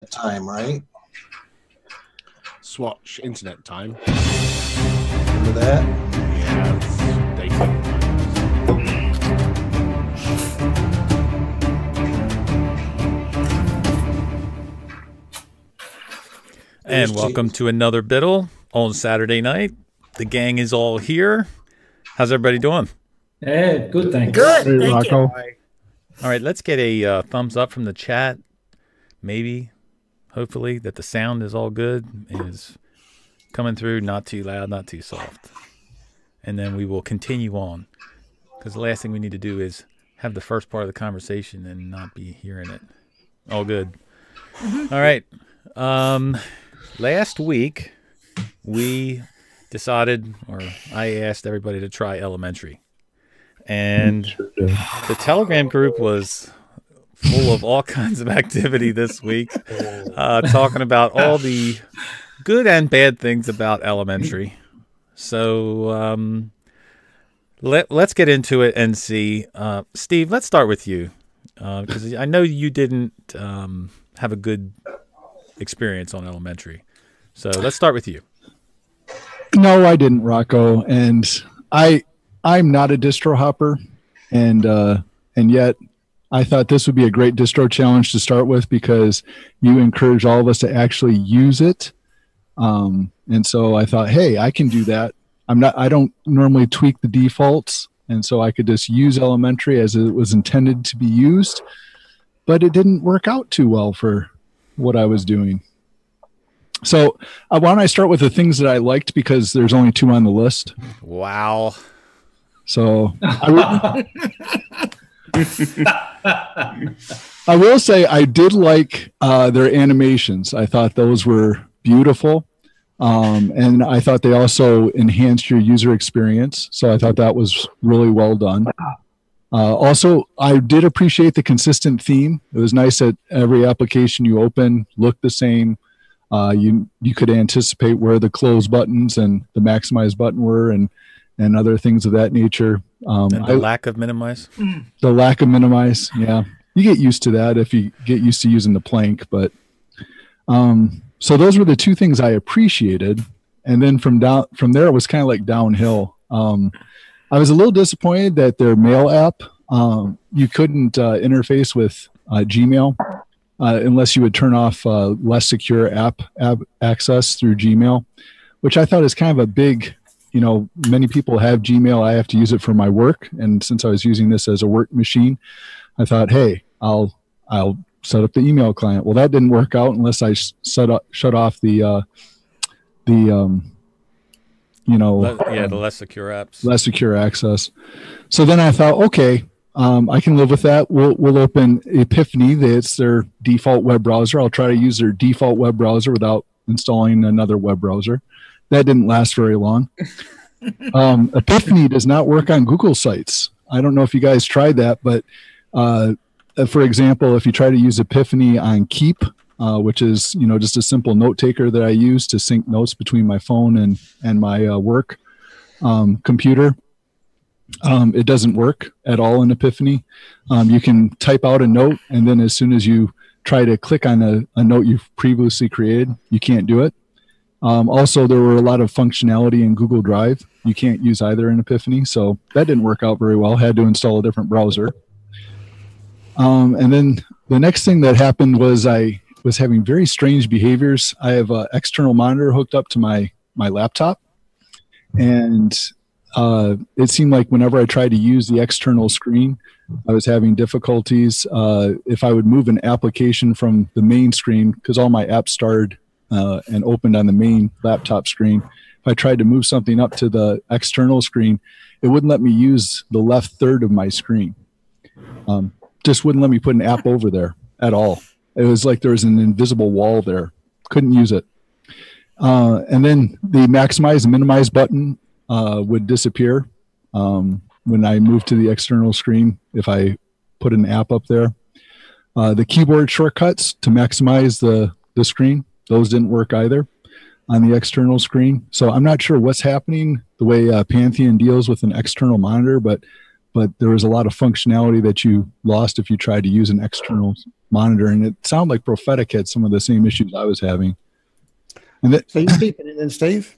time, right? Swatch internet time. Remember that? Yeah, it's daytime. And welcome to another Biddle on Saturday night. The gang is all here. How's everybody doing? Hey, good, thanks. Good, Hey, thank Rocco. you. All right, let's get a thumbs up from the chat. Maybe, hopefully, that the sound is all good, is coming through, not too loud, not too soft. And then we will continue on, because the last thing we need to do is have the first part of the conversation and not be hearing it. All good. All right. Last week, we decided, or I asked everybody to try elementary. And the Telegram group was full of all kinds of activity this week, talking about all the good and bad things about elementary. So let's get into it and see. Steve, let's start with you, because I know you didn't have a good experience on elementary. So let's start with you. No, I didn't, Rocco. And I'm not a distro hopper, and yet I thought this would be a great distro challenge to start with, because you encourage all of us to actually use it. And so I thought, hey, I can do that. I don't normally tweak the defaults, and so I could just use elementary as it was intended to be used, but it didn't work out too well for what I was doing. So why don't I start with the things that I liked, because there's only 2 on the list. Wow. So I will say I did like their animations. I thought those were beautiful. And I thought they also enhanced your user experience. So I thought that was really well done. Also, I did appreciate the consistent theme. It was nice that every application you open looked the same. You could anticipate where the close buttons and the maximize button were, and other things of that nature. And the lack of minimize? The lack of minimize, yeah. You get used to that if you get used to using the plank. But so those were the 2 things I appreciated. And then from there, it was kind of like downhill. I was a little disappointed that their mail app, you couldn't interface with Gmail unless you would turn off less secure app access through Gmail, which I thought is kind of a big, many people have Gmail. I have to use it for my work. And since I was using this as a work machine, I thought, hey, I'll set up the email client. Well, that didn't work out unless I shut off the less secure apps. Less secure access. So then I thought, okay, I can live with that. We'll open Epiphany. It's their default web browser. I'll try to use their default web browser without installing another web browser. That didn't last very long. Epiphany does not work on Google sites. I don't know if you guys tried that, but for example, if you try to use Epiphany on Keep, which is just a simple note taker that I use to sync notes between my phone and my work computer, it doesn't work at all in Epiphany. You can type out a note, and then as soon as you try to click on a note you've previously created, you can't do it. Also, there were a lot of functionality in Google Drive. You can't use either in Epiphany, so that didn't work out very well. Had to install a different browser. And then the next thing that happened was I was having very strange behaviors. I have an external monitor hooked up to my laptop, and it seemed like whenever I tried to use the external screen, I was having difficulties. If I would move an application from the main screen, because all my apps started and opened on the main laptop screen, if I tried to move something up to the external screen, it wouldn't let me use the left third of my screen. Just wouldn't let me put an app over there at all. It was like there was an invisible wall there. Couldn't use it. And then the maximize and minimize button would disappear when I moved to the external screen if I put an app up there. The keyboard shortcuts to maximize the screen, those didn't work either on the external screen. So I'm not sure what's happening, the way Pantheon deals with an external monitor, but but there was a lot of functionality that you lost if you tried to use an external monitor. And it sounded like Prophetic had some of the same issues I was having. And that, So you keeping it then, Steve?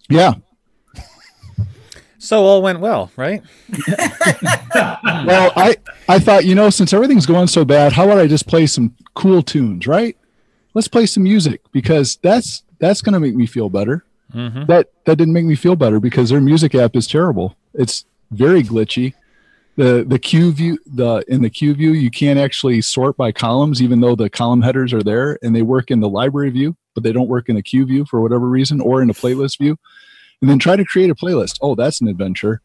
yeah. So all went well, right? Well, I thought, since everything's going so bad, how about I just play some cool tunes, right? Let's play some music, because that's going to make me feel better. Mm-hmm. That didn't make me feel better, because their music app is terrible. It's very glitchy. The queue view, in the queue view, you can't actually sort by columns, even though the column headers are there, and they work in the library view, but they don't work in the queue view for whatever reason, or in the playlist view. And then try to create a playlist. Oh, that's an adventure.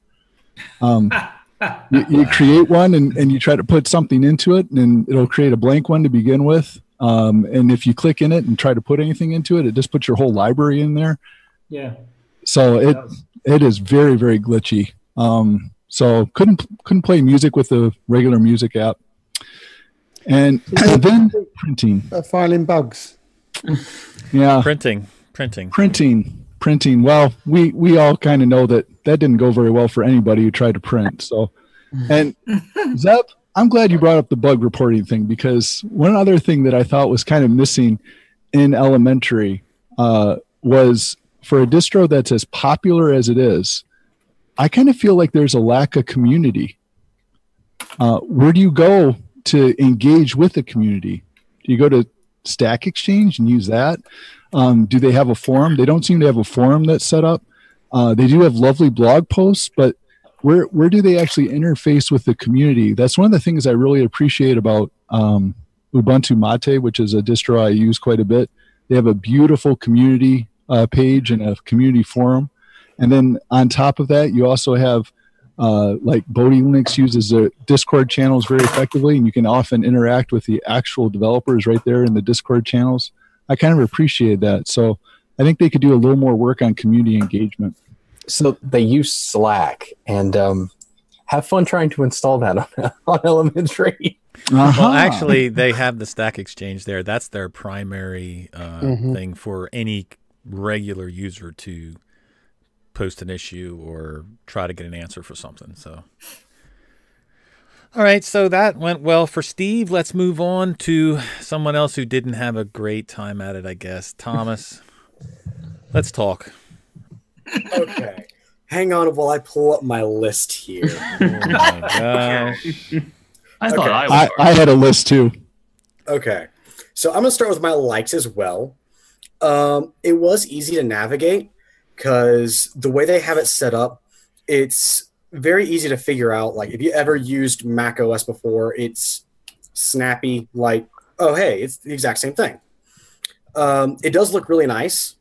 You create one and you try to put something into it, and it'll create a blank one to begin with. And if you click in it and try to put anything into it, it just puts your whole library in there. Yeah. So it is very, very glitchy. So couldn't play music with the regular music app. And then printing. Filing bugs. Yeah. Printing. Well, we all kind of know that didn't go very well for anybody who tried to print. So, and Zeb, I'm glad you brought up the bug reporting thing, because one other thing that I thought was kind of missing in elementary was, for a distro that's as popular as it is, I kind of feel like there's a lack of community. Where do you go to engage with the community? Do you go to Stack Exchange and use that? Do they have a forum? They don't seem to have a forum that's set up. They do have lovely blog posts, but where do they actually interface with the community? That's one of the things I really appreciate about Ubuntu Mate, which is a distro I use quite a bit. They have a beautiful community page and a community forum. And then on top of that, you also have like Bodhi Linux uses the Discord channels very effectively, and you can often interact with the actual developers right there in the Discord channels. I kind of appreciate that. So I think they could do a little more work on community engagement. So they use Slack, and have fun trying to install that on elementary. Well, actually, they have the Stack Exchange there. That's their primary thing for any regular user to post an issue or try to get an answer for something. So, all right, so that went well for Steve. Let's move on to someone else who didn't have a great time at it, I guess. Thomas, let's talk. Okay. Hang on while I pull up my list here. Oh my gosh. I thought Okay. I had a list too. Okay. So I'm going to start with my likes as well. It was easy to navigate because the way they have it set up, it's very easy to figure out. Like, if you ever used Mac OS before, it's snappy, like, oh, hey, it's the exact same thing. It does look really nice.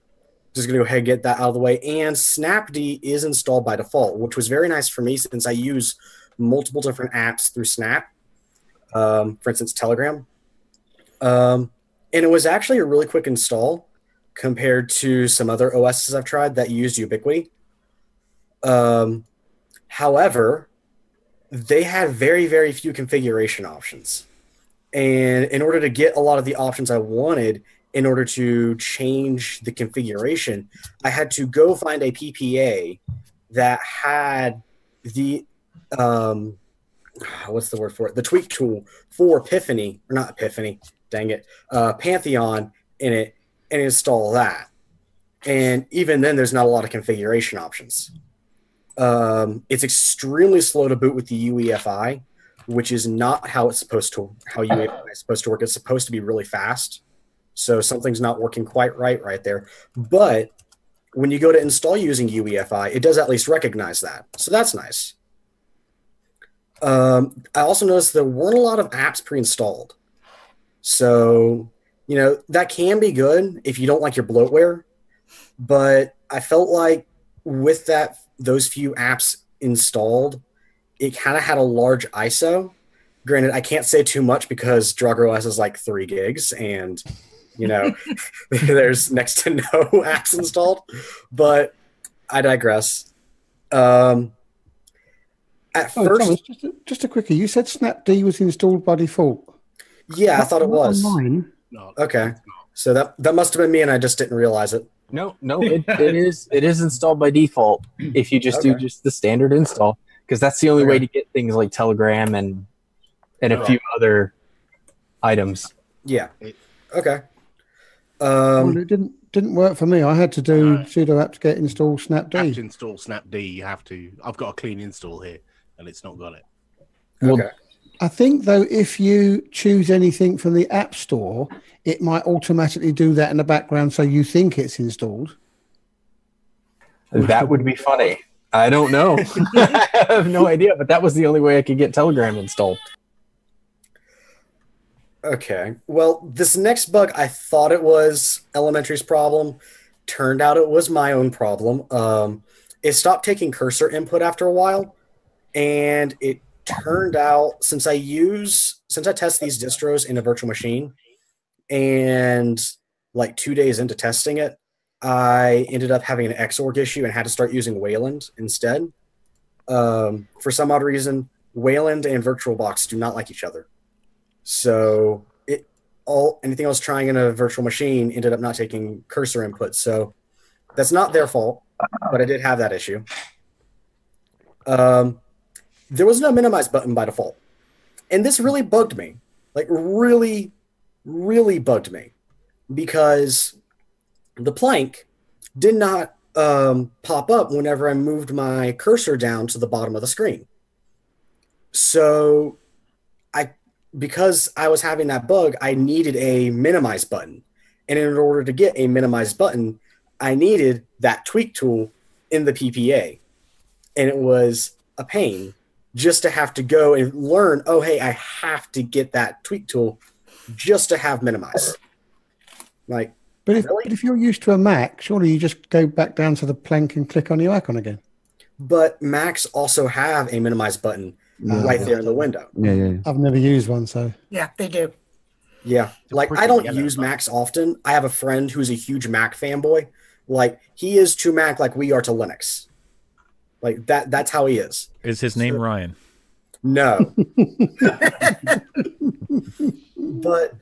Just going to go ahead and get that out of the way. And Snapd is installed by default, which was very nice for me since I use multiple different apps through Snap. For instance, Telegram. And it was actually a really quick install compared to some other OSs I've tried that used Ubiquiti. However, they had very, very few configuration options. And in order to get a lot of the options I wanted, in order to change the configuration, I had to go find a PPA that had the, what's the word for it? The tweak tool for Epiphany, or not Epiphany, dang it, Pantheon in it, and install that. And even then, there's not a lot of configuration options. It's extremely slow to boot with the UEFI, which is not how it's supposed to, how UEFI is supposed to work. It's supposed to be really fast. So something's not working quite right there. But when you go to install using UEFI, it does at least recognize that. So that's nice. I also noticed there weren't a lot of apps pre-installed. So, you know, that can be good if you don't like your bloatware. But I felt like with those few apps installed, it kind of had a large ISO. Granted, I can't say too much because DrugOS is like 3 gigs and, you know, there's next to no apps installed. But I digress. At first, Thomas, just a quickie. You said Snapd was installed by default. Yeah, I thought it was. Mine. No. Okay. So that must have been me and I just didn't realize it. No, it is installed by default if you just do just the standard install. because that's the only Okay. way to get things like Telegram and a few other items. Yeah. Okay. Well, it didn't work for me. I had to do sudo apt-get install You have snapd. to install snapd. You have to. I've got a clean install here, and it's not got it. Well, Okay. I think, though, if you choose anything from the App Store, it might automatically do that in the background so you think it's installed. that would be funny. I don't know. I have no idea, but that was the only way I could get Telegram installed. Okay. Well, this next bug, I thought it was Elementary's problem. Turned out it was my own problem. It stopped taking cursor input after a while, and it turned out since I test these distros in a virtual machine, and like 2 days into testing it, I ended up having an Xorg issue and had to start using Wayland instead. For some odd reason, Wayland and VirtualBox do not like each other. So anything I was trying in a virtual machine ended up not taking cursor input. So that's not their fault, but I did have that issue. There was no minimize button by default. And this really bugged me. Like really, really bugged me. Because the plank did not pop up whenever I moved my cursor down to the bottom of the screen. So because I was having that bug, I needed a minimize button. And in order to get a minimize button, I needed that tweak tool in the PPA. And it was a pain just to have to go and learn, oh, hey, I have to get that tweak tool just to have minimize. Like, But if, really? but if you're used to a Mac, surely you just go back down to the plank and click on your icon again. But Macs also have a minimize button right there in the window. Yeah. I've never used one, so Yeah, they do. Yeah. Like, I pretty don't yellow use button. Macs often. I have a friend who's a huge Mac fanboy. Like, he is to Mac like we are to Linux. Like, that's how he is. Is his name Ryan? No. But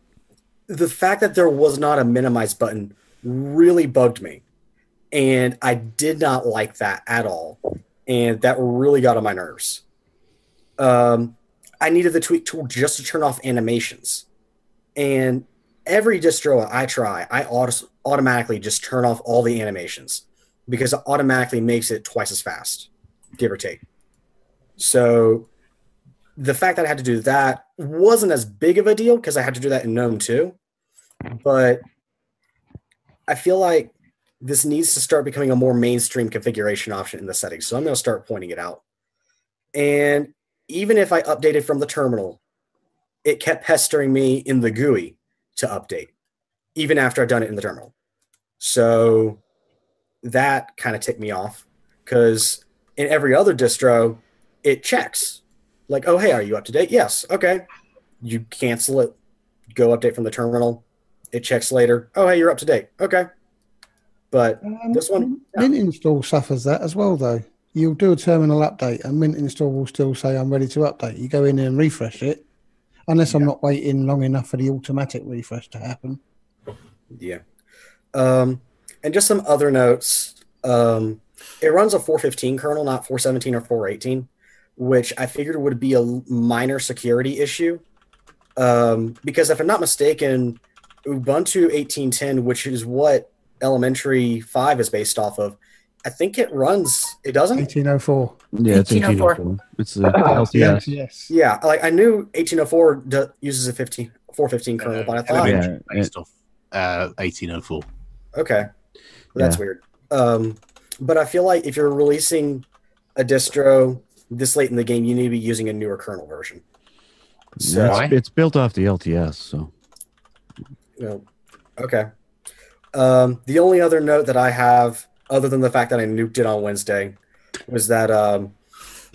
the fact that there was not a minimize button really bugged me. And I did not like that at all. And that really got on my nerves. I needed the tweak tool just to turn off animations. And every distro I try, I automatically just turn off all the animations because it automatically makes it twice as fast, give or take. So the fact that I had to do that wasn't as big of a deal because I had to do that in GNOME too. But I feel like this needs to start becoming a more mainstream configuration option in the settings. So I'm going to start pointing it out. And even if I updated from the terminal, it kept pestering me in the GUI to update, even after I'd done it in the terminal. So that kind of ticked me off because in every other distro, it checks. Like, oh, hey, are you up to date? Yes. Okay. You cancel it, go update from the terminal. It checks later. Oh, hey, you're up to date. Okay. But this one, Mint install suffers that as well, though. You'll do a terminal update, and Mint install will still say, I'm ready to update. You go in and refresh it, unless I'm not waiting long enough for the automatic refresh to happen. yeah. And just some other notes. It runs a 415 kernel, not 417 or 418, which I figured would be a minor security issue. Because if I'm not mistaken, Ubuntu 18.10, which is what Elementary 5 is based off of, I think it doesn't? 1804. Yeah, it's 1804. 1804. It's the LTS. Yes. Yeah, like I knew 1804 uses a 415 kernel, but I thought, Elementary Yeah, based off 1804. okay, that's Yeah. weird. But I feel like if you're releasing a distro this late in the game, you need to be using a newer kernel version. So, It's built off the LTS, so okay. The only other note that I have, other than the fact that I nuked it on Wednesday, was that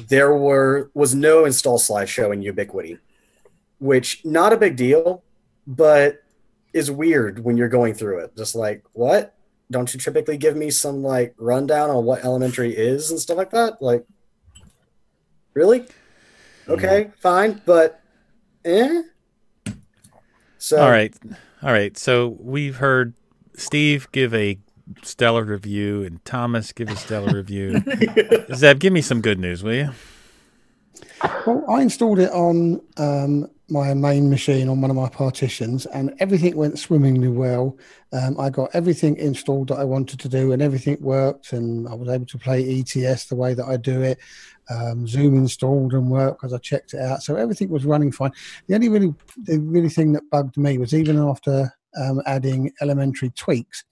there was no install slideshow in Ubiquity, which not a big deal, but is weird when you're going through it. Just like, what? Don't you typically give me some like rundown on what Elementary is and stuff like that? Like, really? Okay, fine, but So All right. So we've heard Steve give a stellar review and Thomas give a stellar review. Zeb, give me some good news, will you? Well, I installed it on my main machine on one of my partitions, and everything went swimmingly well. I got everything installed that I wanted to do, and everything worked, and I was able to play ETS the way that I do it. Zoom installed and worked because I checked it out, so everything was running fine. The really thing that bugged me was even after adding elementary tweaks,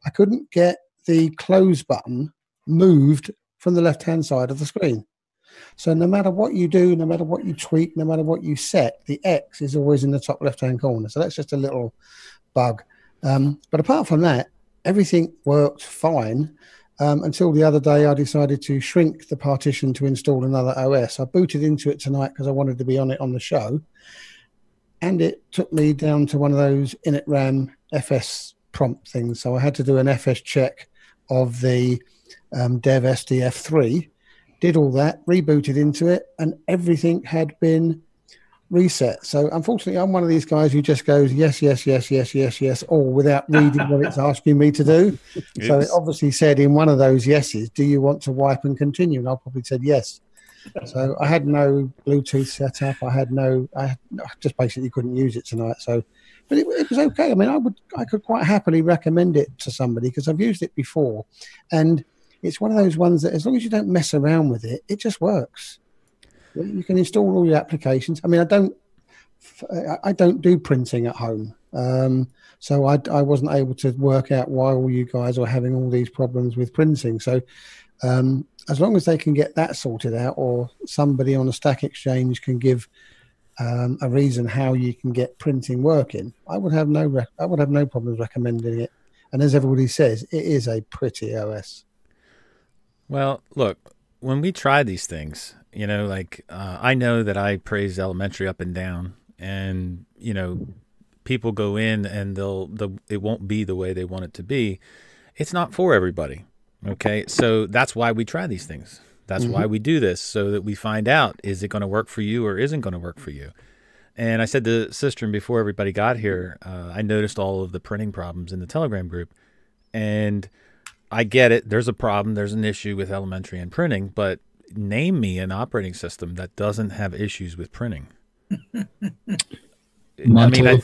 I couldn't get the close button moved from the left-hand side of the screen. So no matter what you do, no matter what you tweak, no matter what you set, the X is always in the top left-hand corner. So that's just a little bug. But apart from that, everything worked fine until the other day I decided to shrink the partition to install another OS. I booted into it tonight because I wanted to be on it on the show. And it took me down to one of those init RAM FS prompt things. So I had to do an FS check of the dev SDF3. Did all that, rebooted into it, and everything had been reset. So unfortunately, I'm one of these guys who just goes, yes, yes, yes, yes, yes, yes, all without reading what it's asking me to do. So it obviously said in one of those yeses, do you want to wipe and continue? And I probably said yes. So I had no Bluetooth set up. I just basically couldn't use it tonight. So, but it was okay. I mean, I could quite happily recommend it to somebody because I've used it before, and it's one of those ones that as long as you don't mess around with it, it just works. You can install all your applications. I mean, I don't do printing at home. So I wasn't able to work out why all you guys are having all these problems with printing. So as long as they can get that sorted out, or somebody on a Stack Exchange can give a reason how you can get printing working, I would have no problems recommending it. And as everybody says, it is a pretty OS. Well, look, when we try these things, you know, like I know that I praise elementary up and down, and you know, people go in and it won't be the way they want it to be. It's not for everybody. Okay, so that's why we try these things. That's why we do this, so that we find out, is it going to work for you or isn't going to work for you. And I said to Sistren before everybody got here, I noticed all of the printing problems in the Telegram group, and I get it. There's a problem. There's an issue with elementary and printing, but name me an operating system that doesn't have issues with printing. Ubuntu.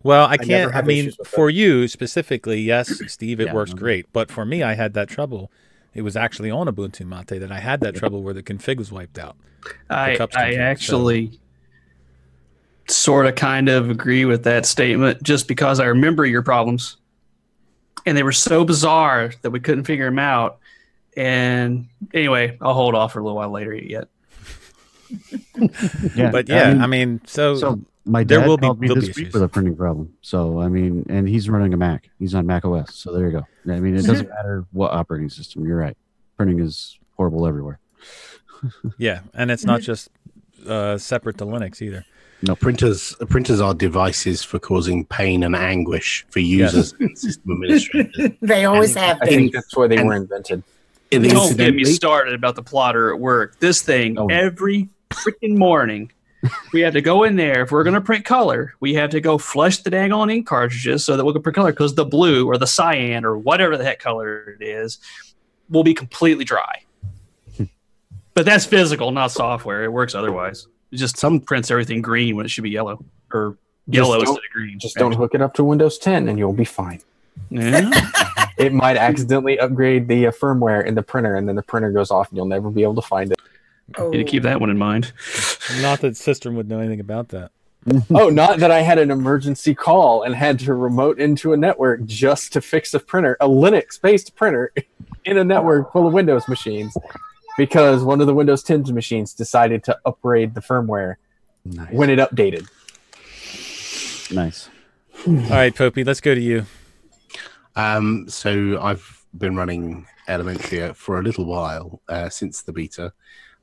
Well, I can't. I mean, for you specifically, yes, Steve, it works great. But for me, I had that trouble. It was actually on Ubuntu Mate that I had that trouble where the config was wiped out. I actually sort of kind of agree with that statement, just because I remember your problems. And they were so bizarre that we couldn't figure them out. And anyway, I'll hold off for a little while later yet. Yeah, but yeah, I mean, so my dad called me this week with a printing problem. So I mean, and he's running a Mac. He's on Mac OS. So there you go. I mean, it doesn't matter what operating system. You're right. Printing is horrible everywhere. Yeah, and it's not just separate to Linux either. No, printers are devices for causing pain and anguish for users and system administrators. They always have been. I think that's where they were invented. Don't get me started about the plotter at work. This thing, every freaking morning, we have to go in there. If we're going to print color, we have to go flush the dang on ink cartridges so that we can print color, because the blue or the cyan or whatever the heck color it is will be completely dry. But that's physical, not software. It works otherwise. It just prints everything green when it should be yellow, or yellow instead of green. Just don't hook it up to Windows 10 and you'll be fine. Yeah. It might accidentally upgrade the firmware in the printer, and then the printer goes off and you'll never be able to find it. You need to keep that one in mind. Not that Sistren would know anything about that. Oh, not that I had an emergency call and had to remote into a network just to fix a printer, a Linux-based printer in a network full of Windows machines, because one of the Windows 10 machines decided to upgrade the firmware when it updated. Nice. All right, Popey, let's go to you. So I've been running elementary for a little while, since the beta,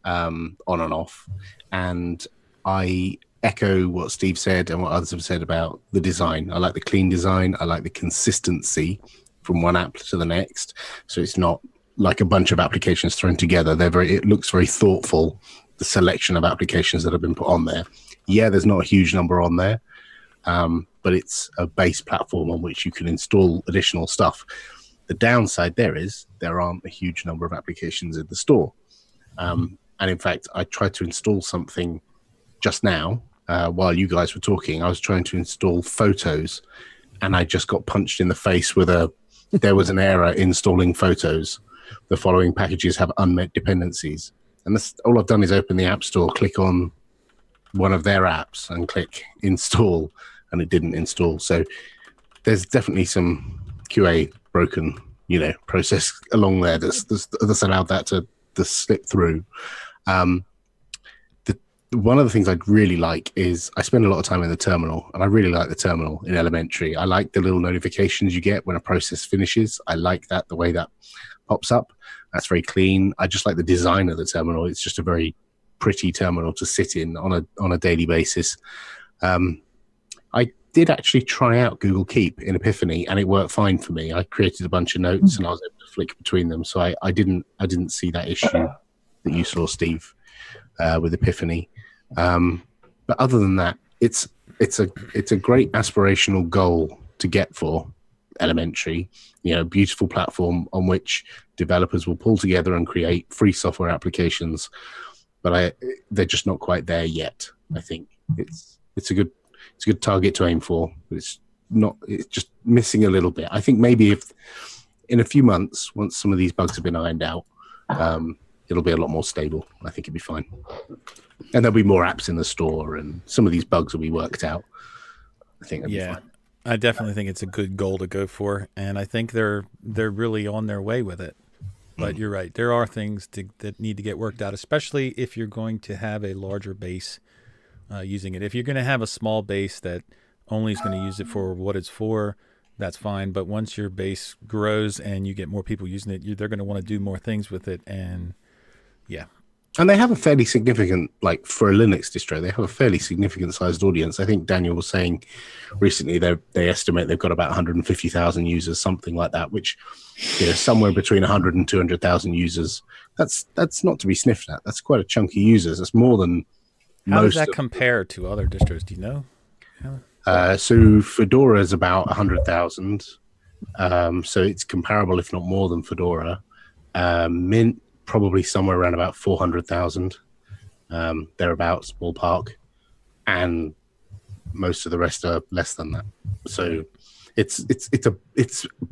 on and off, and I echo what Steve said and what others have said about the design. I like the clean design. I like the consistency from one app to the next. So it's not like a bunch of applications thrown together. It looks very thoughtful, the selection of applications that have been put on there. Yeah, there's not a huge number on there, but it's a base platform on which you can install additional stuff. The downside there aren't a huge number of applications in the store. And in fact, I tried to install something just now while you guys were talking. I was trying to install Photos, and I just got punched in the face with there was an error installing Photos. The following packages have unmet dependencies. And that's all I've done is open the App Store, click on one of their apps and click install, and it didn't install. So there's definitely some QA broken, process along there that's allowed that to slip through. One of the things I'd really like is I spend a lot of time in the terminal, and I really like the terminal in Elementary. I like the little notifications you get when a process finishes. I like that, the way that pops up. That's very clean. I just like the design of the terminal. It's just a very pretty terminal to sit in on a daily basis. I did actually try out Google Keep in Epiphany, and it worked fine for me. I created a bunch of notes, and I was able to flick between them. So I didn't see that issue that you saw, Steve, with Epiphany. But other than that, it's a great aspirational goal to get for Elementary. Beautiful platform on which developers will pull together and create free software applications. But they're just not quite there yet. I think it's a good target to aim for. It's just missing a little bit. I think maybe if in a few months, once some of these bugs have been ironed out, it'll be a lot more stable. I think it'll be fine. And there'll be more apps in the store, and some of these bugs will be worked out. I think that'll be fine. I definitely think it's a good goal to go for, and I think they're really on their way with it. But you're right. There are things that need to get worked out, especially if you're going to have a larger base using it. If you're going to have a small base that only is going to use it for what it's for, that's fine. But once your base grows and you get more people using it, they're going to want to do more things with it. And And they have a fairly significant, for a Linux distro, they have a fairly significant sized audience. I think Daniel was saying recently they estimate they've got about 150,000 users, something like that, which, somewhere between 100 and 200,000 users. That's not to be sniffed at. That's quite a chunky users. That's more than How most. does that compare to other distros? Do you know? So Fedora is about 100,000. So it's comparable, if not more than Fedora. Mint, probably somewhere around about 400,000, thereabouts, ballpark, and most of the rest are less than that. So it's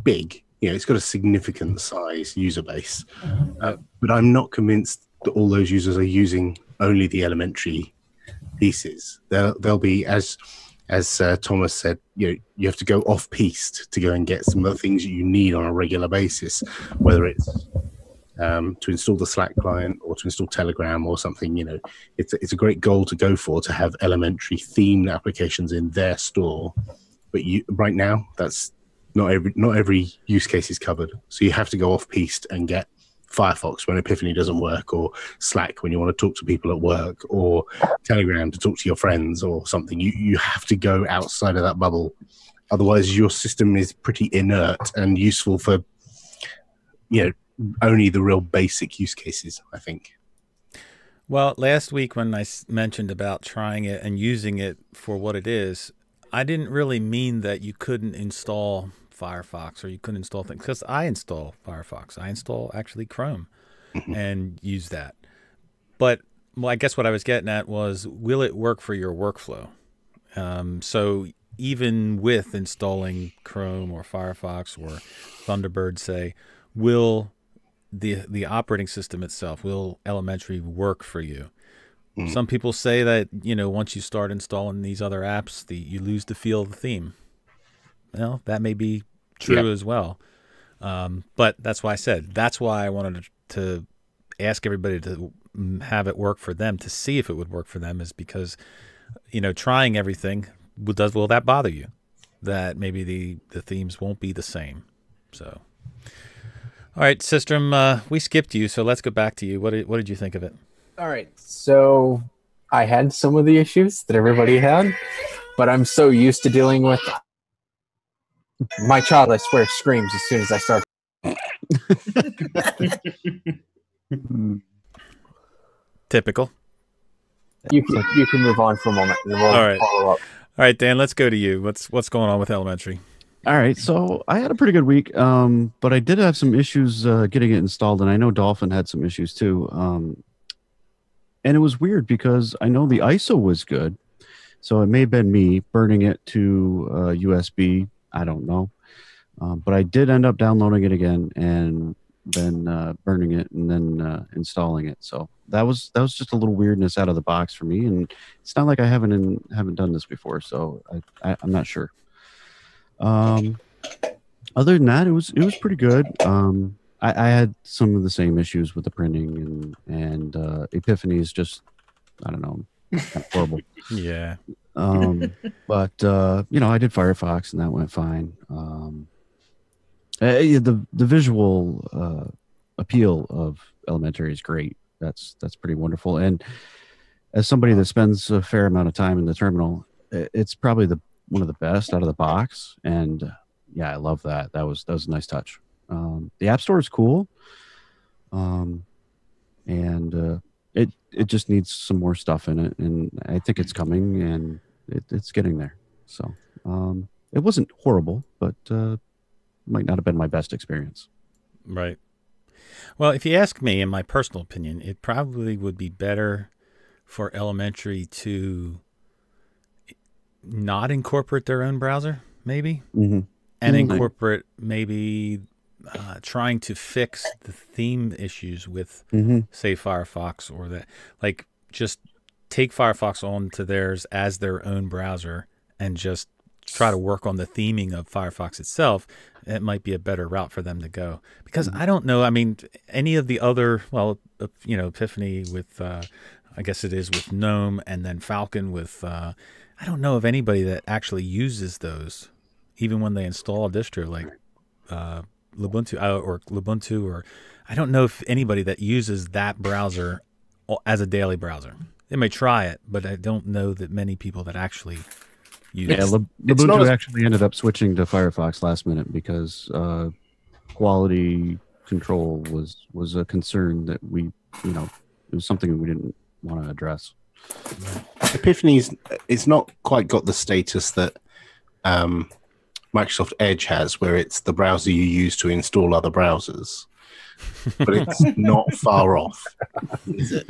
big. It's got a significant size user base, but I'm not convinced that all those users are using only the Elementary pieces. They'll be, as Thomas said, you have to go off-piste to go and get some of the things that you need on a regular basis, whether it's to install the Slack client or to install Telegram or something. It's a great goal to go for, to have Elementary themed applications in their store. But right now, that's not every use case is covered. So you have to go off-piste and get Firefox when Epiphany doesn't work, or Slack when you want to talk to people at work, or Telegram to talk to your friends or something. You have to go outside of that bubble. Otherwise, your system is pretty inert and useful for, only the real basic use cases, I think. Well, last week when I mentioned about trying it and using it for what it is, I didn't really mean that you couldn't install Firefox or you couldn't install things, because I install Firefox. I install actually Chrome and use that. But I guess what I was getting at was, will it work for your workflow? So even with installing Chrome or Firefox or Thunderbird, say, will the operating system itself, will Elementary work for you? Some people say that, once you start installing these other apps, you lose the feel of the theme. Well, that may be true as well. But that's why I said, that's why I wanted to ask everybody to have it work for them, to see if it would work for them, is because, trying everything, will that bother you? That maybe the themes won't be the same. So, all right, System, we skipped you, so let's go back to you. What did you think of it? All right, so I had some of the issues that everybody had, but I'm so used to dealing with my child, I swear, screams as soon as I start. Typical. You can move on for a moment, and we'll follow up. All right, Dan, let's go to you. What's going on with Elementary? All right, so I had a pretty good week, but I did have some issues getting it installed, and I know Dolphin had some issues too. and it was weird because I know the ISO was good, so it may have been me burning it to USB. I don't know, but I did end up downloading it again and then burning it and then installing it. So that was just a little weirdness out of the box for me, and it's not like I haven't done this before, so I'm not sure. Other than that, it was pretty good. I had some of the same issues with the printing and Epiphany is just, I don't know, kind of horrible. Yeah. But I did Firefox and that went fine. The visual appeal of Elementary is great. That's pretty wonderful. And as somebody that spends a fair amount of time in the terminal, it's probably one of the best out of the box. And yeah, I love that. That was a nice touch. The App Store is cool, and it just needs some more stuff in it, and I think it's coming, and it's getting there. So it wasn't horrible, but might not have been my best experience. Right. Well, if you ask me, in my personal opinion, it probably would be better for Elementary to not incorporate their own browser, maybe, and incorporate maybe trying to fix the theme issues with, say, Firefox, or that, like, just take Firefox onto theirs as their own browser and just try to work on the theming of Firefox itself. It might be a better route for them to go, because I don't know. I mean, any of the other, Epiphany with, I guess it is with GNOME, and then Falcon with, I don't know of anybody that actually uses those, even when they install a distro like Lubuntu, or I don't know if anybody that uses that browser as a daily browser. They may try it, but I don't know that many people that actually use it. Yeah, Lubuntu actually ended up switching to Firefox last minute because quality control was a concern that it was something we didn't want to address. It's not quite got the status that Microsoft Edge has, where it's the browser you use to install other browsers, but it's not far off, is it?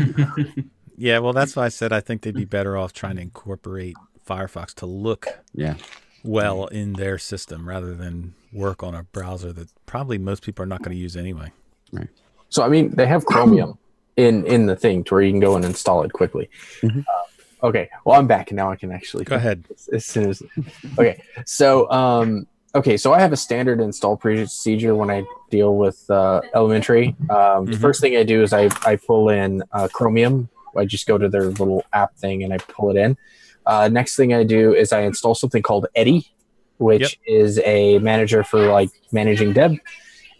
Yeah, well, that's why I said I think they'd be better off trying to incorporate Firefox to look well in their system, rather than work on a browser that probably most people are not going to use anyway. Right. So, I mean, they have Chromium in the thing to where you can go and install it quickly. Okay, well, I'm back, and now I can actually go ahead as soon as. Okay, so so I have a standard install procedure when I deal with Elementary. The first thing I do is I pull in Chromium. I just go to their little app thing and I pull it in. Next thing I do is I install something called Eddy, which is a manager for like managing deb.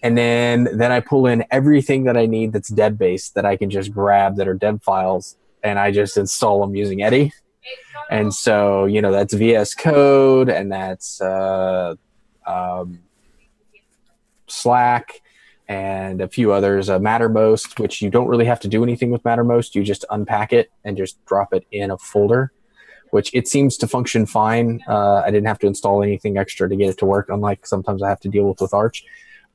And then I pull in everything that I need that's deb based that I can just grab that are deb files, and I just install them using Eddy. And so, that's VS Code, and that's Slack, and a few others. Mattermost, which you don't really have to do anything with Mattermost. You just unpack it and just drop it in a folder, which it seems to function fine. I didn't have to install anything extra to get it to work, unlike sometimes I have to deal with Arch.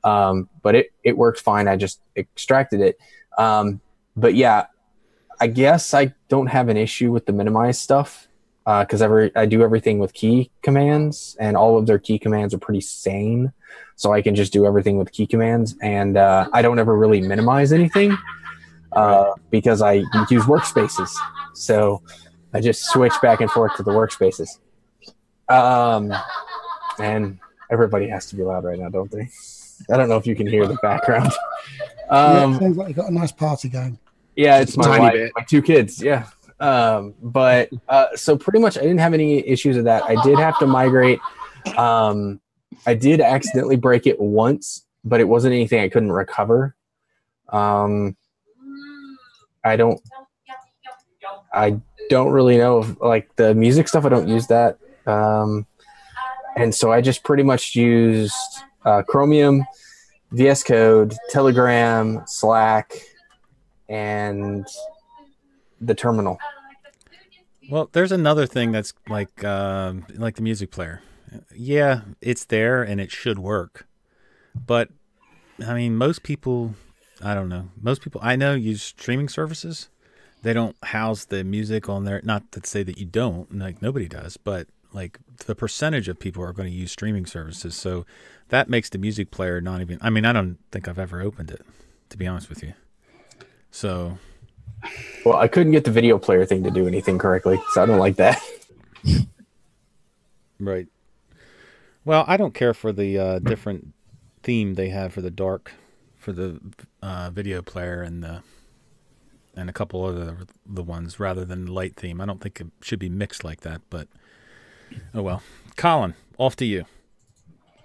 But it worked fine. I just extracted it. But yeah, I guess I don't have an issue with the minimize stuff because I do everything with key commands, and all of their key commands are pretty sane. So I can just do everything with key commands, and I don't ever really minimize anything because I use workspaces. So I just switch back and forth to the workspaces. And everybody has to be loud right now, don't they? I don't know if you can hear the background. Sounds like you got a nice party going. Yeah, it's my wife, my two kids. Yeah. But so pretty much I didn't have any issues with that. I did have to migrate. I did accidentally break it once, but it wasn't anything I couldn't recover. I don't really know if, like, the music stuff, I don't use that. And so I just pretty much used Chromium, VS Code, Telegram, Slack, and the terminal. Well, there's another thing that's like the music player. Yeah, it's there and it should work. But, I mean, most people, I don't know, most people I know use streaming services. they don't house the music on there. Not to say that you don't, like nobody does, but like the percentage of people are going to use streaming services. So that makes the music player not even, I mean, I don't think I've ever opened it, to be honest with you. So. Well, I couldn't get the video player thing to do anything correctly, so I don't like that. Right. Well, I don't care for the different theme they have for the dark, for the video player and a couple other the ones rather than light theme. I don't think it should be mixed like that, but oh well. Colin, off to you.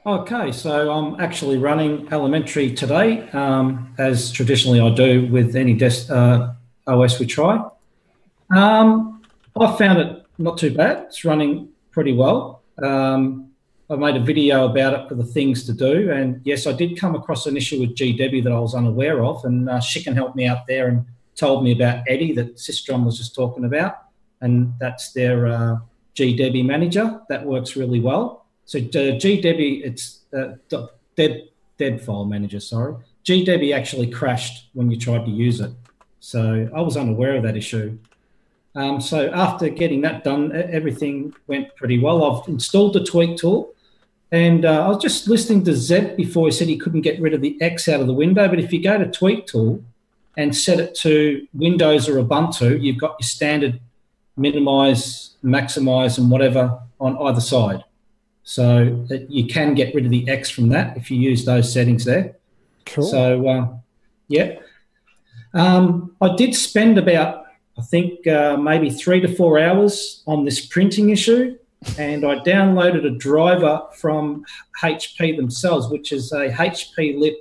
Okay, so I'm actually running Elementary today, as traditionally I do with any OS we try. I found it not too bad. It's running pretty well. I made a video about it for the things to do, and yes, I did come across an issue with GDebbie that I was unaware of, and she can help me out there and told me about Eddie that Sistrom was just talking about, and that's their GDebbie manager. That works really well. So GDebbie, it's dead file manager, sorry. GDebbie actually crashed when you tried to use it. So I was unaware of that issue. So after getting that done, everything went pretty well. I've installed the tweak tool, and I was just listening to Zeb before he said he couldn't get rid of the X out of the window. But if you go to tweak tool and set it to Windows or Ubuntu, you've got your standard minimize, maximize, and whatever on either side. So you can get rid of the X from that if you use those settings there. Cool. So, yeah. I did spend about, I think, maybe 3 to 4 hours on this printing issue, and I downloaded a driver from HP themselves, which is a HP Lip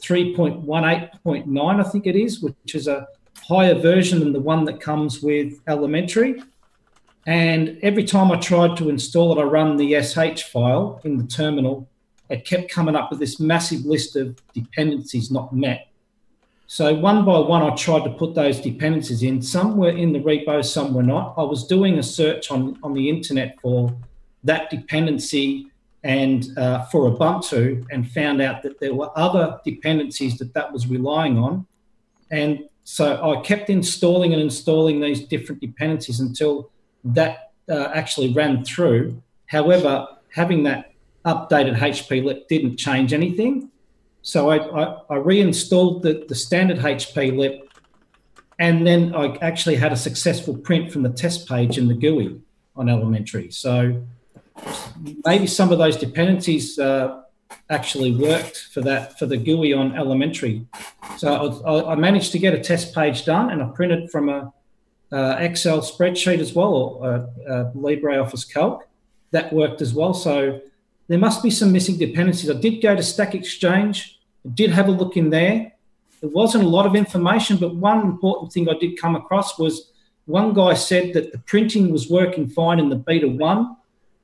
3.18.9, I think it is, which is a higher version than the one that comes with Elementary. And every time I tried to install it, I run the SH file in the terminal. It kept coming up with this massive list of dependencies not met. So one by one, I tried to put those dependencies in. Some were in the repo, some were not. I was doing a search on the internet for that dependency and for Ubuntu, and found out that there were other dependencies that was relying on. And so I kept installing and installing these different dependencies until that actually ran through. However, having that updated HP Lip didn't change anything. So I reinstalled the standard HP Lip, and then I actually had a successful print from the test page in the GUI on Elementary. So maybe some of those dependencies actually worked for the GUI on Elementary. So I managed to get a test page done, and I printed from a Excel spreadsheet as well, or LibreOffice Calc. That worked as well. So there must be some missing dependencies. I did go to Stack Exchange. I did have a look in there. There wasn't a lot of information, but one important thing I did come across was one guy said that the printing was working fine in the beta 1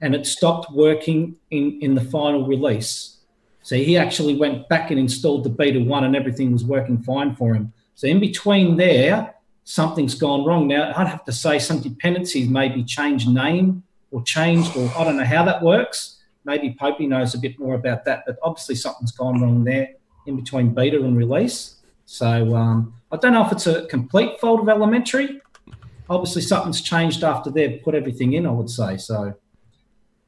and it stopped working in the final release. So he actually went back and installed the beta 1 and everything was working fine for him. So in between there, something's gone wrong. Now, I'd have to say some dependencies maybe changed name or changed, or I don't know how that works. Maybe Popey knows a bit more about that, but obviously something's gone wrong there in between beta and release. So I don't know if it's a complete fault of Elementary. Obviously something's changed after they've put everything in, I would say. So,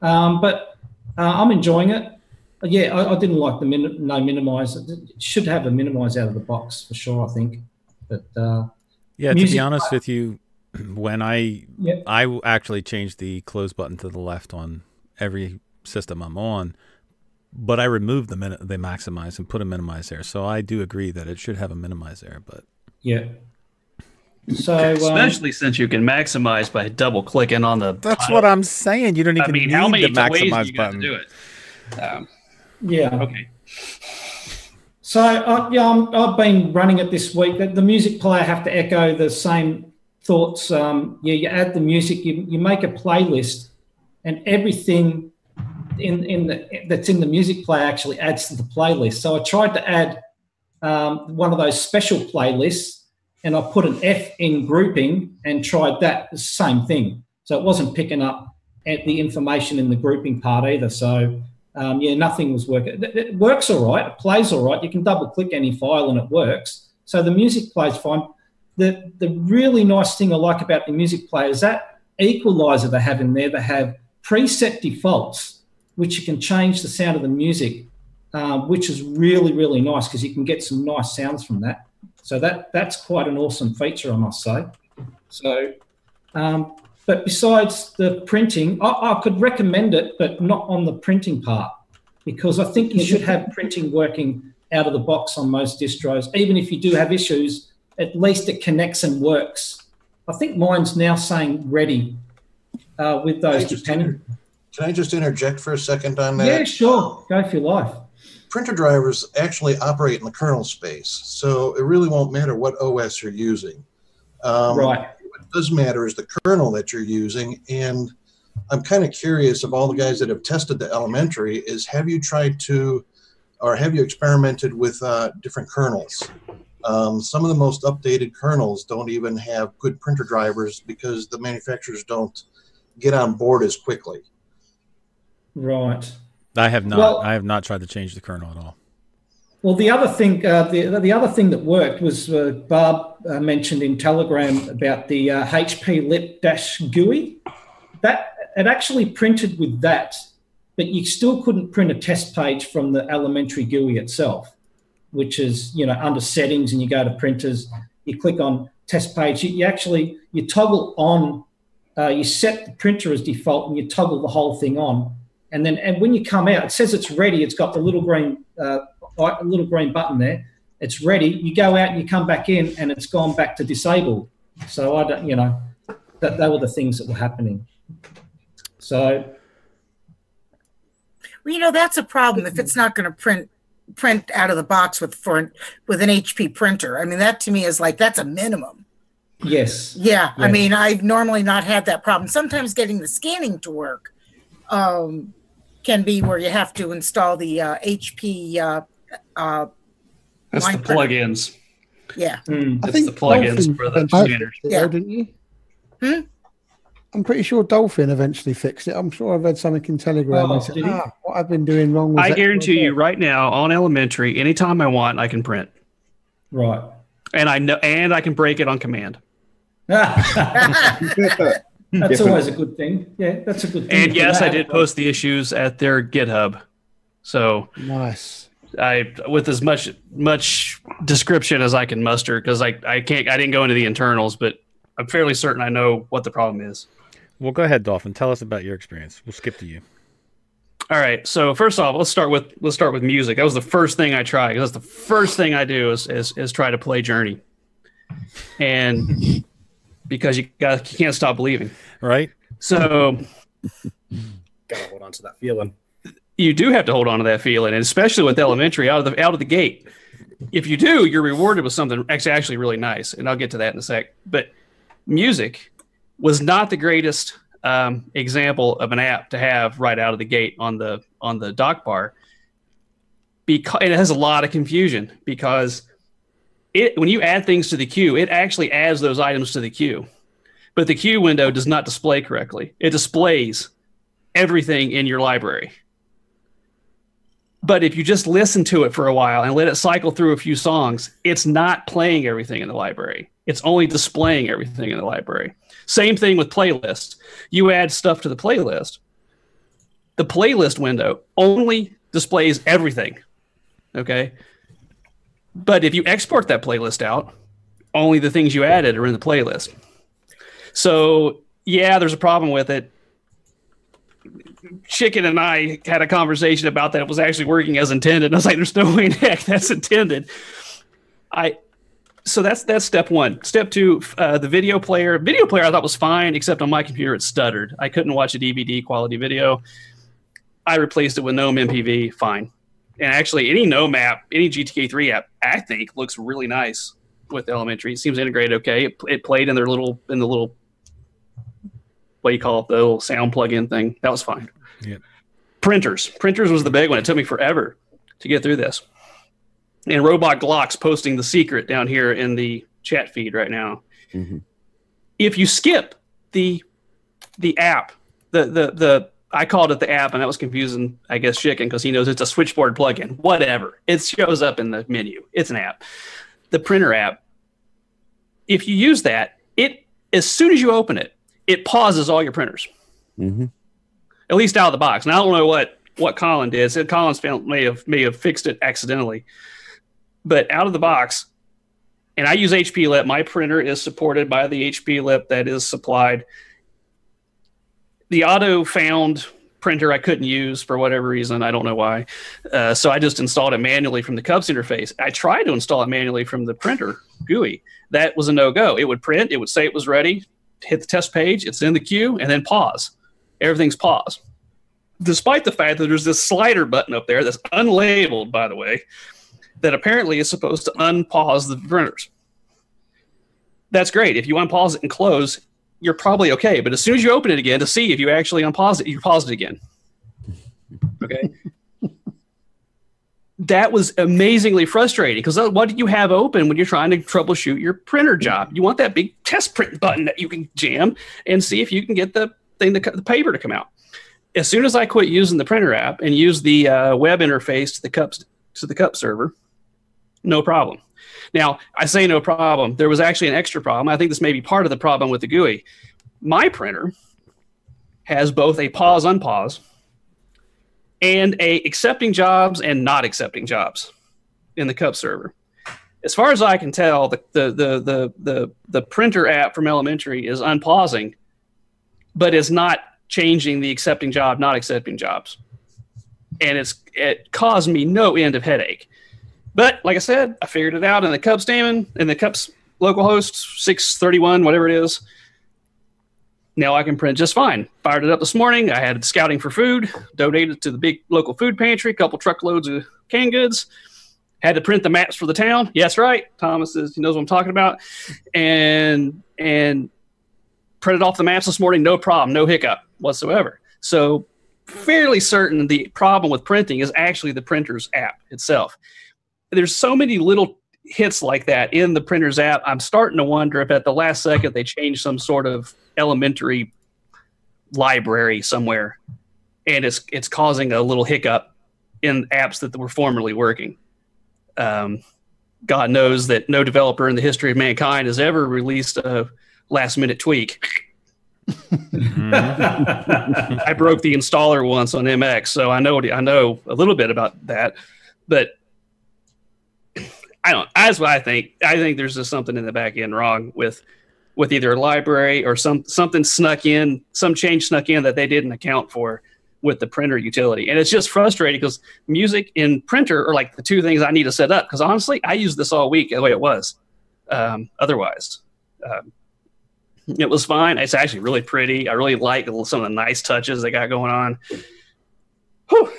but I'm enjoying it. Yeah, I didn't like the no minimize. It should have a minimize out of the box for sure, I think. But yeah, to be honest with you, when I actually changed the close button to the left on every system I'm on, but I removed the maximize and put a minimize there. So I do agree that it should have a minimize there. But yeah. So especially since you can maximize by double clicking on the. That's what I'm saying. You don't even need how many the maximize ways you button. got to do it. Yeah. Okay. So I've been running it this week. The music player have to echo the same thoughts. You add the music, you make a playlist, and everything that's in the music player actually adds to the playlist. So I tried to add one of those special playlists, and I put an F in grouping and tried that. The same thing. So it wasn't picking up the information in the grouping part either. So nothing was working. It works all right. It plays all right. You can double click any file and it works. So the music plays fine. the really nice thing I like about the music player is that equalizer they have in there. They have preset defaults, which you can change the sound of the music, which is really, really nice because you can get some nice sounds from that. So that's quite an awesome feature, I must say. So, but besides the printing, I could recommend it, but not on the printing part, because I think you should have printing working out of the box on most distros. Even if you do have issues, at least it connects and works. I think mine's now saying ready with those dependent. Can I just interject for a second on that? Yeah, sure. Go for your life. Printer drivers actually operate in the kernel space, so it really won't matter what OS you're using. Right. What does matter is the kernel that you're using, and I'm kind of curious of all the guys that have tested the elementary is, have you tried to, or have you experimented with different kernels? Some of the most updated kernels don't even have good printer drivers because the manufacturers don't get on board as quickly. Right. I have not. Well, I have not tried to change the kernel at all. Well, the other thing, the other thing that worked was Barb mentioned in Telegram about the HP Lip Dash GUI. That it actually printed with that, but you still couldn't print a test page from the elementary GUI itself, which is, you know, under settings, and you go to printers, you click on test page. You toggle on, you set the printer as default, and you toggle the whole thing on. And when you come out, it says it's ready. It's got the little green button there. It's ready. You go out and you come back in, and it's gone back to disabled. So I don't, you know, that were the things that were happening. So, well, you know, that's a problem if it's not going to print out of the box with an HP printer. I mean, that to me is like, that's a minimum. Yes. Yeah. I mean, I've normally not had that problem. Sometimes getting the scanning to work can be where you have to install the HP. That's the plugins. Yeah. That's the plugins for the scanners. Yeah. Didn't you? I'm pretty sure Dolphin eventually fixed it. I'm sure I've read something in Telegram. Oh, and said, what I've been doing wrong with I guarantee you right now on elementary, anytime I want, I can print. Right. And I know, and I can break it on command. That's always a good thing. Yeah, that's a good thing. And yes, I did post the issues at their GitHub. So nice. With as much description as I can muster, because I didn't go into the internals, but I'm fairly certain I know what the problem is. Well, go ahead, Dolphin. Tell us about your experience. We'll skip to you. All right. So first off, let's start with music. That was the first thing I tried, because that's the first thing I do is try to play Journey, and because you can't stop believing, right? So gotta hold on to that feeling. You do have to hold on to that feeling, and especially with elementary out of the gate. If you do, you're rewarded with something actually really nice, and I'll get to that in a sec. But music was not the greatest example of an app to have right out of the gate on the dock bar, because it has a lot of confusion, because when you add things to the queue, it actually adds those items to the queue, but the queue window does not display correctly. It displays everything in your library. But if you just listen to it for a while and let it cycle through a few songs, it's not playing everything in the library. It's only displaying everything in the library. Same thing with playlists. You add stuff to the playlist. The playlist window only displays everything, okay? But if you export that playlist out, only the things you added are in the playlist. So, yeah, there's a problem with it. Chicken and I had a conversation about that. It was actually working as intended. And I was like, there's no way in heck that's intended. So that's step one. Step two, the video player. Video player I thought was fine, except on my computer it stuttered. I couldn't watch a DVD quality video. I replaced it with GNOME MPV, fine. And actually, any GNOME app, any GTK3 app, I think looks really nice with elementary. It seems integrated okay. It played in the little, what do you call it, the little sound plug-in thing. That was fine. Yep. Printers was the big one. It took me forever to get through this. And Robot Glock's posting the secret down here in the chat feed right now. Mm-hmm. If you skip the app, I called it the app, and that was confusing, I guess, Chicken, because he knows it's a switchboard plugin. Whatever. It shows up in the menu. It's an app. The printer app, if you use that, as soon as you open it, it pauses all your printers. Mm-hmm. At least out of the box. And I don't know what Colin did. So Colin's may have fixed it accidentally. But out of the box, and I use HP lip. My printer is supported by the HP lip that is supplied. The auto found printer I couldn't use for whatever reason. I don't know why. So I just installed it manually from the Cubs interface. I tried to install it manually from the printer GUI. That was a no-go. It would print. It would say it was ready. Hit the test page. It's in the queue, and then pause. Everything's paused. Despite the fact that there's this slider button up there that's unlabeled, by the way, that apparently is supposed to unpause the printers. That's great. If you unpause it and close, you're probably okay. But as soon as you open it again to see if you actually unpause it, you pause it again. Okay. That was amazingly frustrating because what do you have open when you're trying to troubleshoot your printer job? You want that big test print button that you can jam and see if you can get the paper to come out. As soon as I quit using the printer app and use the web interface to the cup server, no problem. Now, I say no problem. There was actually an extra problem. I think this may be part of the problem with the GUI. My printer has both a pause, unpause, and a accepting jobs and not accepting jobs in the cup server. As far as I can tell, the printer app from Elementary is unpausing, but is not changing the accepting job, not accepting jobs. And it caused me no end of headache. But like I said, I figured it out in the Cubs daemon, in the Cubs local host 631, whatever it is. Now I can print just fine. Fired it up this morning. I had scouting for food, donated to the big local food pantry, a couple truckloads of canned goods. Had to print the maps for the town. Yes, right. Thomas knows what I'm talking about. And printed off the maps this morning, no problem, no hiccup whatsoever. So fairly certain the problem with printing is actually the printer's app itself. There's so many little hits like that in the printer's app. I'm starting to wonder if at the last second they changed some sort of elementary library somewhere, and it's causing a little hiccup in apps that were formerly working. God knows that no developer in the history of mankind has ever released a last-minute tweak. I broke the installer once on MX, so I know a little bit about that, but that's what I think. I think there's just something in the back end wrong with either a library or something snuck in, some change snuck in that they didn't account for with the printer utility. And it's just frustrating because music and printer are like the two things I need to set up. Because honestly, I used this all week the way it was. Otherwise, it was fine. It's actually really pretty. I really like some of the nice touches they got going on. Whew.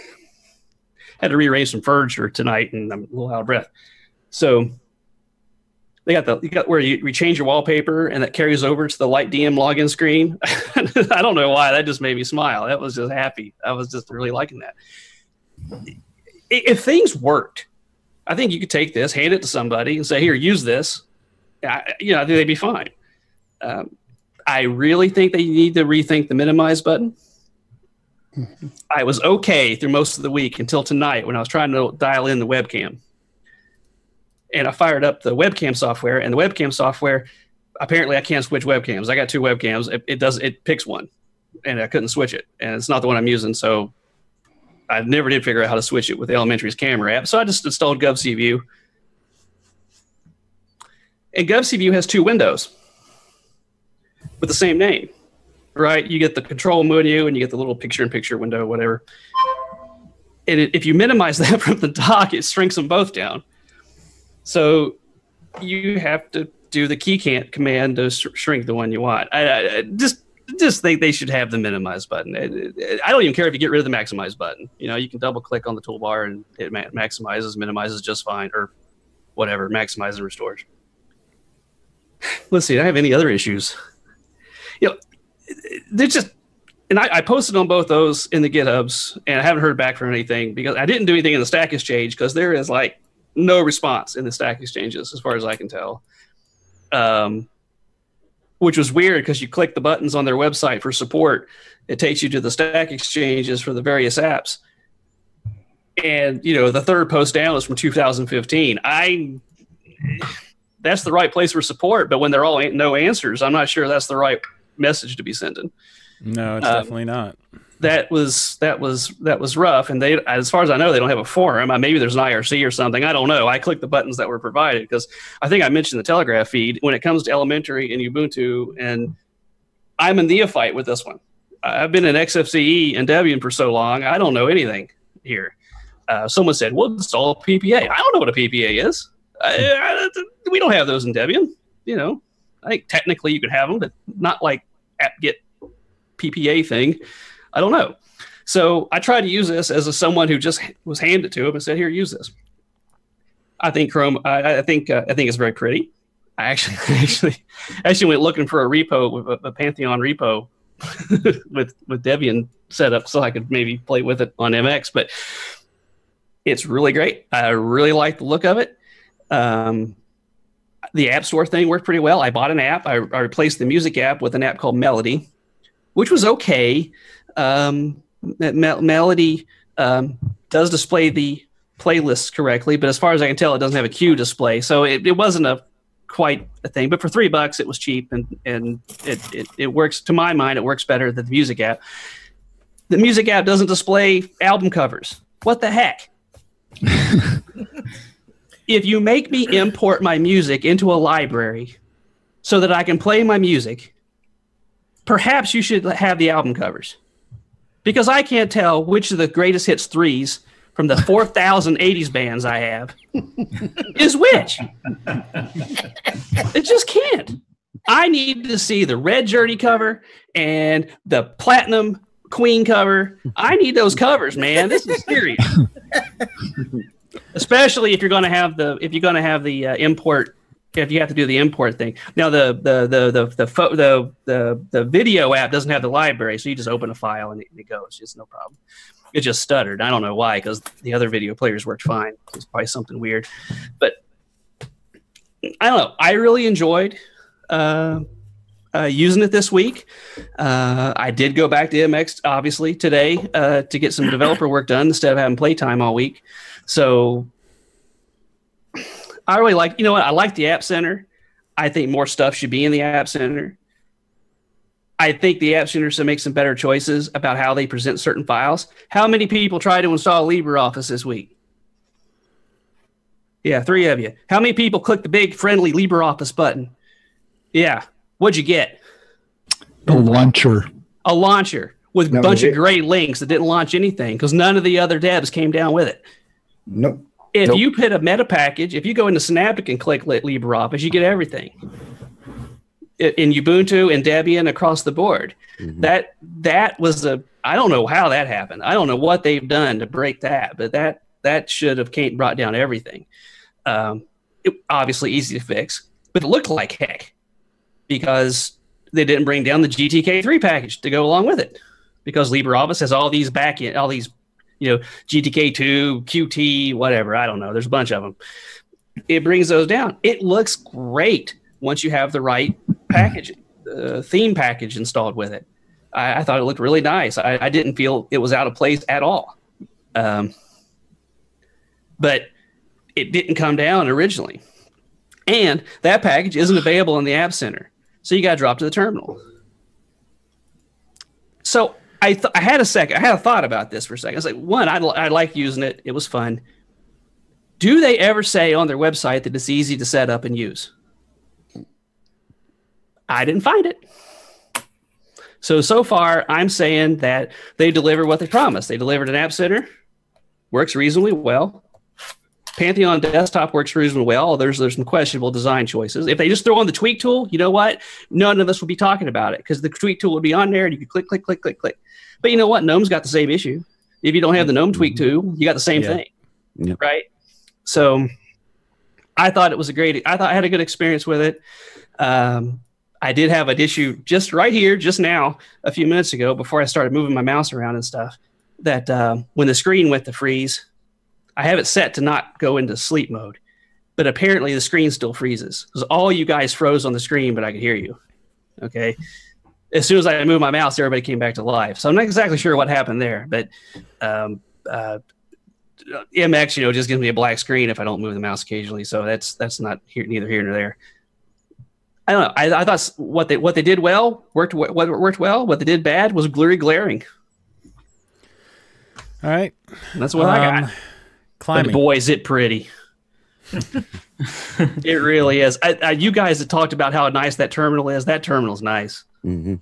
Had to rearrange some furniture tonight, and I'm a little out of breath. So you got where you change your wallpaper and that carries over to the Light DM login screen. I don't know why. That just made me smile. That was just happy. I was just really liking that. If things worked, I think you could take this, hand it to somebody and say, here, use this. I think they'd be fine. I really think they need to rethink the minimize button. Mm-hmm. I was okay through most of the week until tonight when I was trying to dial in the webcam. And I fired up the webcam software, and the webcam software, apparently I can't switch webcams. I got two webcams. It picks one, and I couldn't switch it. And it's not the one I'm using, so I never did figure out how to switch it with Elementary's camera app. So I just installed GovCView. And GovCView has two windows with the same name, right? You get the control menu, and you get the little picture-in-picture window, whatever. And if you minimize that from the dock, it shrinks them both down. So you have to do the key command to shrink the one you want. I just think they should have the minimize button. I don't even care if you get rid of the maximize button. You can double click on the toolbar and it maximizes, minimizes just fine, or whatever, maximizes and restores. Let's see, do I have any other issues? They're just, and I posted on both those in the GitHubs, and I haven't heard back from anything because I didn't do anything in the Stack Exchange because there is like no response in the Stack Exchanges as far as I can tell, which was weird because you click the buttons on their website for support. It takes you to the Stack Exchanges for the various apps. And, the third post down is from 2015. that's the right place for support. But when they're all no answers, I'm not sure that's the right message to be sending. No, it's definitely not. That was rough. And they, as far as I know, they don't have a forum. Maybe there's an IRC or something. I don't know. I clicked the buttons that were provided because I think I mentioned the Telegraph feed when it comes to elementary and Ubuntu, and I'm a neophyte with this one. I've been in XFCE and Debian for so long, I don't know anything here. Someone said, well, install PPA. I don't know what a PPA is. We don't have those in Debian. You know, I think technically you could have them, but not like apt-get PPA thing. I don't know. So I tried to use this as someone who just was handed to him and said, here, use this. I think Chrome, I think it's very pretty. I actually went looking for a repo with a Pantheon repo with Debian set up so I could maybe play with it on MX, but it's really great. I really like the look of it. The App Store thing worked pretty well. I bought an app. I replaced the music app with an app called Melody, which was okay. Melody does display the playlists correctly, but as far as I can tell, it doesn't have a queue display. So it wasn't quite a thing. But for $3, it was cheap, and it works. To my mind, it works better than the music app. The music app doesn't display album covers. What the heck? If you make me import my music into a library so that I can play my music, perhaps you should have the album covers. Because I can't tell which of the greatest hits threes from the 4,000 80s bands I have is which. It just can't. I need to see the Red Journey cover and the Platinum Queen cover. I need those covers, man. This is serious. Especially if you're going to have the import. If you have to do the import thing. Now the video app doesn't have the library, so you just open a file and it goes. It's no problem. It just stuttered. I don't know why, because the other video players worked fine. It's probably something weird, but I don't know. I really enjoyed using it this week. I did go back to MX obviously today to get some developer work done instead of having playtime all week. So I really like, I like the App Center. I think more stuff should be in the App Center. I think the App Center should make some better choices about how they present certain files. How many people tried to install LibreOffice this week? Yeah, 3 of you. How many people clicked the big friendly LibreOffice button? Yeah. What'd you get? A launcher. A launcher with a bunch of gray links that didn't launch anything because none of the other devs came down with it. Nope. If you put a meta package, if you go into Synaptic and click LibreOffice, you get everything. In Ubuntu and Debian across the board. Mm-hmm. That was I don't know how that happened. I don't know what they've done to break that, but that should have brought down everything. Obviously easy to fix, but it looked like heck because they didn't bring down the GTK3 package to go along with it because LibreOffice has all these GTK2, QT, whatever. I don't know. There's a bunch of them. It brings those down. It looks great once you have the right package, theme package installed with it. I thought it looked really nice. I didn't feel it was out of place at all. But it didn't come down originally. And that package isn't available in the App Center. So you got to drop to the terminal. So I had a thought about this for a second. I was like, one, I like using it. It was fun. Do they ever say on their website that it's easy to set up and use? I didn't find it. So far, I'm saying that they deliver what they promised. They delivered an App Center, works reasonably well. Pantheon Desktop works reasonably well. There's some questionable design choices. If they just throw on the tweak tool, you know what? None of us would be talking about it because the tweak tool would be on there and you could click, click, click, click, click. But you know what? GNOME's got the same issue. If you don't have the GNOME tweak tool, you got the same thing, right? So I thought it was I had a good experience with it. I did have an issue just right here, just now, a few minutes ago, before I started moving my mouse around and stuff, that when the screen went to freeze, I have it set to not go into sleep mode, but apparently the screen still freezes. Because all you guys froze on the screen, but I could hear you. Okay. As soon as I moved my mouse, everybody came back to life. So I'm not exactly sure what happened there, but MX, just gives me a black screen if I don't move the mouse occasionally. So that's not neither here nor there. I don't know. I thought what they did well worked well. What they did bad was glaring. All right, and that's what I got. Climbing. But boy, is it pretty. It really is. You guys have talked about how nice that terminal is. That terminal's nice. Mm-hmm.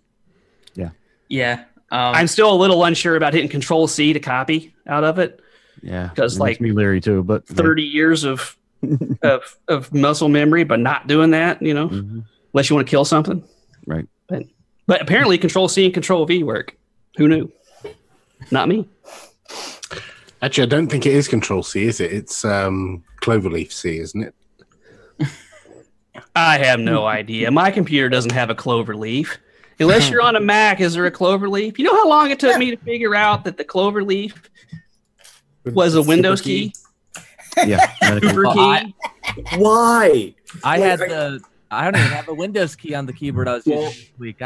Yeah. I'm still a little unsure about hitting Control C to copy out of it. Yeah, because like me leery too. But 30 years of muscle memory, but not doing that, unless you want to kill something, right? But apparently, Control C and Control V work. Who knew? Not me. Actually, I don't think it is Control C, is it? It's Cloverleaf C, isn't it? I have no idea. My computer doesn't have a Cloverleaf. Unless you're on a Mac, is there a Cloverleaf? You know how long it took me to figure out that the Cloverleaf was a Windows key? Yeah. Why? I don't even have a Windows key on the keyboard I was using this week.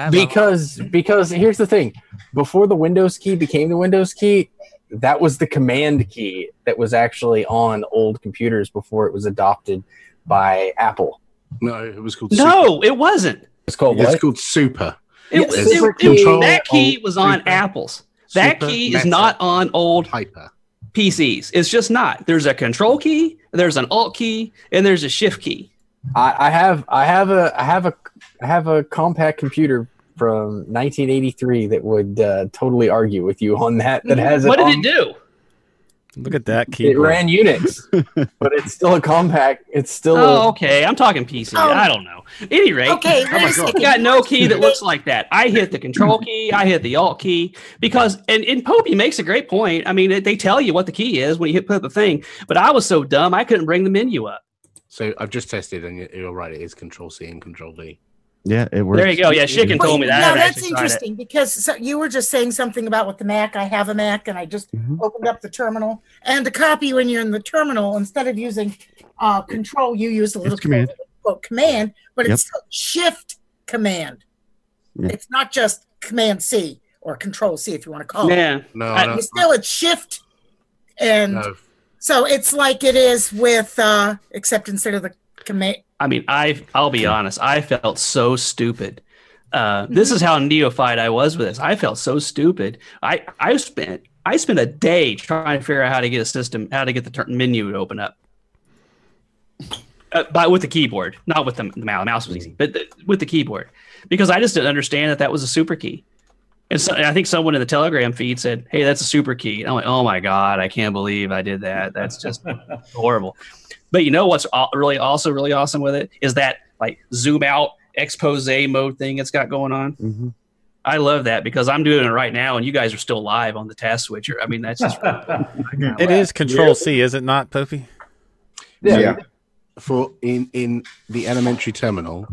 Because here's the thing. Before the Windows key became the Windows key, that was the command key that was actually on old computers before it was adopted by Apple. No, it was called No, it wasn't. It's called It's called Super. That key was on Apples. That key is not on old Hyper PCs. It's just not. There's a Control key, there's an Alt key, and there's a Shift key. I have a compact computer from 1983 that would totally argue with you on that. That has what did it do? Look at that keyboard. It ran Unix, but it's still a compact. It's still. Oh, okay. I'm talking PC. I don't know. At any rate, okay, I got no key that looks like that. I hit the Control key. I hit the Alt key because, and Popey makes a great point. I mean, they tell you what the key is when you put the thing, but I was so dumb I couldn't bring the menu up. So I've just tested, and you're right. It is Control C and Control V. Yeah, it works. There you go. Yeah, Chicken told me that. Now that's interesting because you were just saying something about with the Mac. I have a Mac, and I just opened up the terminal. And to copy when you're in the terminal, instead of using Control, you use a little command, but it's still Shift Command. Yeah. It's not just Command C or Control C if you want to call it. No, it's still it's Shift, and so it's like it is with except instead of the command. I mean, I'll be honest. I felt so stupid. This is how neophyte I was with this. I felt so stupid. I spent a day trying to figure out how to get the menu to open up. But with the keyboard, not with the mouse. The mouse was easy, but with the keyboard, because I just didn't understand that was a super key. And so I think someone in the Telegram feed said, "Hey, that's a super key." And I'm like, "Oh my god, I can't believe I did that. That's just horrible." But you know what's really awesome with it is that like zoom out expose mode thing it's got going on. Mm-hmm. I love that because I'm doing it right now and you guys are still live on the task switcher. I mean, that's just it is Control C, is it not, Popey? Yeah. For in the elementary terminal,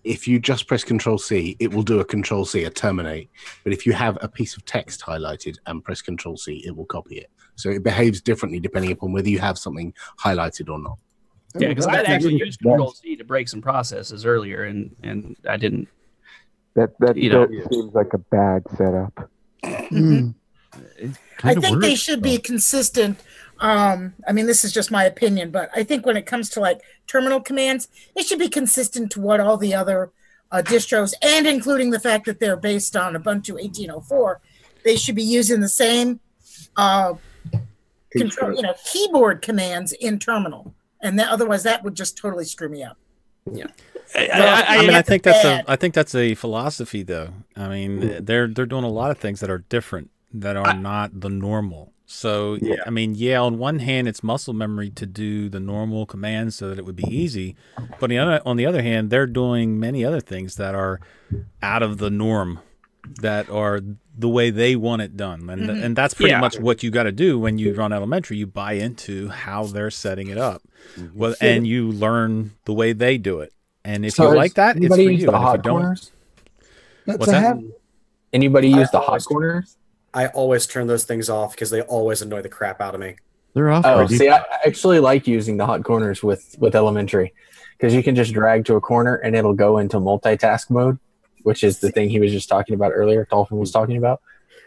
if you just press Control C, it will do a Control C, a terminate. But if you have a piece of text highlighted and press Control C, it will copy it. So it behaves differently depending upon whether you have something highlighted or not. Yeah, because I actually used Control C to break some processes earlier, and I didn't. That seems like a bad setup. Mm-hmm. I think they should be consistent. I mean, this is just my opinion, but I think when it comes to like terminal commands, it should be consistent to what all the other distros, and including the fact that they're based on Ubuntu 18.04, they should be using the same keyboard commands in terminal, and otherwise that would just totally screw me up. Yeah, I think that's a philosophy, though. I mean, they're doing a lot of things that are different, that are not the normal. So, I mean, on one hand, it's muscle memory to do the normal commands so that it would be easy. But on the other hand, they're doing many other things that are out of the norm, that are the way they want it done. And that's pretty much what you got to do when you run elementary. You buy into how they're setting it up. Well, and you learn the way they do it. And if you like that, it's for you. The hot corners? What's that? Anybody use the hot corners? I always turn those things off because they always annoy the crap out of me. They're off. Oh, see, I actually like using the hot corners with elementary, because you can just drag to a corner and it'll go into multitask mode, which is the thing he was just talking about earlier. Dolphin was talking about,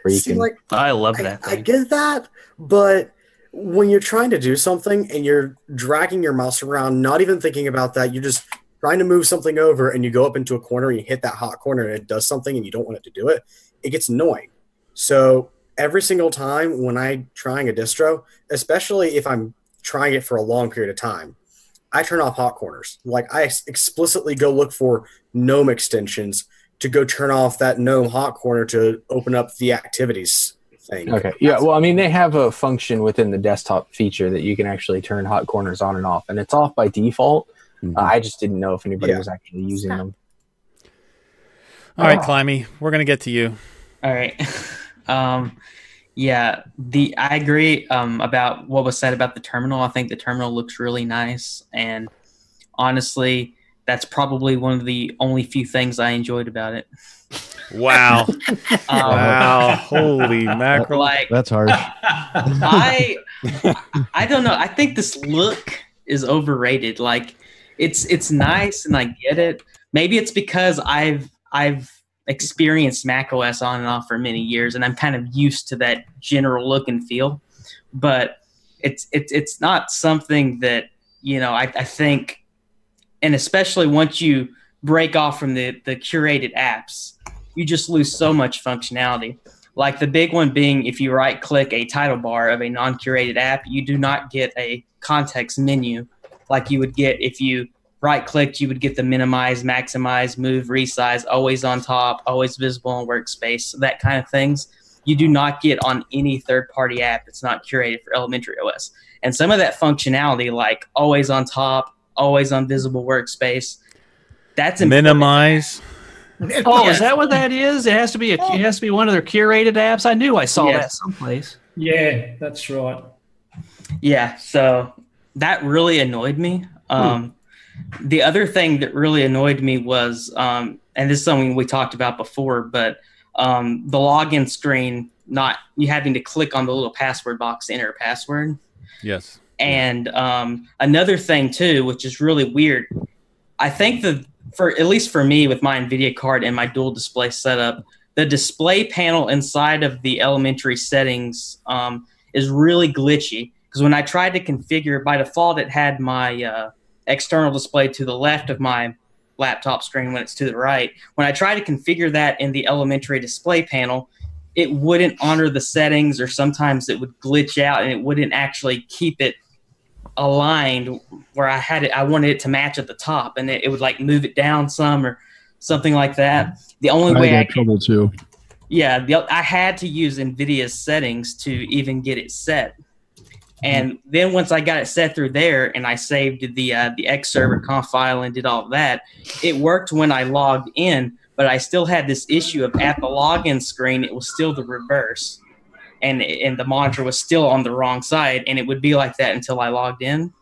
where you can. I love that. I get that, but when you're trying to do something and you're dragging your mouse around, not even thinking about that, you're just trying to move something over and you go up into a corner and you hit that hot corner and it does something and you don't want it to do it, it gets annoying. So every single time when I'm trying a distro, especially if I'm trying it for a long period of time, I turn off hot corners. Like I explicitly go look for GNOME extensions to go turn off that GNOME hot corner to open up the activities thing. Okay. Yeah. Well, I mean, they have a function within the desktop feature that you can actually turn hot corners on and off, and it's off by default. I just didn't know if anybody was actually using them. All right, Climby, we're gonna get to you. All right. Yeah, I agree about what was said about the terminal. I think the terminal looks really nice, and honestly, that's probably one of the only few things I enjoyed about it. Wow! Wow! Holy mackerel! Like, that's harsh. I don't know. I think this look is overrated. Like, it's nice, and I get it. Maybe it's because I've experienced macOS on and off for many years, and I'm kind of used to that general look and feel. But it's not something that, you know, I think, and especially once you break off from the curated apps, you just lose so much functionality. Like the big one being, if you right click a title bar of a non-curated app, you do not get a context menu like you would get if you right clicked. You would get the minimize, maximize, move, resize, always on top, always visible on workspace, that kind of things. You do not get on any third-party app that's not curated for elementary OS. And some of that functionality, like always on top, always on visible workspace, that's important. Minimize. Oh, is that what that is? It has to be one of their curated apps. I knew I saw that someplace. Yeah, that's right. Yeah, so that really annoyed me. The other thing that really annoyed me was, and this is something we talked about before, but the login screen, not you having to click on the little password box to enter a password. Yes. And another thing too, which is really weird, I think at least for me with my NVIDIA card and my dual display setup, the display panel inside of the elementary settings is really glitchy. Because when I tried to configure, by default, it had my external display to the left of my laptop screen when it's to the right. When I tried to configure that in the elementary display panel, it wouldn't honor the settings, or sometimes it would glitch out and it wouldn't actually keep it aligned where I wanted it to match at the top, and it would like move it down some or something like that. The only way I had trouble too. Yeah, I had to use NVIDIA's settings to even get it set. And then once I got it set through there and I saved the X server conf file and did all of that, it worked when I logged in, but I still had this issue of at the login screen, it was still the reverse. And the monitor was still on the wrong side, and it would be like that until I logged in.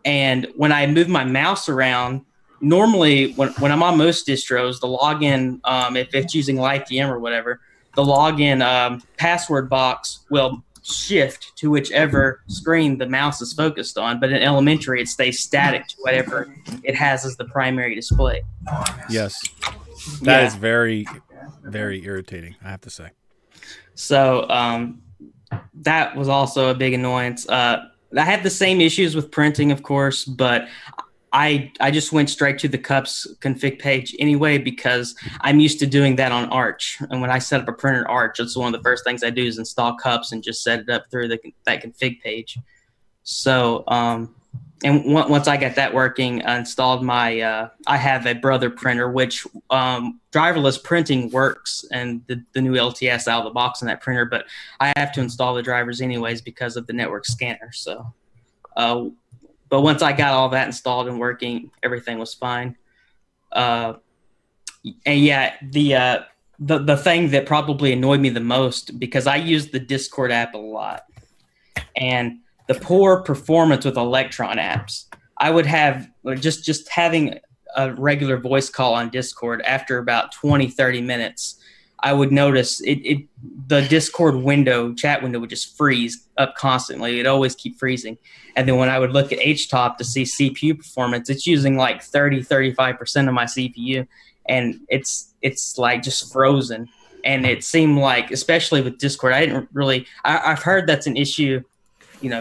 And when I move my mouse around, normally when I'm on most distros, the login, if it's using LightVM or whatever, the login password box will shift to whichever screen the mouse is focused on. But in elementary, it stays static to whatever it has as the primary display. Yes. That is very, very irritating, I have to say. So that was also a big annoyance. I had the same issues with printing, of course, but I just went straight to the cups config page anyway, because I'm used to doing that on Arch. And when I set up a printer in Arch, it's one of the first things I do is install cups and just set it up through that config page. So, and once I got that working, I installed my, I have a Brother printer, which driverless printing works, and the new LTS out of the box on that printer, but I have to install the drivers anyways because of the network scanner. So, but once I got all that installed and working, everything was fine. And yeah, the thing that probably annoyed me the most, because I use the Discord app a lot, and the poor performance with Electron apps. I would have just having a regular voice call on Discord, after about 20, 30 minutes, I would notice the Discord chat window would just freeze up constantly. It'd always keep freezing. And then when I would look at HTOP to see CPU performance, it's using like 30, 35% of my CPU. And it's like just frozen. And it seemed like, especially with Discord, I've heard that's an issue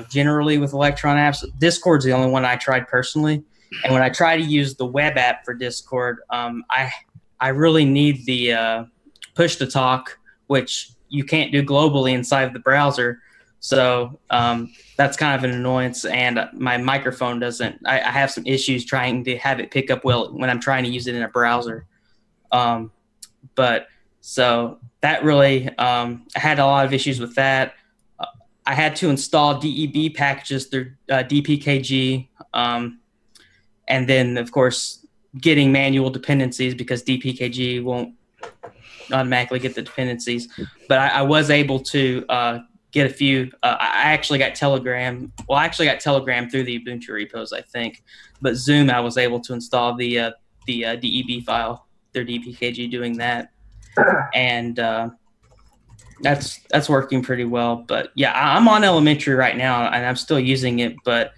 generally with Electron apps. Discord's the only one I tried personally. And when I try to use the web app for Discord, I really need the push to talk, which you can't do globally inside of the browser. So that's kind of an annoyance. And my microphone doesn't. I have some issues trying to have it pick up well when I'm trying to use it in a browser. But so that really, I had a lot of issues with that. I had to install DEB packages through DPKG. And then, of course, getting manual dependencies because DPKG won't automatically get the dependencies. But I was able to get a few. I actually got Telegram. Well, I actually got Telegram through the Ubuntu repos, I think. But Zoom, I was able to install the DEB file through DPKG doing that. And that's working pretty well. But, yeah, I'm on Elementary right now, and I'm still using it. But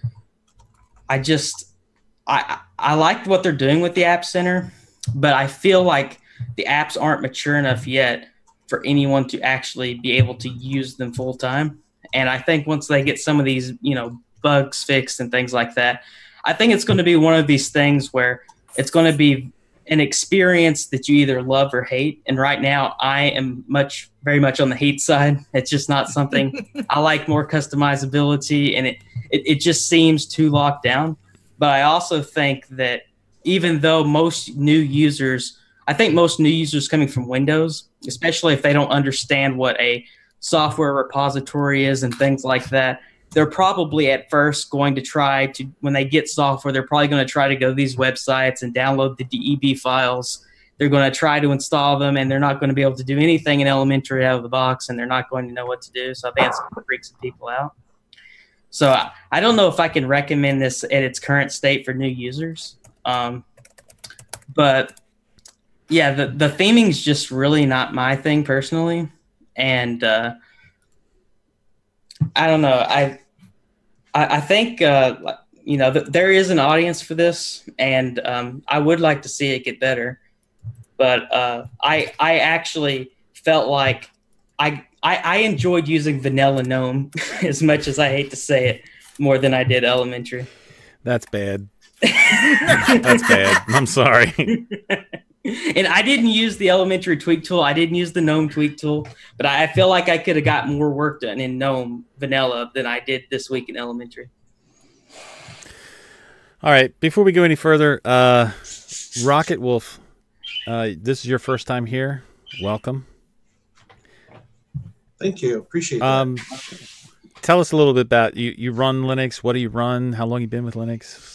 I like what they're doing with the App Center, but I feel like the apps aren't mature enough yet for anyone to actually be able to use them full time. And I think once they get some of these, bugs fixed and things like that, I think it's going to be one of these things where it's going to be an experience that you either love or hate. And right now I am very much on the hate side. It's just not something I like. More customizability, and it just seems too locked down. But I also think that even though most new users coming from Windows, especially if they don't understand what a software repository is and things like that, they're probably at first going to try to, when they get software, they're probably going to try to go to these websites and download the DEB files. They're going to try to install them, and they're not going to be able to do anything in Elementary out of the box, and they're not going to know what to do. So I think it's going to freak some people out. So I don't know if I can recommend this at its current state for new users. But yeah, the theming is just really not my thing personally. And I don't know. I think, there is an audience for this, and I would like to see it get better. But I actually felt like I enjoyed using Vanilla GNOME as much as I hate to say it, more than I did Elementary. That's bad. That's bad. I'm sorry. And I didn't use the Elementary tweak tool. I didn't use the GNOME tweak tool, but I feel like I could have got more work done in GNOME Vanilla than I did this week in Elementary. All right. Before we go any further, Rocket Wolf, this is your first time here. Welcome. Thank you. Appreciate that. Tell us a little bit about you run Linux. What do you run? How long have you been with Linux?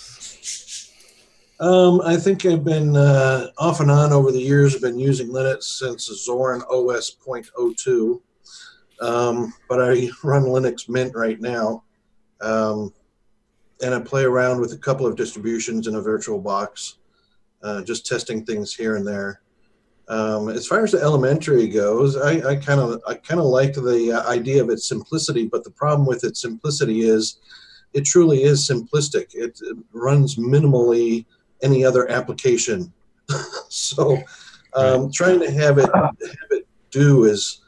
I think I've been off and on over the years. I've been using Linux since Zorin OS 0.02. But I run Linux Mint right now. And I play around with a couple of distributions in a virtual box, just testing things here and there. As far as the Elementary goes, I kind of like the idea of its simplicity, but the problem with its simplicity is it truly is simplistic. It runs minimally any other application. So trying to have it do as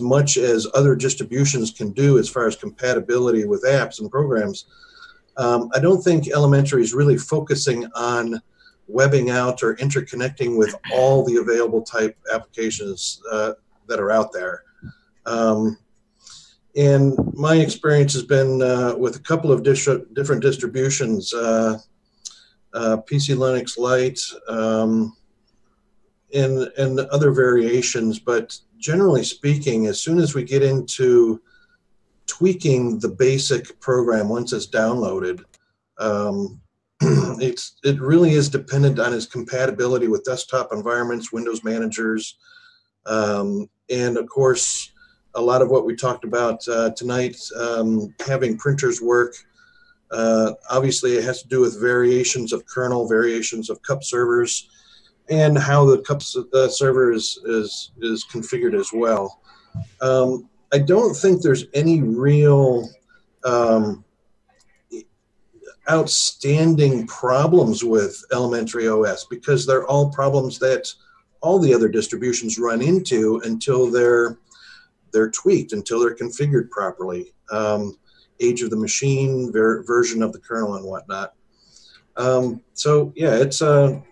much as other distributions can do as far as compatibility with apps and programs, I don't think Elementary is really focusing on webbing out or interconnecting with all the available type applications that are out there. And my experience has been with a couple of different distributions, PC Linux Lite, and other variations. But generally speaking, as soon as we get into tweaking the basic program once it's downloaded, it really is dependent on its compatibility with desktop environments, Windows managers, and of course, a lot of what we talked about tonight, having printers work. Obviously, it has to do with variations of kernel, variations of cup servers, and how the cup server is configured as well. I don't think there's any real outstanding problems with Elementary OS, because they're all problems that all the other distributions run into until they're tweaked, until they're configured properly. age of the machine, version of the kernel, and whatnot. So yeah, it's I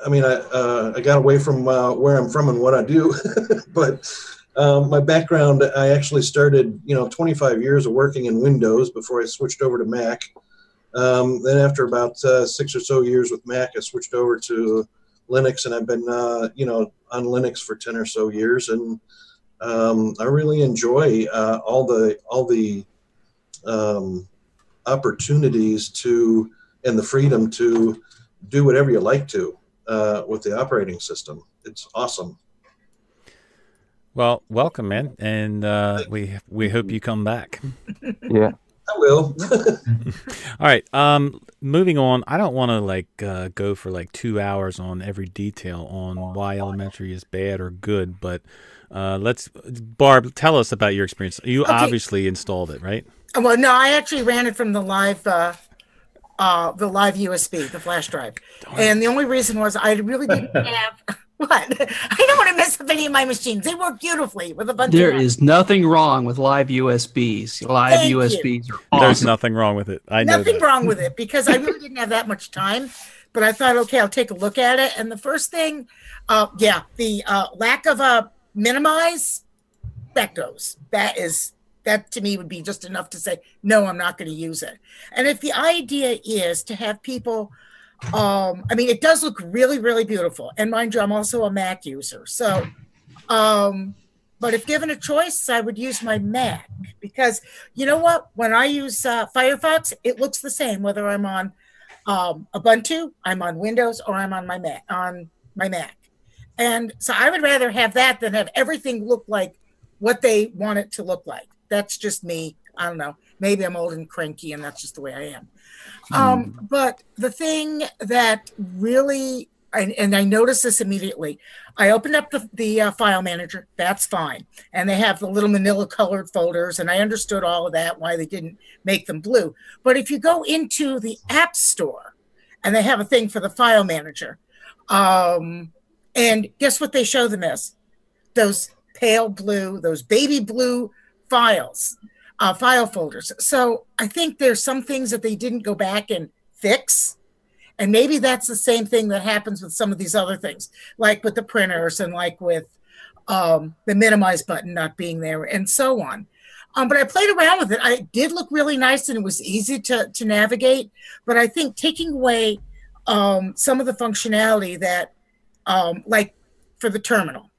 mean, I got away from where I'm from and what I do, but my background, I actually started, 25 years of working in Windows before I switched over to Mac. Then after about 6 or so years with Mac, I switched over to Linux, and I've been, on Linux for 10 or so years, and I really enjoy all the opportunities to and the freedom to do whatever you like to with the operating system. It's awesome. Well, welcome, man, and we hope you come back. Yeah, I will. All right. Moving on. I don't want to go for 2 hours on every detail on why elementary is bad or good, but Barb, tell us about your experience. You obviously installed it, right? Well, no, I actually ran it from the live USB, the flash drive, and the only reason was I really didn't have. What? I don't want to mess up any of my machines. They work beautifully with a bunch There of is nothing wrong with live USBs. Live Thank USBs you. are awesome. There's nothing wrong with it. I know nothing that. wrong with it because I really didn't have that much time. But I thought, okay, I'll take a look at it. And the first thing, the lack of a minimize, that goes. That to me would be just enough to say, no, I'm not going to use it. And if the idea is to have people, I mean, it does look really, really beautiful. And mind you, I'm also a Mac user. So, but if given a choice, I would use my Mac because you know what? When I use Firefox, it looks the same, whether I'm on Ubuntu, I'm on Windows, or I'm on my Mac. And so I would rather have that than have everything look like what they want it to look like. That's just me. I don't know. Maybe I'm old and cranky and that's just the way I am. But the thing that really, and I noticed this immediately, I opened up the file manager. That's fine. And they have the little manila colored folders. And I understood all of that, why they didn't make them blue. But if you go into the App Store and they have a thing for the file manager, and guess what they show them as? Those pale blue, those baby blue files, file folders. So I think there's some things that they didn't go back and fix. And maybe that's the same thing that happens with some of these other things, like with the printers and like with the minimize button not being there and so on. But I played around with it. It did look really nice and it was easy to navigate. But I think taking away some of the functionality that, like for the terminal,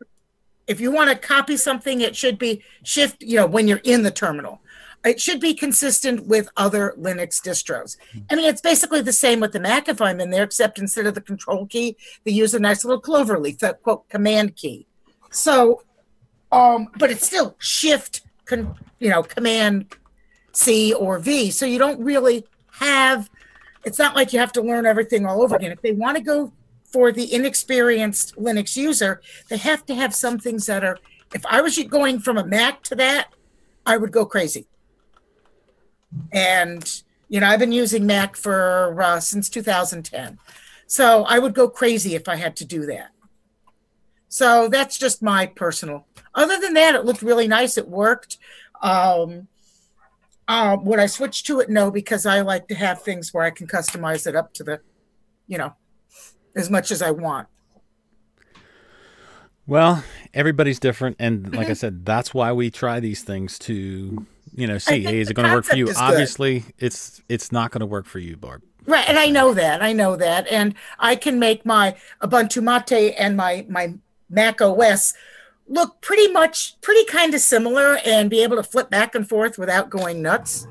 if you want to copy something, it should be shift, when you're in the terminal. It should be consistent with other Linux distros. I mean, it's basically the same with the Mac if I'm in there, except instead of the control key, they use a nice little clover leaf, that quote command key. So, but it's still shift, command C or V. So you don't really have, it's not like you have to learn everything all over again. If they want to go for the inexperienced Linux user, they have to have some things that are, if I was going from a Mac to that, I would go crazy. And, I've been using Mac for since 2010. So I would go crazy if I had to do that. So that's just my personal. Other than that, it looked really nice. It worked. Would I switch to it? No, because I like to have things where I can customize it up to the, as much as I want. Well, everybody's different, and like I said, that's why we try these things to, see, hey, is it going to work for you? Obviously, it's not going to work for you, Barb. Right, and I know that, and I can make my Ubuntu Mate and my Mac OS look pretty kind of similar, and be able to flip back and forth without going nuts,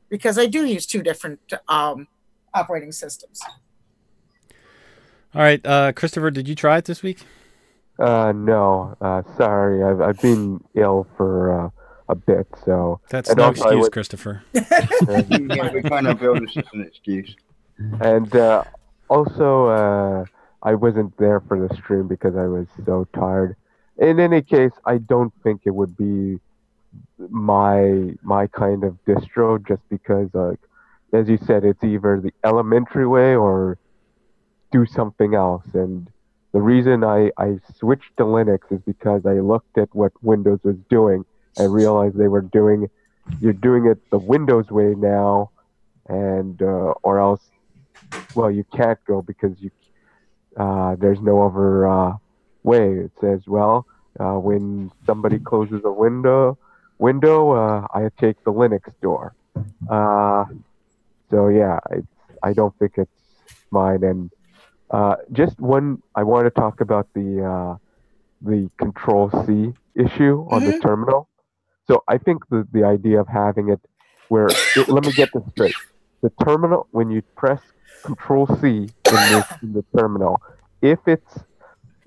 because I do use two different operating systems. All right, Christopher, did you try it this week? No, sorry. I've been ill for a bit, so that's no excuse, Christopher. Yeah, we kind of build this as an excuse. And also, I wasn't there for the stream because I was so tired. In any case, I don't think it would be my kind of distro, just because, as you said, it's either the elementary way or do something else. And the reason I switched to Linux is because I looked at what Windows was doing. I realized they were doing you're doing it the Windows way now, and or else, well, you can't go because there's no other way. It says, well, when somebody closes a window, I take the Linux door. So yeah, I don't think it's mine. And just one, I want to talk about the Control C issue on the terminal. So I think the idea of having it where let me get this straight. The terminal, when you press Control C in the terminal, if it's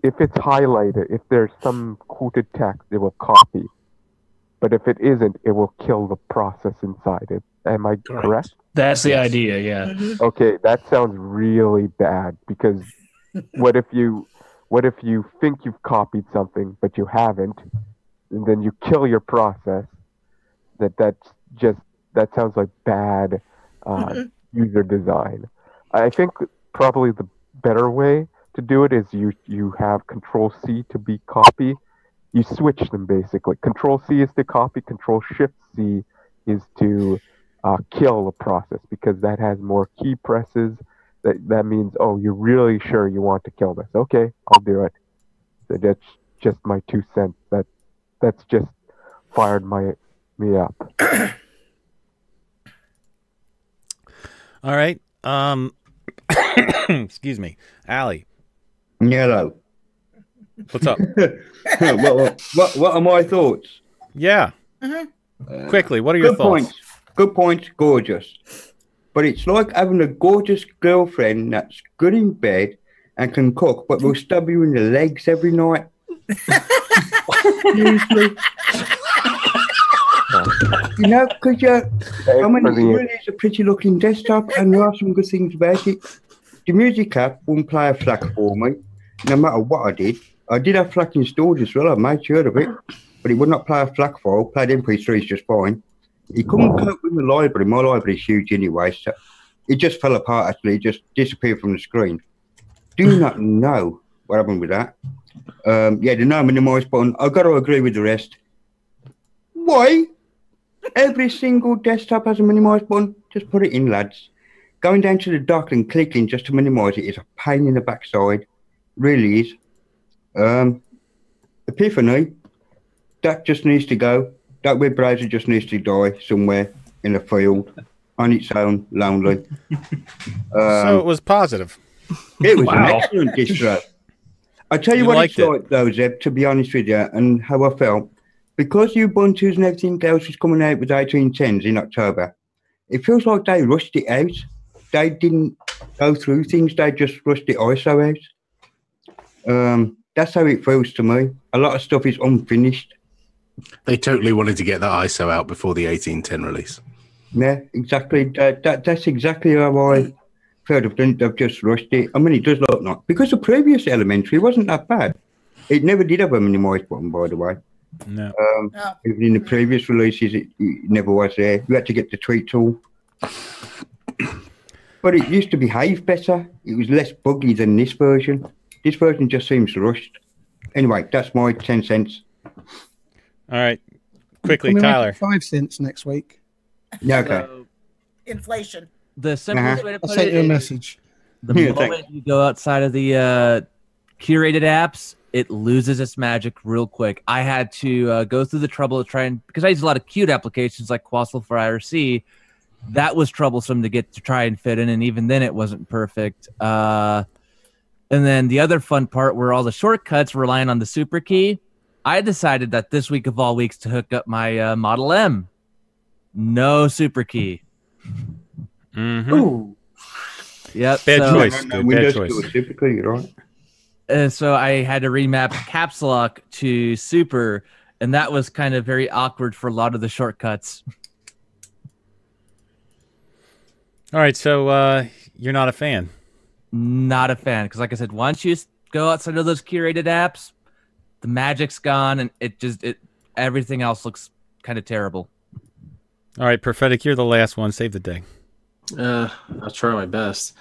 highlighted, if there's some quoted text, it will copy. But if it isn't, it will kill the process inside it. Am I correct? That's the idea, yeah. Okay, that sounds really bad because what if you think you've copied something but you haven't, and then you kill your process? That sounds like bad user design. I think probably the better way to do it is you have Control C to be copy. You switch them basically. Control C is to copy. Control Shift C is to kill a process because that has more key presses. That means, oh, you're really sure you want to kill this. Okay, I'll do it. So that's just my 2 cents. That's just fired me up. All right. Excuse me, Allie. Hello. What's up? What are my thoughts? Yeah. Quickly, what are your thoughts? Good points, gorgeous. But it's like having a gorgeous girlfriend that's good in bed and can cook, but will stab you in the legs every night. Seriously. You know, because I mean, it really is a pretty looking desktop, and there are some good things about it. The music app wouldn't play a FLAC for me, no matter what I did. I did have FLAC installed as well, I made sure of it, but it would not play a FLAC file, played MP3s just fine. It couldn't cope with my library is huge anyway, so it just fell apart actually, it just disappeared from the screen. Do not know what happened with that. Yeah, the no minimize button, I've got to agree with the rest. Why? Every single desktop has a minimize button, just put it in, lads. Going down to the dock and clicking just to minimize it is a pain in the backside. Really is. Epiphany, that just needs to go. That web browser just needs to die somewhere in a field on its own, lonely. So it was positive. It was an excellent distro. I tell you what it's like though, Zeb, to be honest with you, and how I felt. Because Ubuntu's and everything else is coming out with 18.10s in October, it feels like they rushed it out. They didn't go through things, they just rushed the ISO out. That's how it feels to me. A lot of stuff is unfinished. They totally wanted to get that ISO out before the 18.10 release. Yeah, exactly. That's exactly how I felt. They've just rushed it. I mean, it does look like, because the previous Elementary wasn't that bad. It never did have a minimize button, by the way. No. Even in the previous releases, it never was there. You had to get the tweak tool. But it used to behave better. It was less buggy than this version. This version just seems rushed. Anyway, that's my 10 cents. All right. Quickly, Can we make Tyler. it 5 cents next week. Yeah, okay. Inflation. The simplest way to I'll put send it you a is message. the moment you go outside of the curated apps, it loses its magic real quick. I had to go through the trouble to try and, because I use a lot of Qt applications like Quassel for IRC, that was troublesome to try and fit in, and even then it wasn't perfect. And then the other fun part were all the shortcuts relying on the super key. I decided that this week of all weeks to hook up my Model M. No super key. Ooh. Bad Yep. choice. No, Bad choice. Super key, right? So I had to remap caps lock to super, and that was kind of very awkward for a lot of the shortcuts. All right, so you're not a fan. Not a fan, because like I said, once you go outside of those curated apps, the magic's gone, and everything else looks kind of terrible. All right, Prophetic, you're the last one. Save the day. I'll try my best.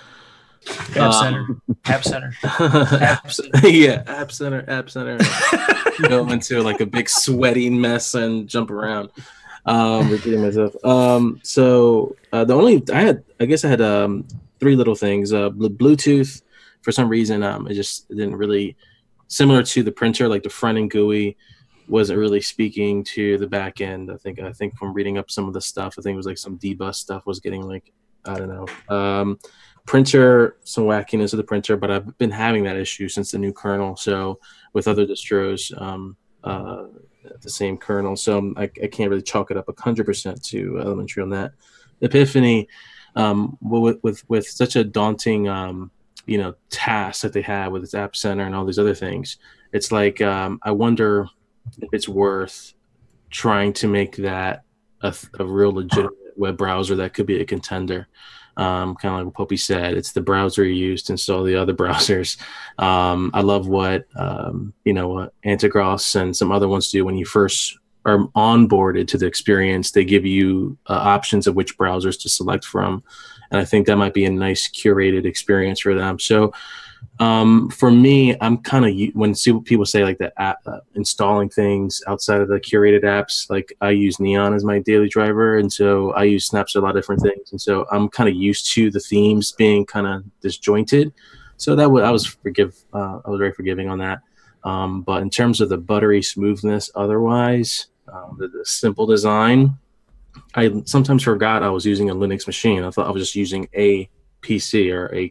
App Center. App Center. Yeah, App Center. Go into like a big sweaty mess and jump around. Repeating myself. So the only I guess I had three little things. Bluetooth, for some reason, it didn't really, similar to the printer, like the front end GUI wasn't really speaking to the back end. I think from reading up some of the stuff, I think it was like some dbus stuff was getting like, I don't know. Printer, some wackiness of the printer, but I've been having that issue since the new kernel. So with other distros, the same kernel, so I can't really chalk it up 100% to elementary on that. Epiphany, with such a daunting task that they have with its app center and all these other things, it's like I wonder if it's worth trying to make that a real legitimate web browser that could be a contender. Kind of like what Popey said, it's the browser you use to install the other browsers. I love what what Antigros and some other ones do when you first are onboarded to the experience. They give you options of which browsers to select from, and I think that might be a nice curated experience for them. So for me, I'm kind of, when people say like the app installing things outside of the curated apps, like I use Neon as my daily driver, and so I use Snaps for a lot of different things, and so I'm kind of used to the themes being kind of disjointed. So I was very forgiving on that. But in terms of the buttery smoothness, otherwise, the simple design, I sometimes forgot I was using a Linux machine. I thought I was just using a PC or a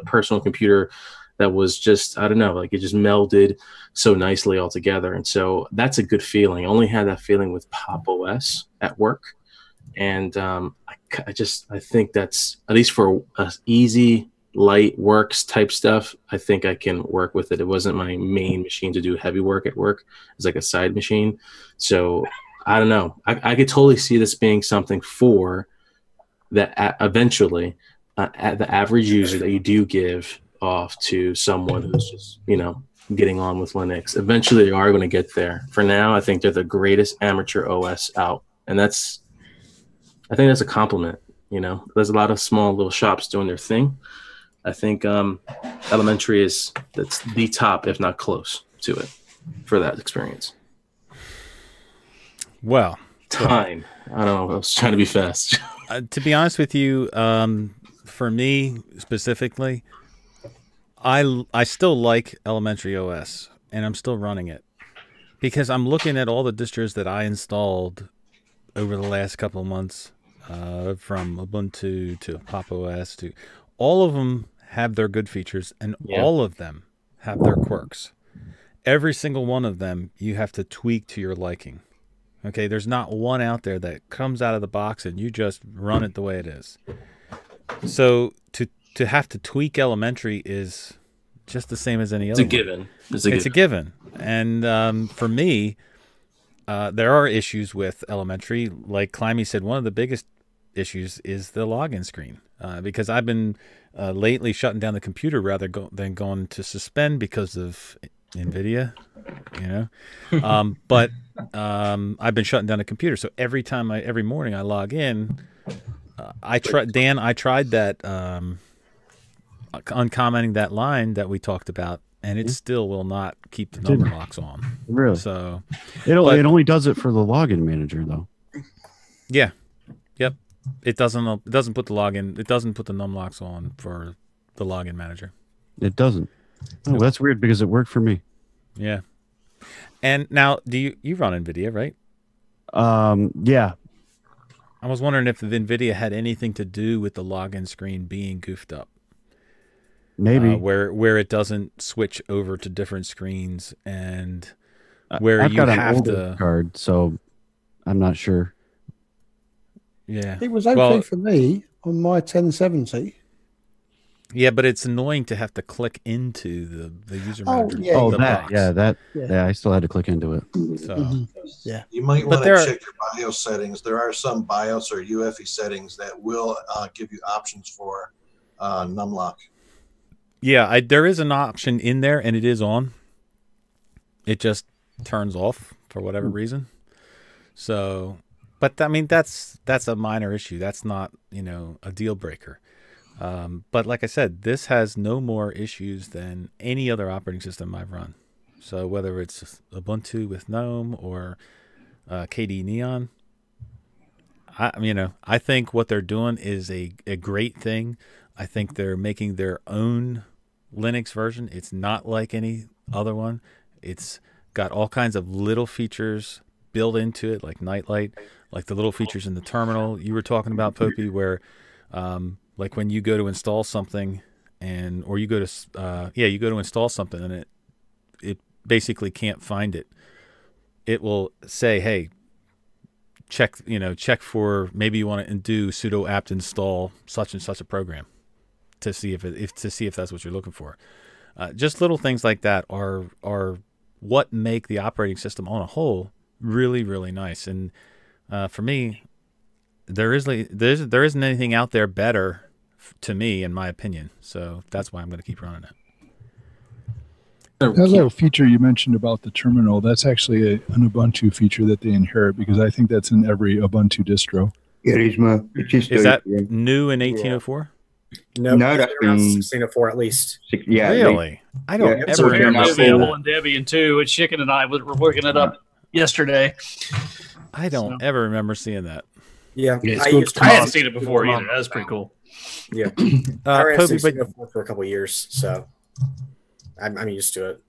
personal computer that was just, I don't know, like it just melded so nicely all together. And so that's a good feeling. I only had that feeling with Pop! OS at work. And I think that's, at least for easy, light works type stuff, I think I can work with it. It wasn't my main machine to do heavy work at work. It's like a side machine. So I don't know. I could totally see this being something for that eventually at the average user that you do give off to someone who's just, getting on with Linux. Eventually they are going to get there. For now, I think they're the greatest amateur OS out. And I think that's a compliment. There's a lot of small little shops doing their thing. I think elementary that's the top, if not close to it, for that experience. Well, time. I don't know. I was trying to be fast. To be honest with you, for me specifically, I still like elementary OS, and I'm still running it because I'm looking at all the distros that I installed over the last couple of months, from Ubuntu to Pop! OS to all of them have their good features, and all of them have their quirks. Every single one of them you have to tweak to your liking. Okay, there's not one out there that comes out of the box and you just run it the way it is. So to have to tweak elementary is just the same as any other. It's a given. It's a given. And for me, there are issues with elementary. Like Climby said, one of the biggest issues is the login screen. Because I've been lately shutting down the computer rather than going to suspend because of NVIDIA, but I've been shutting down the computer. So every morning I log in, I tried that uncommenting that line that we talked about, and it still will not keep the number locks on. Really? So it only does it for the login manager though. Yeah. Yep. It doesn't put the login. It doesn't put the num locks on for the login manager. It doesn't. Oh, that's weird because it worked for me. Yeah. And now, do you run NVIDIA, right? Yeah. I was wondering if the NVIDIA had anything to do with the login screen being goofed up. Maybe. Where it doesn't switch over to different screens, and where I've you got have an older to card, so I'm not sure. Yeah. It was okay for me on my 1070. Yeah, but it's annoying to have to click into the user manager. Yeah, I still had to click into it. So yeah, you might want to check your BIOS settings. There are some BIOS or UEFI settings that will give you options for numlock. Yeah, there is an option in there, and it is on. It just turns off for whatever reason. So, but I mean, that's a minor issue. That's not a deal breaker. But like I said, this has no more issues than any other operating system I've run. So whether it's Ubuntu with GNOME or KDE Neon, I think what they're doing is a great thing. I think they're making their own Linux version. It's not like any other one. It's got all kinds of little features built into it, like Nightlight, like the little features in the terminal you were talking about, Popey, where like when you go to install something or you go to install something and it basically can't find it. It will say, hey, check for, maybe you want to do sudo apt install such and such a program to see if that's what you're looking for. Just little things like that are what make the operating system on a whole really, really nice. And for me, there isn't anything out there better to me, in my opinion. So that's why I'm going to keep running it. That little feature you mentioned about the terminal, that's actually an Ubuntu feature that they inherit, because I think that's in every Ubuntu distro. Yeah, it is. Is that new in 1804? No, No, that's that's around been 1604 at least. Yeah, Really? I don't ever remember seeing available that. in Debian too. And Chicken and I were working it up yesterday. I don't ever remember seeing that. Yeah, I hadn't seen it before either. That was pretty cool. Yeah, I ran Popey, 1604 for a couple of years, so I'm used to it.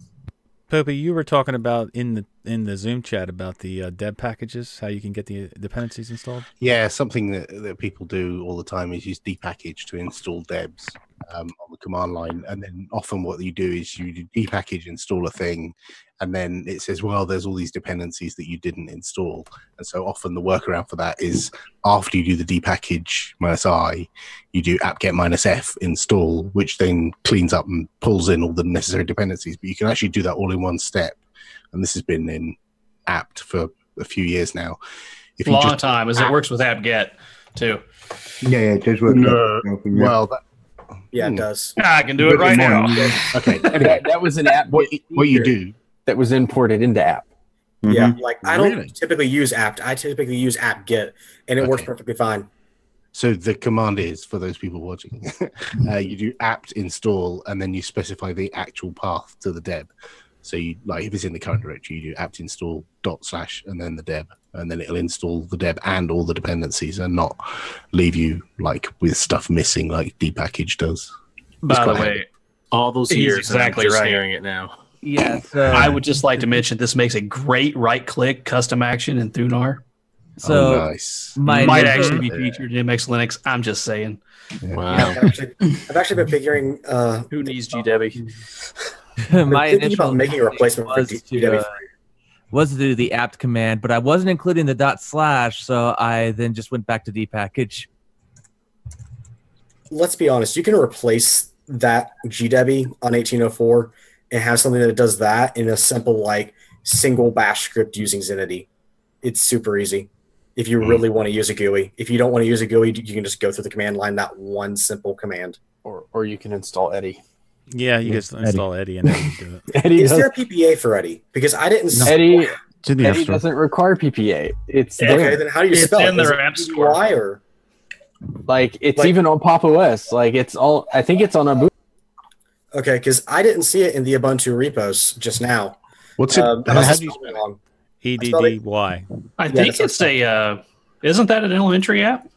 Popey, you were talking about in the Zoom chat about the deb packages, how you can get the dependencies installed. Yeah, something that people do all the time is use dpackage to install debs on the command line, and then often what you do is you dpackage, install a thing, and then it says, well, there's all these dependencies that you didn't install. And so often the workaround for that is after you do the dpackage -i, you do apt-get -f install, which then cleans up and pulls in all the necessary dependencies. But you can actually do that all in one step. And this has been in apt for a few years now. If you long time, as it works with apt-get too. Yeah, it does work. Well, it does. I can do it right now. Okay, that was an app. What you do that was imported into app. Yeah, like I don't typically use apt. I typically use apt-get, and it works perfectly fine. So the command is, for those people watching, you do apt install, and then you specify the actual path to the deb. So you, like, if it's in the current directory, you do apt install / and then the deb, and then it'll install the deb and all the dependencies, and not leave you like with stuff missing like dpackage does. By the way, all those he's years, exactly I'm just right. hearing it now. Yeah, I would just like to mention this makes a great right-click custom action in Thunar. So nice. Might actually be featured in MX Linux. I'm just saying. Wow. I've actually been figuring. Who needs GDebi? My thinking initial about making a replacement for GDebi. Was to do the apt command, but I wasn't including the /, so I then just went back to dpackage. Let's be honest. You can replace that GDebi on 1804 and have something that does that in a simple, like, single bash script using Zenity. It's super easy. If you really want to use a GUI. If you don't want to use a GUI, you can just go through the command line, that one simple command. Or you can install Eddie. Yeah, you just install Eddie and Eddie do it. Is there a PPA for Eddie? Because I didn't see Eddie, in the Eddie doesn't require PPA. It's okay, there. then how do you spell it? Is it UI or? Like, it's even on Pop OS. Like, it's all, I think it's on Ubuntu. Okay, because I didn't see it in the Ubuntu repos just now. What's it? How do you spell it? EDDY. I think it's a. Isn't that an elementary app?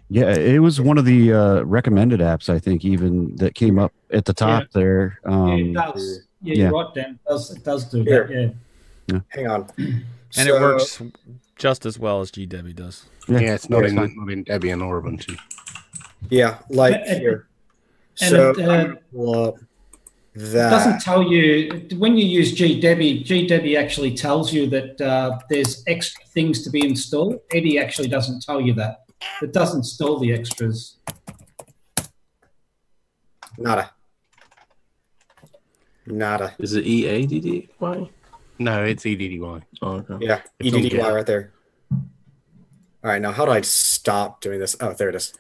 Yeah, it was one of the recommended apps, I think, even that came up at the top there. It does. Yeah, you're right, Dan. It does do that, yeah. Hang on. And it works just as well as GDebi does. Yeah, it's not in Debian or Ubuntu. Yeah, like here. And So it that doesn't tell you when you use GDebi. GDebi actually tells you that there's extra things to be installed. Eddie actually doesn't tell you that. It does install the extras. Nada. Is it EADDY? No, it's EDDY. Oh, okay. Yeah, EDDY right there. All right, now how do I stop doing this? Oh, there it is.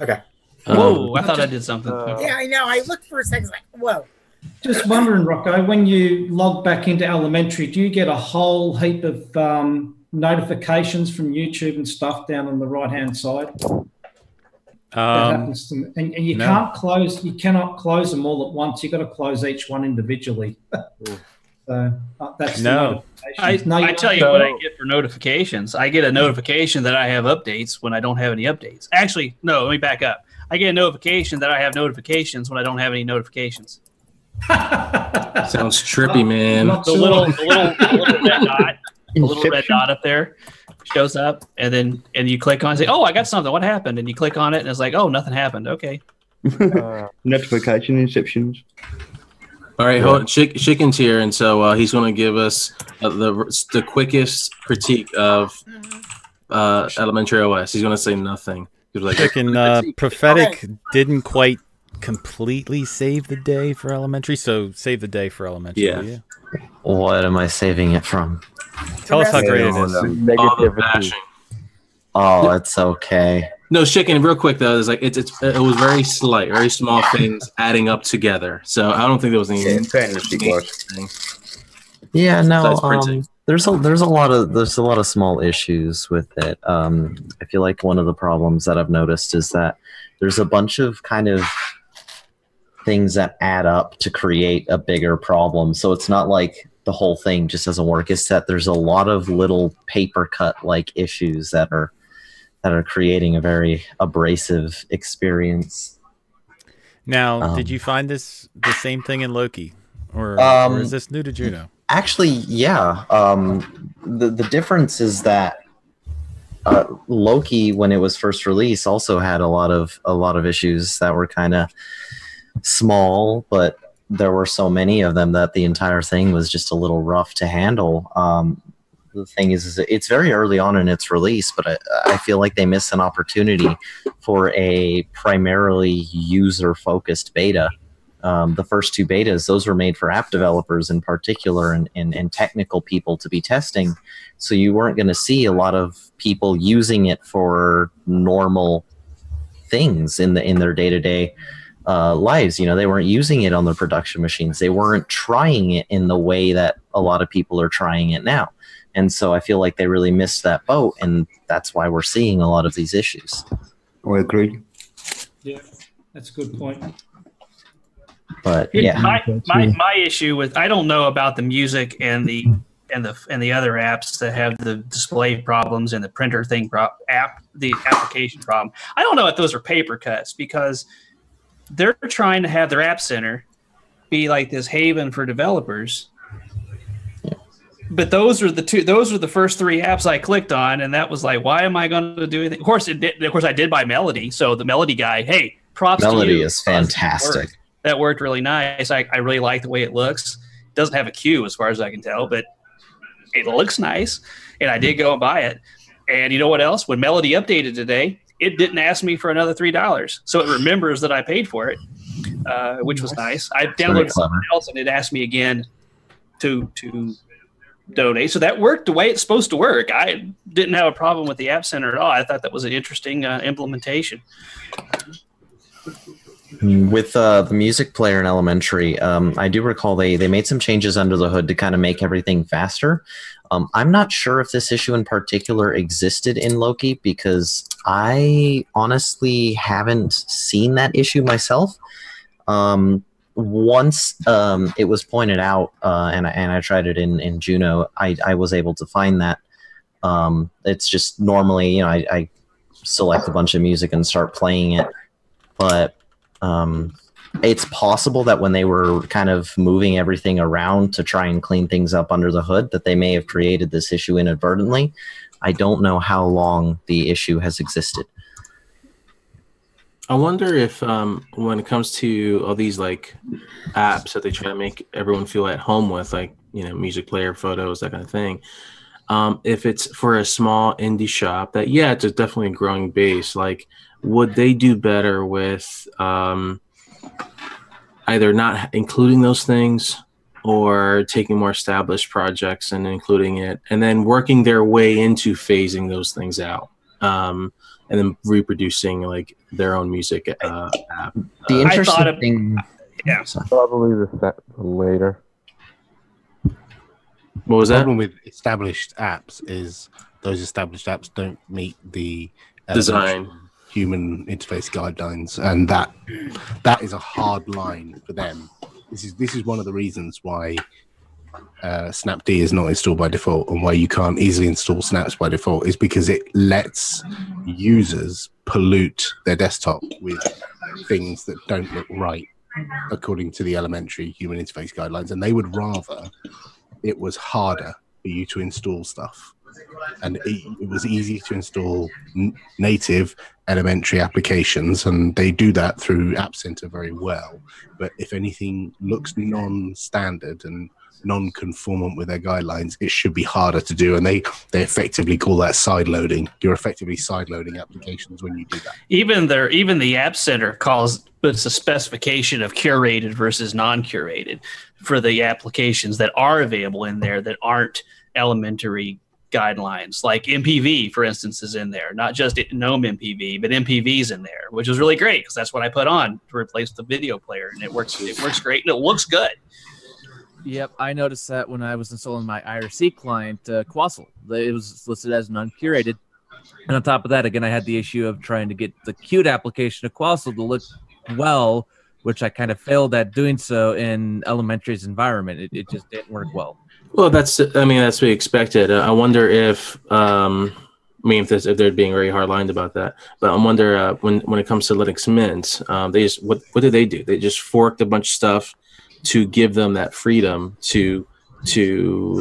Okay. Whoa, I thought I did something. Yeah, I know. I looked for a second, like, whoa. Just wondering, Rocco, when you log back into Elementary, do you get a whole heap of notifications from YouTube and stuff down on the right-hand side? That happens to me. And you cannot close them all at once. You've got to close each one individually. So that's No. I you tell you what I get for notifications. I get a notification that I have updates when I don't have any updates. Actually, no, let me back up. I get a notification that I have notifications when I don't have any notifications. Sounds trippy, man. The little red dot, the little red dot up there shows up, and you click on it and say, "Oh, I got something. What happened?" And you click on it, and it's like, "Oh, nothing happened." Okay. Notification inceptions. All right, hold on. Chicken's here, and so he's going to give us the quickest critique of Elementary OS. He's going to say nothing. Like, Chicken, Prophetic didn't quite completely save the day for Elementary, so save the day for Elementary. Yeah. What am I saving it from? Tell us how great it is. Negativity. Oh, it's okay. No, Chicken, real quick though, it's like it was very slight, very small things adding up together. So I don't think there was any. Yeah, no. There's a lot of small issues with it. I feel like one of the problems that I've noticed is that there's a bunch of kind of things that add up to create a bigger problem. So it's not like the whole thing just doesn't work. It's that there's a lot of little paper cut like issues that are creating a very abrasive experience. Now, did you find the same thing in Loki, or is this new to Juno? Actually, yeah. The difference is that Loki, when it was first released, also had a lot of issues that were kind of small, but there were so many of them that the entire thing was just a little rough to handle. The thing is it's very early on in its release, but I feel like they missed an opportunity for a primarily user-focused beta. The first two betas, those were made for app developers in particular and technical people to be testing. So you weren't going to see a lot of people using it for normal things in their day-to-day lives. You know, they weren't using it on their production machines. They weren't trying it in the way that a lot of people are trying it now. And so I feel like they really missed that boat, and that's why we're seeing a lot of these issues. I agree. Yeah, that's a good point. But yeah, my issue with, I don't know about the music and the other apps that have the display problems and the printer thing the application problem. I don't know if those are paper cuts, because they're trying to have their app center be like this haven for developers. But those are the first three apps I clicked on, and that was like, why am I going to do anything? Of course, I did buy Melody. So the Melody guy, hey, props to you. Melody is fantastic. That worked really nice. I really like the way it looks. It doesn't have a queue as far as I can tell, but it looks nice. And I did go and buy it. And you know what else? When Melody updated today, it didn't ask me for another $3. So it remembers that I paid for it, which was nice. I downloaded something else, and it asked me again to donate. So that worked the way it's supposed to work. I didn't have a problem with the App Center at all. I thought that was an interesting implementation. With the music player in Elementary, I do recall they made some changes under the hood to kind of make everything faster. I'm not sure if this issue in particular existed in Loki, because I honestly haven't seen that issue myself. Once it was pointed out, and I tried it in Juno, I was able to find that. It's just normally, you know, I select a bunch of music and start playing it, but it's possible that when they were kind of moving everything around to try and clean things up under the hood, that they may have created this issue inadvertently. I don't know how long the issue has existed. I wonder if when it comes to all these like apps that they try to make everyone feel at home with, like, you know, music player, photos, that kind of thing, if it's for a small indie shop that, yeah, it's definitely a growing base, like, would they do better with either not including those things or taking more established projects and including it, and then working their way into phasing those things out, and then reproducing like their own music app? The interesting thing, yeah, probably the later. What was the that? problem with established apps is those established apps don't meet the design human interface guidelines, and that is a hard line for them. This is one of the reasons why Snapd is not installed by default, and why you can't easily install snaps by default is because it lets users pollute their desktop with things that don't look right according to the elementary human interface guidelines, and they would rather it was harder for you to install stuff, and it was easy to install native elementary applications, and they do that through App Center very well. But if anything looks non-standard and non-conformant with their guidelines, it should be harder to do, and they effectively call that side loading. You're effectively side loading applications when you do that. Even the App Center puts a specification of curated versus non-curated for the applications that are available in there that aren't elementary guidelines. Like MPV, for instance, is in there. Not just GNOME MPV, but MPV's in there, which is really great because that's what I put on to replace the video player, and it works great and it looks good. Yep, I noticed that when I was installing my IRC client, Quassel. It was listed as non-curated. And on top of that, again, I had the issue of trying to get the Qt application of Quassel to look well, which I kind of failed at doing so in Elementary's environment. It just didn't work well. Well, that's to be expected. I wonder if if they're being very hard-lined about that. But I wonder when it comes to Linux Mint, they just what do? They just forked a bunch of stuff to give them that freedom to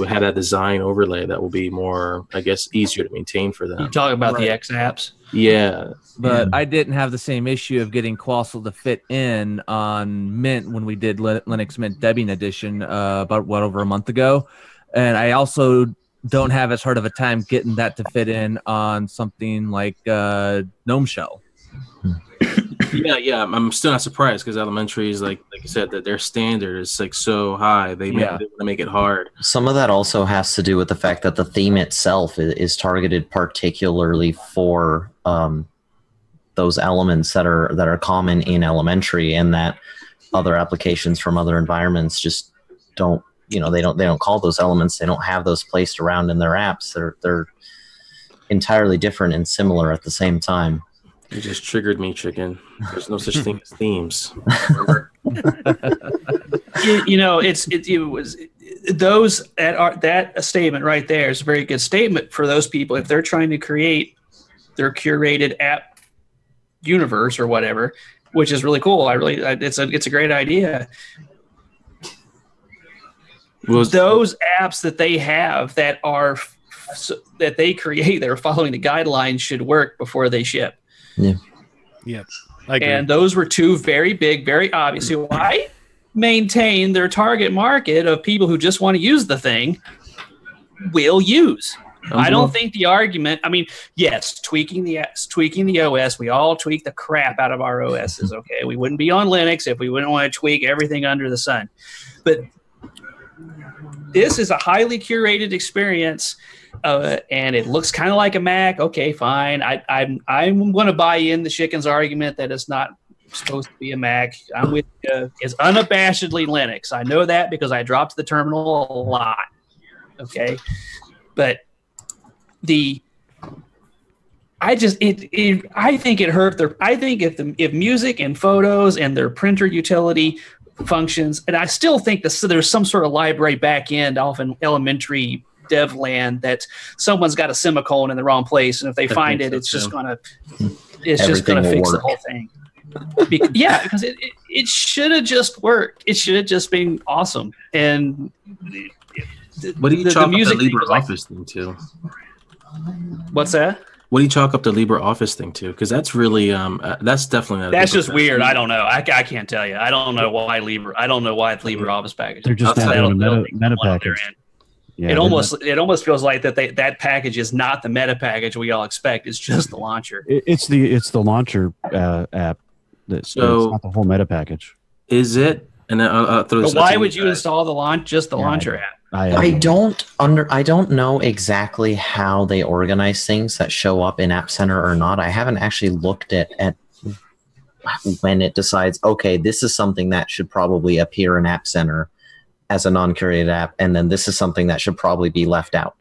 have that design overlay that will be more, I guess, easier to maintain for them. You talk about the X apps? Yeah. But I didn't have the same issue of getting Quassel to fit in on Mint when we did Linux Mint Debian Edition about, over a month ago. And I also don't have as hard of a time getting that to fit in on something like GNOME Shell. Yeah. I'm still not surprised because Elementary is like you said, that their standard is like so high. They want to make it hard. Some of that also has to do with the fact that the theme itself is targeted particularly for those elements that are common in Elementary, and that other applications from other environments just don't. They don't call those elements. They don't have those placed around in their apps. They're entirely different and similar at the same time. You just triggered me, chicken. There's no such thing as themes. That statement right there is a very good statement for those people if they're trying to create their curated app universe or whatever, which is really cool. It's a great idea. Those apps that they have that they create that are following the guidelines should work before they ship. Yeah. Yep. And those were two very big, very obvious. So I maintain their target market of people who just want to use the thing will use. I don't think the argument. I mean, yes, tweaking the OS. We all tweak the crap out of our OSs. Okay, we wouldn't be on Linux if we wouldn't want to tweak everything under the sun. But this is a highly curated experience. And it looks kind of like a Mac. Okay, fine. I'm going to buy in the chicken's argument that it's not supposed to be a Mac. I'm with you. It's unabashedly Linux. I know that because I dropped the terminal a lot. Okay, but I think it hurt their. I think if music and photos and their printer utility functions, and I still think there's some sort of library back end off in Elementary dev land that someone's got a semicolon in the wrong place, and if they find it, it's just gonna fix the whole thing. Because it should have just worked. It should have just been awesome. And what do you chalk up the LibreOffice thing to? What's that? What do you chalk up the LibreOffice thing to? Because that's really that's definitely that's just weird. I don't know. I can't tell you. I don't know why it's LibreOffice package. They're just adding a meta package. Yeah, it almost feels like that package is not the meta package we all expect. It's just the launcher. It's the launcher app. It's not the whole meta package. Is it? And I'll throw this. But why would you install the launcher app? I don't know exactly how they organize things that show up in App Center or not. I haven't actually looked at when it decides, okay, this is something that should probably appear in App Center as a non-curated app, and then this is something that should probably be left out.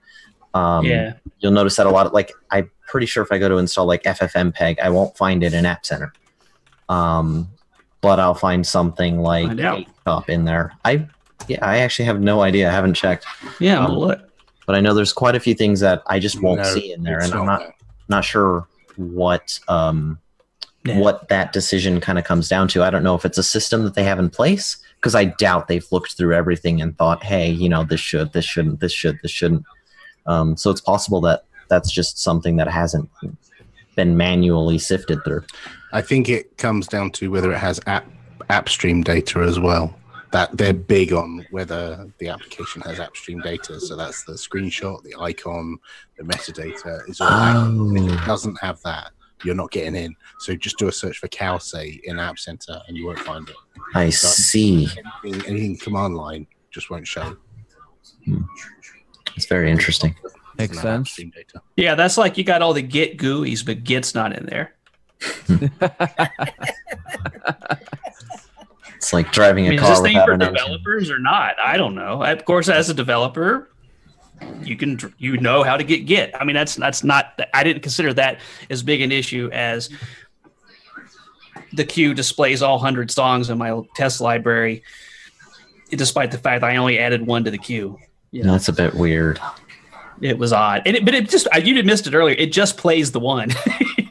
You'll notice that a lot. I'm pretty sure if I go to install like FFmpeg, I won't find it in App Center, but I'll find something like up in there. Yeah, I actually have no idea. I haven't checked. Yeah, I'm gonna look. But I know there's quite a few things that I just won't No, see in there, it's and I'm not not sure what what that decision kind of comes down to. I don't know if it's a system that they have in place, because I doubt they've looked through everything and thought, hey, you know, this should, this shouldn't, this should, this shouldn't. So it's possible that that's just something that hasn't been manually sifted through. I think it comes down to whether it has app stream data as well. That they're big on whether the application has app stream data. So that's the screenshot, the icon, the metadata is all accurate. If it doesn't have that, you're not getting in. So just do a search for cow, say, in App Center, and you won't find it. I see. Anything command line just won't show. It's very interesting. Makes sense. Yeah, that's like you got all the Git GUIs, but Git's not in there. It's like driving a Is car this thing without for an engine. developers or not? I don't know. Of course, as a developer, you know how to get Git. I mean, that's not. I didn't consider that as big an issue as the queue displays all 100 songs in my test library, despite the fact that I only added one to the queue. You know? That's a bit weird. It was odd, but it just you missed it earlier. It just plays the one.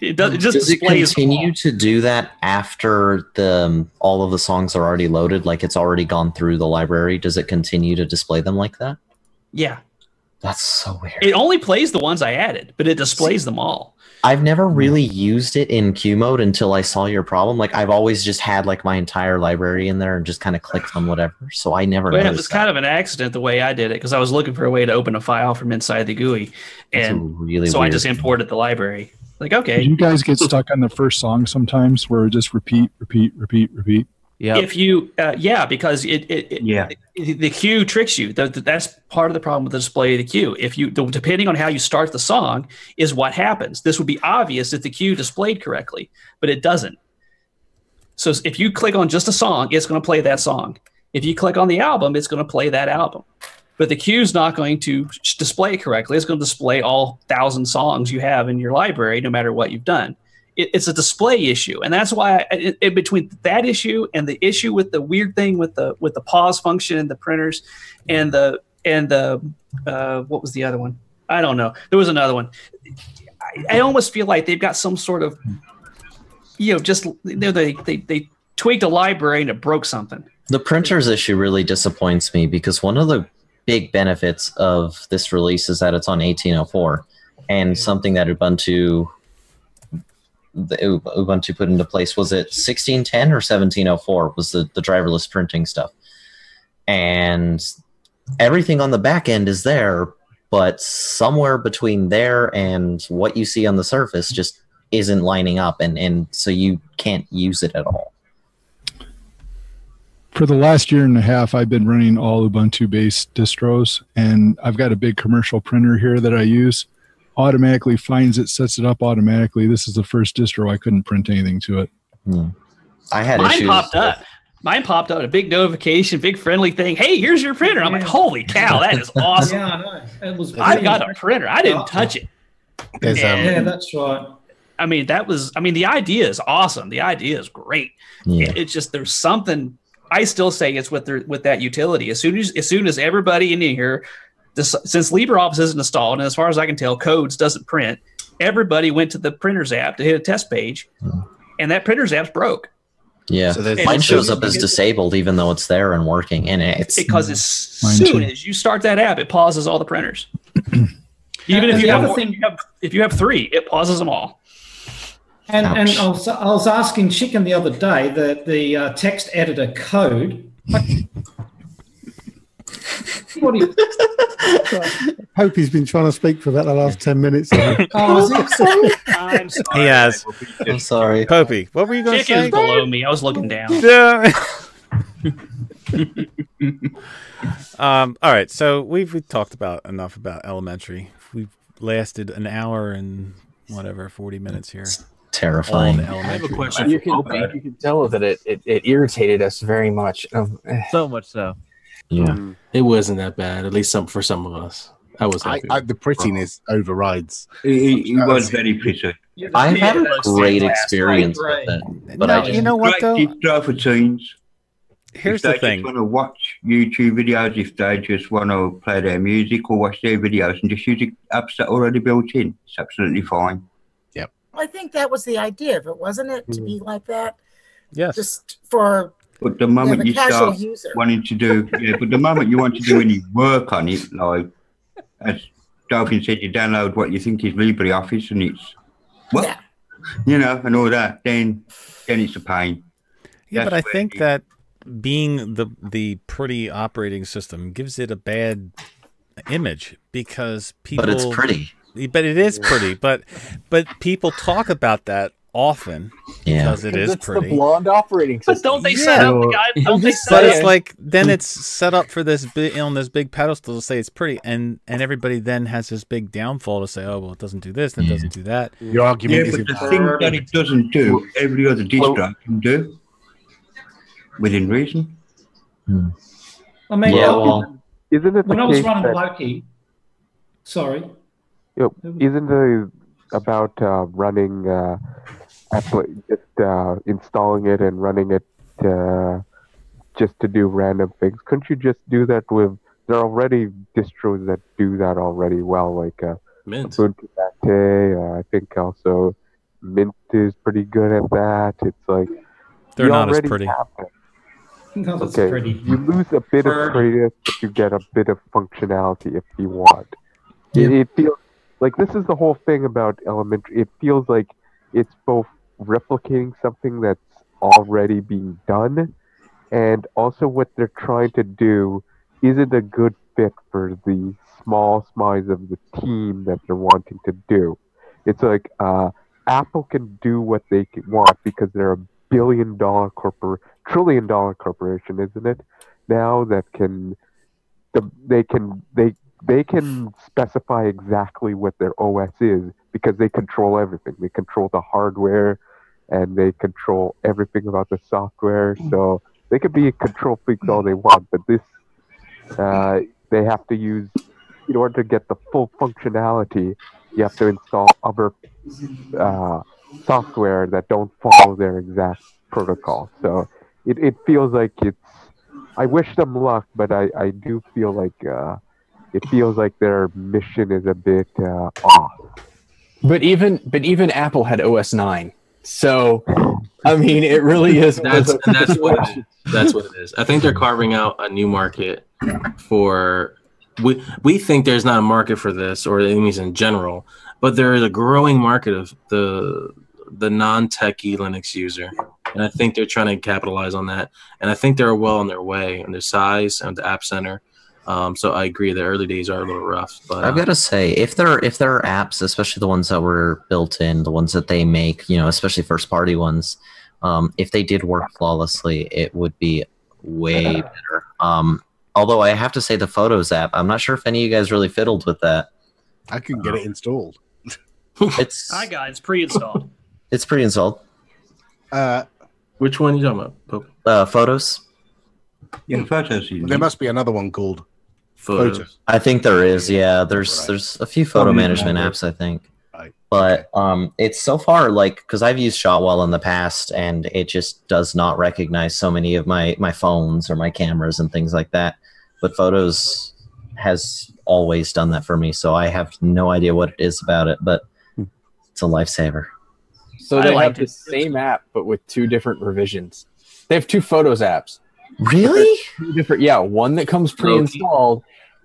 It just Does it displays. continue to do that after all of the songs are already loaded? Like it's already gone through the library? Does it continue to display them like that? Yeah, that's so weird. It only plays the ones I added, but it displays them all. I've never really used it in queue mode until I saw your problem. Like I've always just had like my entire library in there and just kind of clicked on whatever. So I never Well, noticed it was kind of an accident the way I did it, because I was looking for a way to open a file from inside the GUI, and really so I weird just imported the library. Like, okay, Do you guys get stuck on the first song sometimes where it just repeat? Yeah. If you, because the queue tricks you. That's part of the problem with the display of the queue. If you, depending on how you start the song, is what happens. This would be obvious if the queue displayed correctly, but it doesn't. So if you click on just a song, it's going to play that song. If you click on the album, it's going to play that album. But the queue's not going to display correctly. It's going to display all 1,000 songs you have in your library, no matter what you've done. It's a display issue, and that's why between that issue and the issue with the weird thing with the pause function in the printers, and the what was the other one? I don't know. There was another one. I almost feel like they've got some sort of, just they tweaked a library and it broke something. The printers issue really disappoints me, because one of the big benefits of this release is that it's on 1804, and something that Ubuntu put into place, was it 1610 or 1704 was the driverless printing stuff, and everything on the back end is there, but somewhere between there and what you see on the surface just isn't lining up, and so you can't use it at all. For the last year and a half, I've been running all Ubuntu-based distros, and I've got a big commercial printer here that I use. Automatically finds it, sets it up automatically. This is the first distro I couldn't print anything to it. I had Mine issues. Mine popped up, a big notification, big friendly thing. Hey, here's your printer. I'm like, holy cow, that is awesome. Yeah, I know. It was. I've got a printer. I didn't touch it. Yeah, that's right. I mean, the idea is awesome. The idea is great. Yeah. It's just there's something. I still say it's with that utility. As soon as everybody in here, since LibreOffice isn't installed, and as far as I can tell, Codes doesn't print, everybody went to the Printers app to hit a test page, and that Printers app's broke. Yeah, So mine shows up as disabled even though it's there and working, and it's because as soon as you start that app, it pauses all the printers. Even if you have more, if you have 3, it pauses them all. And I was asking Chicken the other day that the text editor Code. Hope he's been trying to speak for about the last 10 minutes. Oh, is it? I'm sorry. He has. I'm sorry. Popey, what were you going to say? Chicken's below me. I was looking down. Yeah. All right, so we've talked about enough about elementary. We've lasted an hour and 40 minutes here. Terrifying. I have a question. You can tell that it irritated us very much. So much so. Yeah, it wasn't that bad. At least for some of us. I was happy. The prettiness overrides. It was very pretty. I've had a great experience with it, but you know what though? It's for change. Here's if they the thing. just want to watch YouTube videos, if they just want to play their music or watch their videos and just use the apps that are already built in, it's absolutely fine. Yep. I think that was the idea of it, wasn't it? To be like that. Yes. Just for But the moment the you casual start user. wanting to do, but the moment you want to do any work on it, like as Dolphin said, you download what you think is LibreOffice and it's and all that, then it's a pain. Yeah, That's but I where think that being the pretty operating system gives it a bad image because people. But it's pretty. But it is pretty. But people talk about that often because it is it's pretty. the blonde operating system. But don't they set up the guide? Don't they set But up? it's like then it's set up for this big on this big pedestal to say it's pretty, and everybody then has this big downfall to say, oh well, it doesn't do this, and it doesn't do that. Your argument is but the thing that it doesn't do, every other distro can do within reason. I mean, Isn't it when the I was case running that, Loki, sorry. isn't it about running, just installing it and running it just to do random things? Couldn't you just do that with? There are already distros that do that already well, like Mint. Ubuntu Mate. I think also Mint is pretty good at that. It's like They're you not as already pretty. have it. No, that's Okay, pretty. you lose a bit of prettiness, but you get a bit of functionality if you want. It feels like this is the whole thing about elementary. It feels like it's both replicating something that's already being done, and also what they're trying to do isn't a good fit for the small size of the team that they're wanting to do. It's like Apple can do what they want because they're a billion-dollar trillion-dollar corporation, isn't it? Now that they can specify exactly what their OS is because they control everything. They control the hardware and they control everything about the software. So they could be control freaks all they want, but this they have to use in order to get the full functionality. You have to install other software that don't follow their exact protocol. So it feels like it's. I wish them luck, but I do feel like it feels like their mission is a bit off. But even Apple had OS 9. So I mean, it really is. That's what it is. I think they're carving out a new market for. We think there's not a market for this, or it means in general, but there is a growing market of the non-techie Linux user, and I think they're trying to capitalize on that. And I think they're well on their way and their size and the App Center. So I agree, the early days are a little rough. But I've got to say, if there are apps, especially the ones that were built in, the ones that they make, especially first-party ones, if they did work flawlessly, it would be way better. Although I have to say, the Photos app, I'm not sure if any of you guys really fiddled with that. I can get it installed. Hi guys, pre-installed. It's pre-installed. Which one are you talking about? Photos. Yeah, Photos. There must be another one called Photos. I think there is. Yeah, there's a few photo management apps, I think. But it's so far because I've used Shotwell in the past, and it just does not recognize so many of my phones or my cameras and things like that. But Photos has always done that for me, so I have no idea what it is about it, but it's a lifesaver. So they have the same app, but with two different revisions. They have two Photos apps. Really? Two different, yeah. One that comes pre-installed,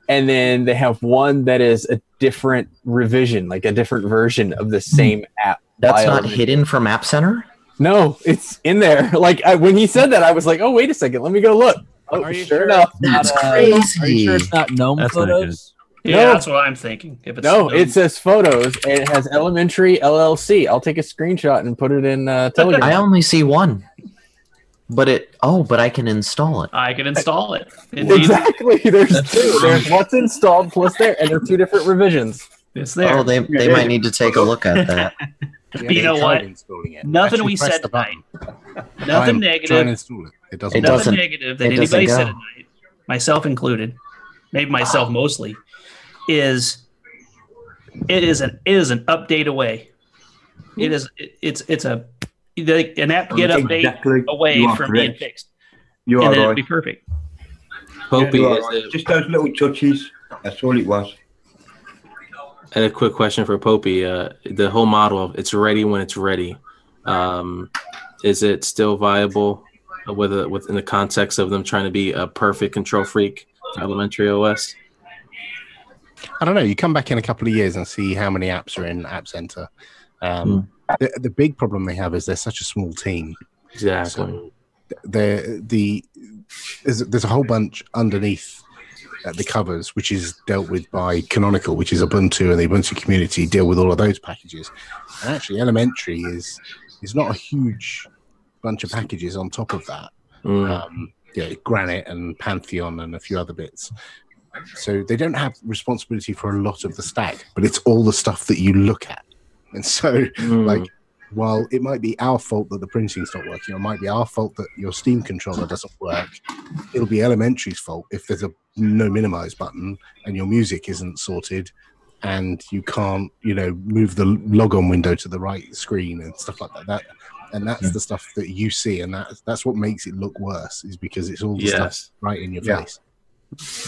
and then they have one that is a different revision, like a different version of the same app. That's not hidden from App Center? No, it's in there. Like when he said that, I was like, "Oh, wait a second, let me go look." Oh, Are you sure sure enough, That's Are you crazy. sure it's not GNOME That's not Photos? Yeah, No. that's what I'm thinking. If it's No, it says Photos, and it has Elementary LLC. I'll take a screenshot and put it in Telegram. I only see one. But I can install it. I can install it. Indeed. Exactly. There's two. There's what's installed plus there, and they're two different revisions. It's there. Oh, they might need to take a look at that. But you know what? Nothing we said tonight. Nothing negative. Try and install it. It doesn't. Nothing negative that it doesn't anybody go. said tonight, myself included, maybe myself mostly, is it is an update away. It's an app get update away from being fixed. You and are then it'd right. be perfect. Popey, You are is right. it- Just those little touches. That's all it was. I had a quick question for Popey. The whole model of it's ready when it's ready. Is it still viable within the context of them trying to be a perfect control freak for elementary OS? I don't know. You come back in a couple of years and see how many apps are in App Center. The big problem they have is they're such a small team. Exactly. So there's a whole bunch underneath the covers, which is dealt with by Canonical, which is Ubuntu, and the Ubuntu community deal with all of those packages. And actually, Elementary is not a huge bunch of packages on top of that. Granite and Pantheon and a few other bits. So they don't have responsibility for a lot of the stack, but it's all the stuff that you look at. And so, while it might be our fault that the printing's not working, or it might be our fault that your Steam controller doesn't work, it'll be Elementary's fault if there's a no minimize button and your music isn't sorted and you can't, move the logon window to the right screen and stuff like that. And that's the stuff that you see, and that's what makes it look worse, is because it's all the stuff right in your face.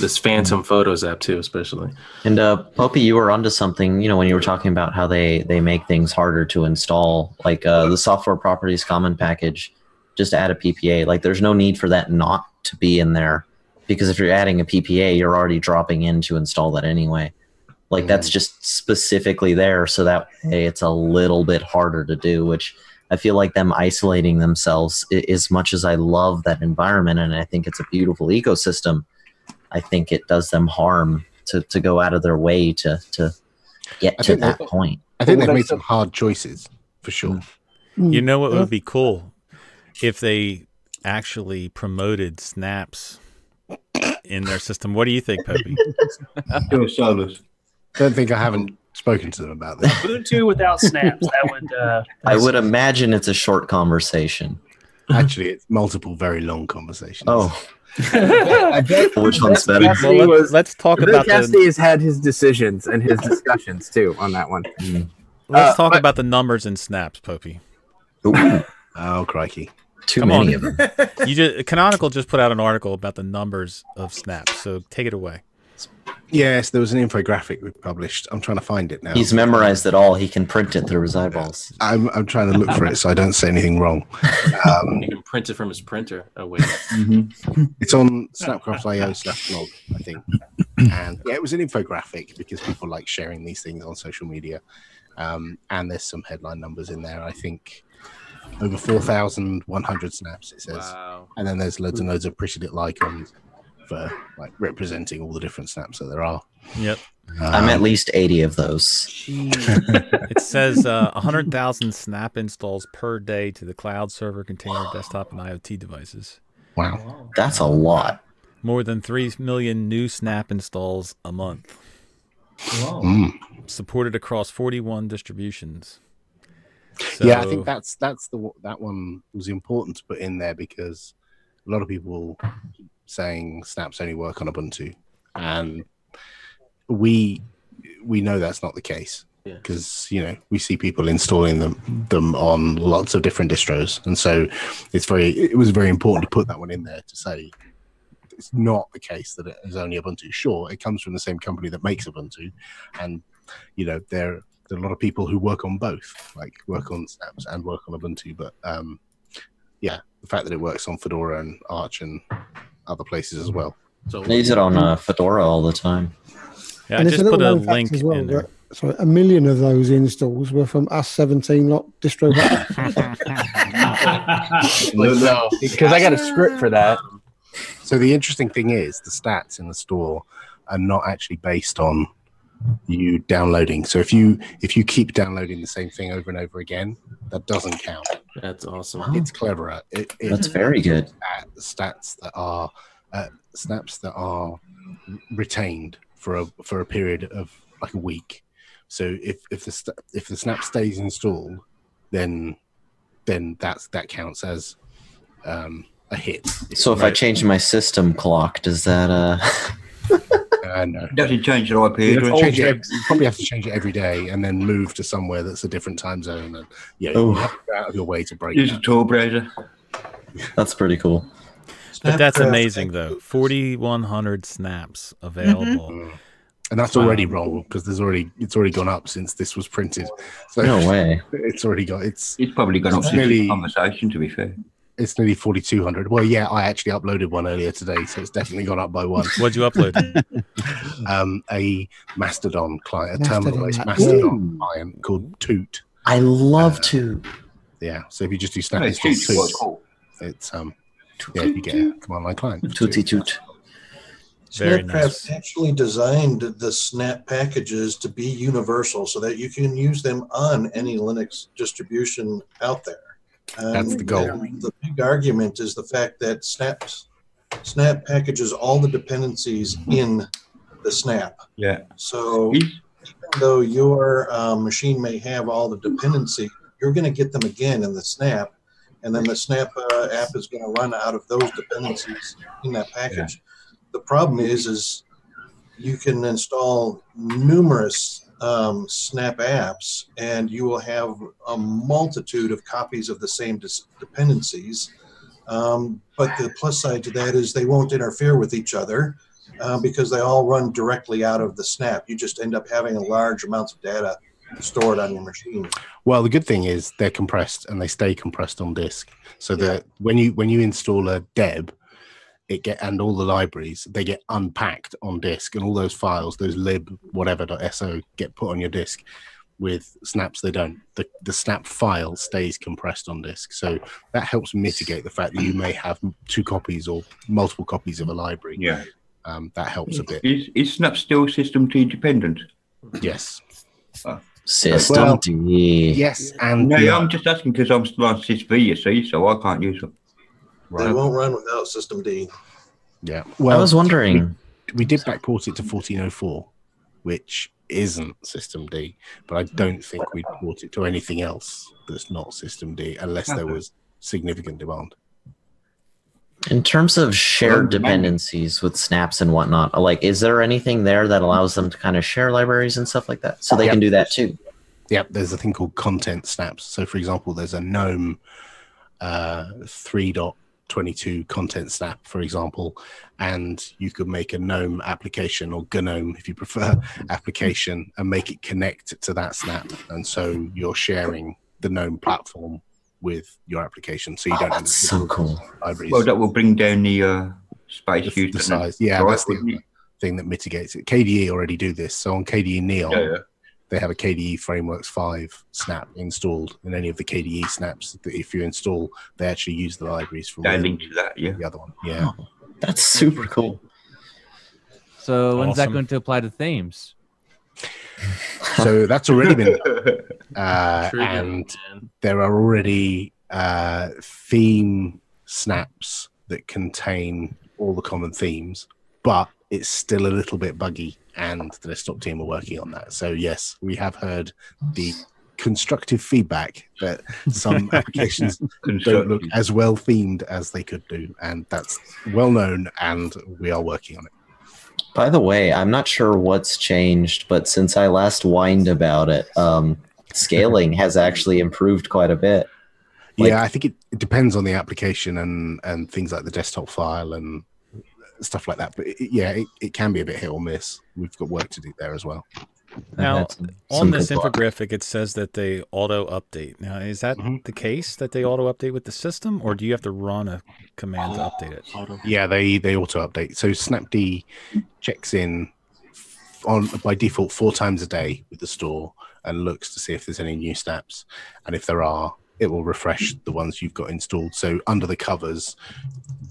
This Phantom Photos app too, especially. And Popey, you were onto something, when you were talking about how they make things harder to install, like the software properties common package, just add a PPA. Like there's no need for that not to be in there, because if you're adding a PPA, you're already dropping in to install that anyway. Like that's just specifically there, so that way it's a little bit harder to do, which I feel like them isolating themselves, as much as I love that environment and I think it's a beautiful ecosystem, I think it does them harm to go out of their way to get to that point. I think they've made some hard choices, for sure. You know what would be cool? If they actually promoted snaps in their system. What do you think, Popey? Don't think I haven't spoken to them about this. Ubuntu without snaps. That would. I would imagine it's a short conversation. Actually, it's multiple very long conversations. Oh. Which one's better? Well, let's talk about Cassidy has had his decisions and his discussions too on that one. Let's talk about the numbers in snaps, Popey. Oh, crikey. Too many of them. Canonical just put out an article about the numbers of snaps, so take it away. Yes, there was an infographic we published. I'm trying to find it now. He's memorized it all. He can print it through his eyeballs. I'm trying to look for it so I don't say anything wrong. You can print it from his printer. Oh, wait. It's on snapcraft.io/blog, I think. And it was an infographic because people like sharing these things on social media. And there's some headline numbers in there. I think over 4,100 snaps, it says. Wow. And then there's loads and loads of pretty little icons for like representing all the different snaps that there are. Yep. I'm at least 80 of those. It says 100,000 snap installs per day to the cloud server, container, desktop, and IoT devices. Wow. That's a lot. More than 3 million new snap installs a month. Wow. Supported across 41 distributions. So, yeah, I think that one was important to put in there because a lot of people keep saying snaps only work on Ubuntu, and we know that's not the case because we see people installing them on lots of different distros, and so it was very important to put that one in there to say it's not the case that it is only Ubuntu. Sure, it comes from the same company that makes Ubuntu, and there are a lot of people who work on both, like work on snaps and work on Ubuntu, but the fact that it works on Fedora and Arch and other places as well. So I use it on Fedora all the time. Yeah, I just put a link as well, in there. So 1 million of those installs were from us 17 lot distro. No, because I got a script for that. So the interesting thing is the stats in the store are not actually based on you downloading. So if you keep downloading the same thing over and over again, that doesn't count. That's awesome. It's cleverer. That's very good. Stats that are snaps that are retained for a period of like a week. So if the snap stays installed, then that counts as a hit. So if I change my system clock, does that no. Doesn't change the IP. You probably have to change it every day and then move to somewhere that's a different time zone, and you have to go out of your way to break. Use a tool browser. That's pretty cool. But that's Snapcraft amazing, though. 4,100 snaps available. And that's already wrong because it's already gone up since this was printed. So No way. It's already got It's probably gone up since the conversation, to be fair. It's nearly 4,200. Well, yeah, I actually uploaded one earlier today, so it's definitely gone up by one. What'd you upload? A Mastodon client, a Mastodon. terminal-based Mastodon client called Toot. I love Toot. Yeah, so if you just do snap No, install Toot's Toot, quite cool. it's yeah, you get a command line client. Tooty Toot. Very Snapcraft nice. actually designed the snap packages to be universal so that you can use them on any Linux distribution out there. That's the goal. The big argument is the fact that Snap packages all the dependencies in the Snap. Yeah. So even though your machine may have all the dependency, you're going to get them again in the Snap, and then the Snap app is going to run out of those dependencies in that package. Yeah. The problem is you can install numerous Snap apps, and you will have a multitude of copies of the same dependencies. But the plus side to that is they won't interfere with each other because they all run directly out of the Snap. You just end up having large amounts of data stored on your machine. Well, the good thing is they're compressed and they stay compressed on disk, so that when you install a deb, and all the libraries, they get unpacked on disk, and all those files, those lib whatever.so, get put on your disk. With snaps, they don't. The snap file stays compressed on disk, so that helps mitigate the fact that you may have 2 copies or multiple copies of a library. Yeah, that helps a bit. Is Snap still system-D dependent? Yes. System-D. Yes, and no, I'm just asking because I'm still on SysV, you see, so I can't use them. Right. They won't run without systemd. Yeah. Well, I was wondering. We did backport it to 1404, which isn't systemd, but I don't think we'd port it to anything else that's not systemd unless there was significant demand. In terms of shared dependencies with snaps and whatnot, like, is there anything there that allows them to kind of share libraries and stuff like that? So they can do that too. Yep, there's a thing called content snaps. So, for example, there's a GNOME 3.22 content snap, for example, and you could make a GNOME application, or GNOME if you prefer, application, and make it connect to that snap. And so you're sharing the GNOME platform with your application, so you don't have so cool libraries. Well, that will bring down the space use, the size. Yeah, that's the thing that mitigates it. KDE already do this. So on KDE Neon, they have a KDE Frameworks 5 snap installed, and any of the KDE snaps that if you install, they actually use the libraries from they link to that. Yeah, the other one. Yeah, that's super cool. So when's that going to apply to themes? So that's already been done. And there are already theme snaps that contain all the common themes, but it's still a little bit buggy, and the desktop team are working on that. So yes, we have heard the constructive feedback that some applications don't look as well themed as they could do, and that's well known, and we are working on it. By the way, I'm not sure what's changed, but since I last whined about it, scaling has actually improved quite a bit. Yeah, I think it depends on the application and things like the desktop file and stuff like that. But it can be a bit hit or miss. We've got work to do there as well. Now, on this infographic, it says that they auto-update. Now, is that the case, that they auto-update with the system, or do you have to run a command to update it? Yeah, they auto-update. So snapd checks in by default 4 times a day with the store and looks to see if there's any new snaps. And if there are, it will refresh the ones you've got installed. So under the covers,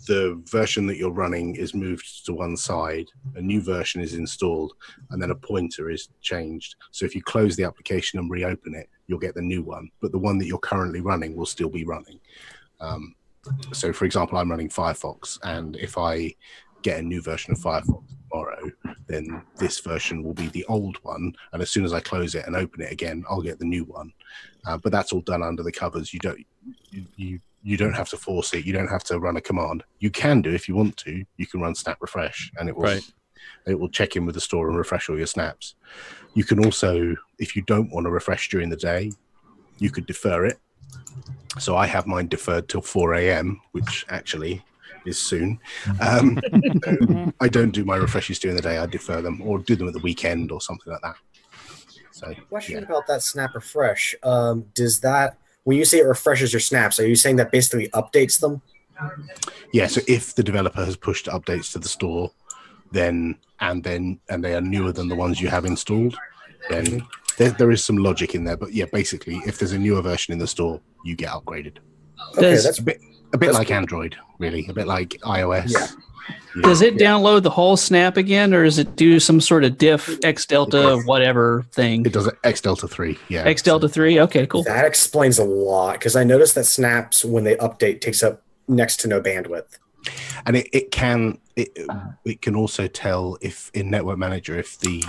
the version that you're running is moved to one side, a new version is installed, and then a pointer is changed. So if you close the application and reopen it, you'll get the new one, but the one that you're currently running will still be running. So for example, I'm running Firefox, and if I get a new version of Firefox tomorrow, then this version will be the old one, and as soon as I close it and open it again, I'll get the new one. But that's all done under the covers. You don't have to force it. You don't have to run a command. You can do, if you want to. You can run snap refresh, and it will check in with the store and refresh all your snaps. You can also, if you don't want to refresh during the day, you could defer it. So I have mine deferred till 4 a.m., which actually is soon. I don't do my refreshes during the day. I defer them or do them at the weekend or something like that. So, question about that snap refresh. Does that, when you say it refreshes your snaps, are you saying that basically updates them? Yeah. So if the developer has pushed updates to the store, and they are newer than the ones you have installed, then there is some logic in there. But yeah, basically, if there's a newer version in the store, you get upgraded. Okay, that's a bit like Android, really, a bit like iOS. Yeah. Does it download the whole snap again, or does it do some sort of diff X Delta whatever thing? It does X Delta 3, yeah. X Delta 3, okay, cool. That explains a lot, because I noticed that snaps, when they update, takes up next to no bandwidth. And it can also tell if in Network Manager, if the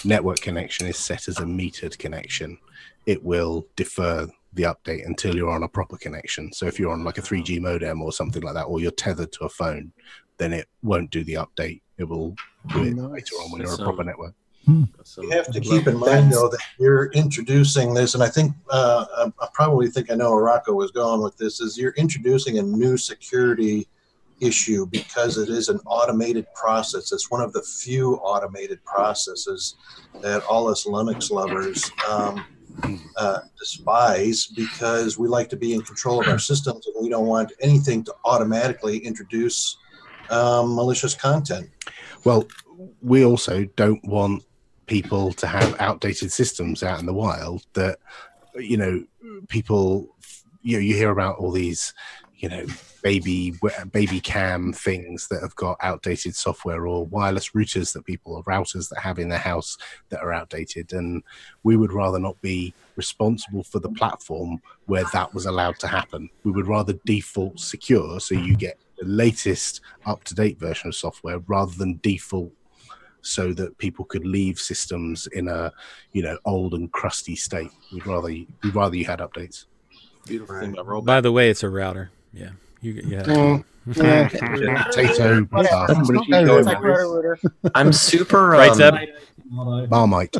network connection is set as a metered connection, it will defer the update until you're on a proper connection. So if you're on like a 3G modem or something like that, or you're tethered to a phone, then it won't do the update. It will do it later on when you're on a proper network. You have to keep in mind, though, that you're introducing this, and I think I probably think I know where Rocco was going with this, is you're introducing a new security issue because it is an automated process. It's one of the few automated processes that all us Linux lovers despise, because we like to be in control of our systems and we don't want anything to automatically introduce malicious content. Well, we also don't want people to have outdated systems out in the wild that, people, you hear about all these, baby cam things that have got outdated software, or wireless routers that people, or routers that have in their house that are outdated. And we would rather not be responsible for the platform where that was allowed to happen. We would rather default secure, so you get the latest up-to-date version of software, rather than default so that people could leave systems in a old and crusty state. We'd rather you had updates. Beautiful thing about rollback. By the way, it's a router. Yeah. Potato. I'm super. Right, Zeb? Marmite.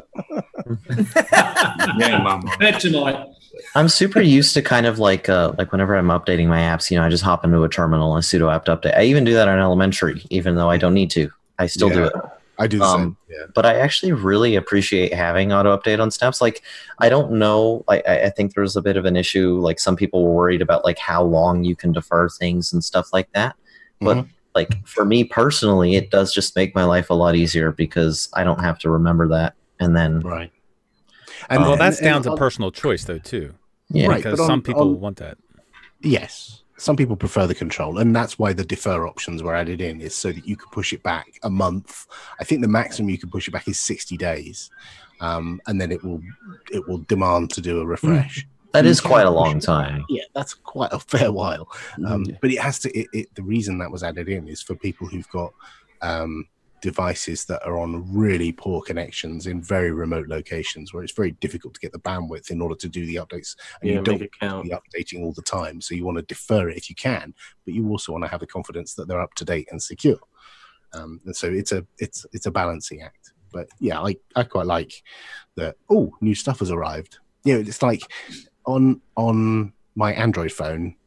I'm super used to kind of like whenever I'm updating my apps, I just hop into a terminal and sudo apt update. I even do that on elementary, even though I don't need to. I still do it. I do the same. Yeah. But I actually really appreciate having auto update on snaps. Like, I don't know. I think there's a bit of an issue. Like, some people were worried about like how long you can defer things and stuff like that. But like for me personally, it does just make my life a lot easier because I don't have to remember that. And then And well, that's down to personal choice though too. Yeah, right, because some people want that. Yes. Some people prefer the control, and that's why the defer options were added in, is so that you could push it back a month. I think the maximum you can push it back is 60 days, and then it will demand to do a refresh. That is quite a long time. Yeah, that's quite a fair while. But it has to. The reason that was added in is for people who've got devices that are on really poor connections in very remote locations where it's very difficult to get the bandwidth in order to do the updates, and you don't want to be updating all the time, so you want to defer it if you can, but you also want to have the confidence that they're up to date and secure. And so it's a balancing act. But yeah, I quite like that. Oh, new stuff has arrived. It's like on my Android phone,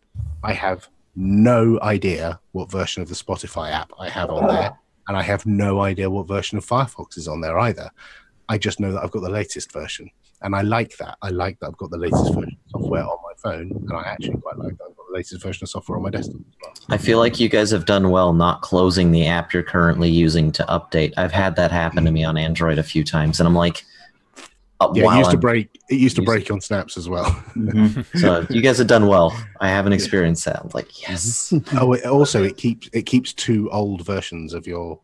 I have no idea what version of the Spotify app I have on there. And I have no idea what version of Firefox is on there either. I just know that I've got the latest version. And I like that. I like that I've got the latest version of software on my phone. And I actually quite like that I've got the latest version of software on my desktop as well. I feel like you guys have done well not closing the app you're currently using to update. I've had that happen to me on Android a few times. And I'm like, it used to break. It used to break on snaps as well. So you guys have done well. I haven't experienced that. I'm like, yes. It keeps two old versions of your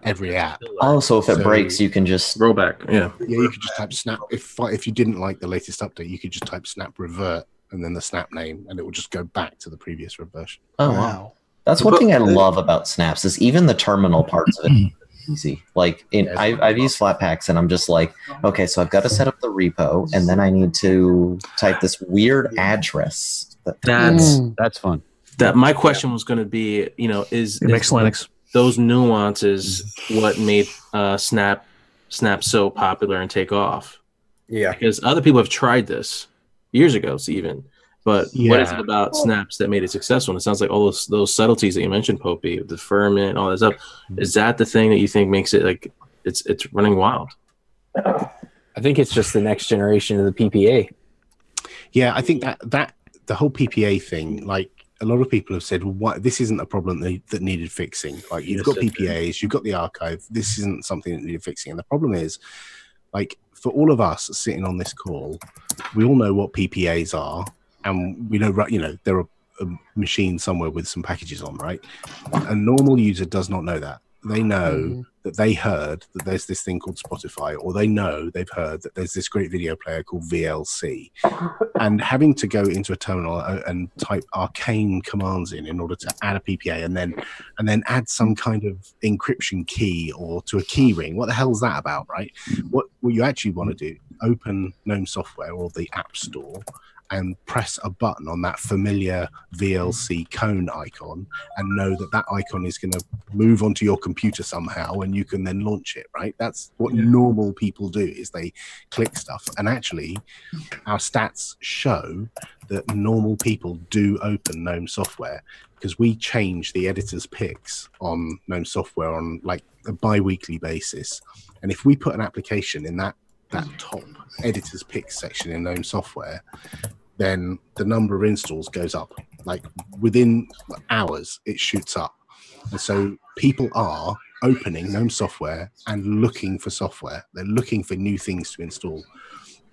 every app. Oh, so if it breaks, you can just roll back. Yeah, you could just type snap. If you didn't like the latest update, you could just type snap revert and then the snap name, and it will just go back to the previous version. Oh wow, that's one thing I love about snaps is even the terminal parts of it. Easy. Like I've used Flatpaks, and I'm just like, okay, so I've got to set up the repo, and then I need to type this weird address. That's fun. That my question was going to be, is Linux those nuances what made Snap so popular and take off? Yeah, because other people have tried this years ago, even, But what is it about snaps that made it successful? And it sounds like all those subtleties that you mentioned, Popey, the deferment, all that stuff. Is that the thing that you think makes it like it's running wild? I think it's just the next generation of the PPA. Yeah, I think that the whole PPA thing, like a lot of people have said, well, what, this isn't a problem that needed fixing. Like you've got PPAs, you've got the archive. This isn't something that needed fixing. And the problem is, like for all of us sitting on this call, we all know what PPAs are. And we know, there are a machine somewhere with some packages on, right? A normal user does not know that. They know that they heard that there's this thing called Spotify, or they know they've heard that there's this great video player called VLC. And having to go into a terminal and type arcane commands in order to add a PPA and then add some kind of encryption key or to a key ring. What the hell is that about, right? What you actually want to do, open GNOME software or the App Store and press a button on that familiar VLC cone icon and know that icon is going to move onto your computer somehow and you can then launch it, right? That's what normal people do, is they click stuff. And actually, our stats show that normal people do open GNOME software because we change the editor's picks on GNOME software on like a bi-weekly basis. And if we put an application in that top editor's picks section in GNOME software, then the number of installs goes up. Like within hours, it shoots up. And so people are opening GNOME software and looking for software. They're looking for new things to install.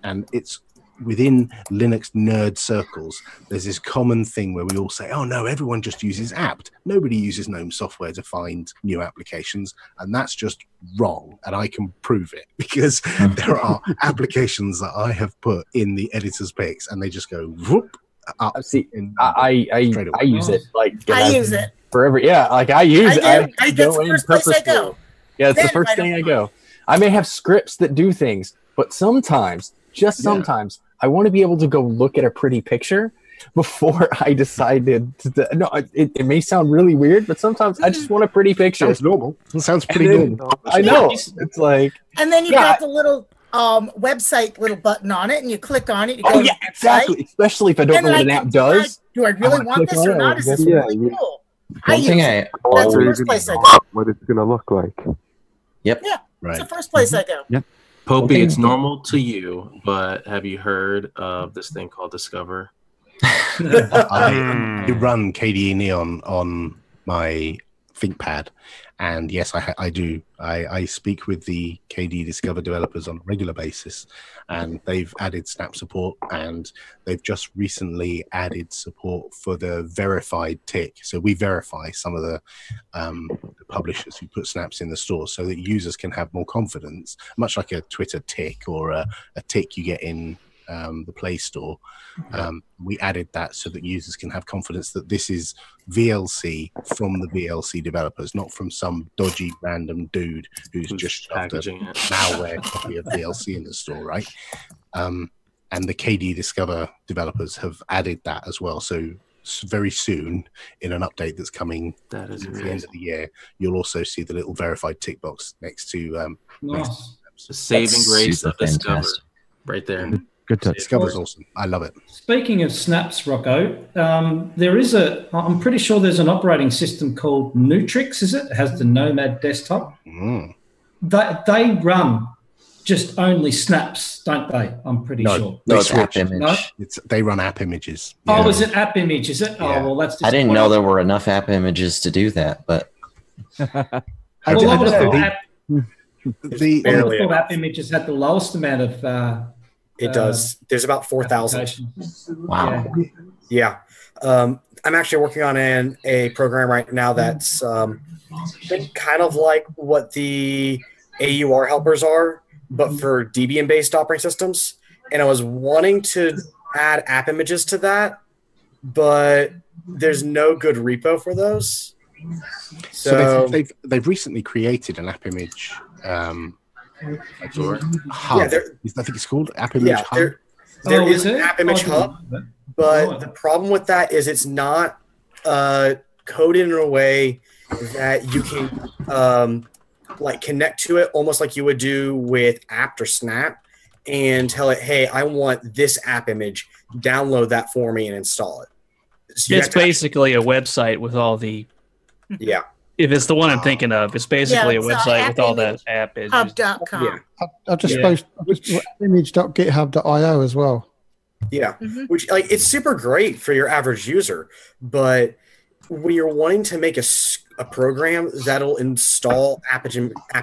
And it's within Linux nerd circles, there's this common thing where we all say, oh no, everyone just uses apt. Nobody uses GNOME software to find new applications. And that's just wrong. And I can prove it because there are applications that I have put in the editor's picks and they just go whoop up. See, I use it. Like I use it forever. Yeah, like I use it. That's the first place I go. Yeah, it's the first thing I go. I may have scripts that do things, but sometimes, just sometimes, I want to be able to go look at a pretty picture before I decided to. No, it may sound really weird, but sometimes I just want a pretty picture. Sounds normal. It sounds pretty normal. I know. It's like. And then you've got the little website little button on it, and you click on it. You go exactly. Especially if I don't know what an app does. Do I really want this or not? Is this really cool? That's the first place I go. What it's going to look like. Yep. Yeah, it's the first place I go. Yep. Popey, it's normal to you, but have you heard of this thing called Discover? I run KDE Neon on my ThinkPad, and yes, I do. I speak with the KDE Discover developers on a regular basis, and they've added Snap support, and they've just recently added support for the verified tick. So we verify some of the publishers who put snaps in the store so that users can have more confidence, much like a Twitter tick or a tick you get in the Play Store. We added that so that users can have confidence that this is VLC from the VLC developers, not from some dodgy random dude who's just shoved a malware copy of VLC in the store, right? And the KDE Discover developers have added that as well. So very soon, in an update that's coming at the end of the year, you'll also see the little verified tick box next to Nice. The saving grace of Discover, right there. Good touch. Discover's awesome. I love it. Speaking of snaps, Rocco, there is I'm pretty sure there's an operating system called Nutrix, is it? It has the Nomad desktop. They run just only snaps, don't they? I'm pretty sure. No, it's app image. No? They run app images. Oh, is it app image? Is it? Yeah. Oh, well, that's. I didn't know there were enough app images to do that, but. I would have thought Barely app images had the lowest amount of. It does. There's about 4,000. Wow. Yeah. I'm actually working on a program right now that's been kind of like what the AUR helpers are, but for Debian-based operating systems. And I was wanting to add app images to that, but there's no good repo for those. So they've recently created an app image. Hub. I think it's called App Image Hub. There is an App Image Hub, but the problem with that is it's not coded in a way that you can like connect to it almost like you would do with apt or snap. and tell it, hey, I want this app image, download that for me and install it. So it's basically a website with all the. Yeah. If it's the one I'm thinking of, it's basically a website with all that app. Hub.com. Yeah. I've just posted image.github.io as well. Yeah, which like it's super great for your average user, but when you're wanting to make a program that'll install app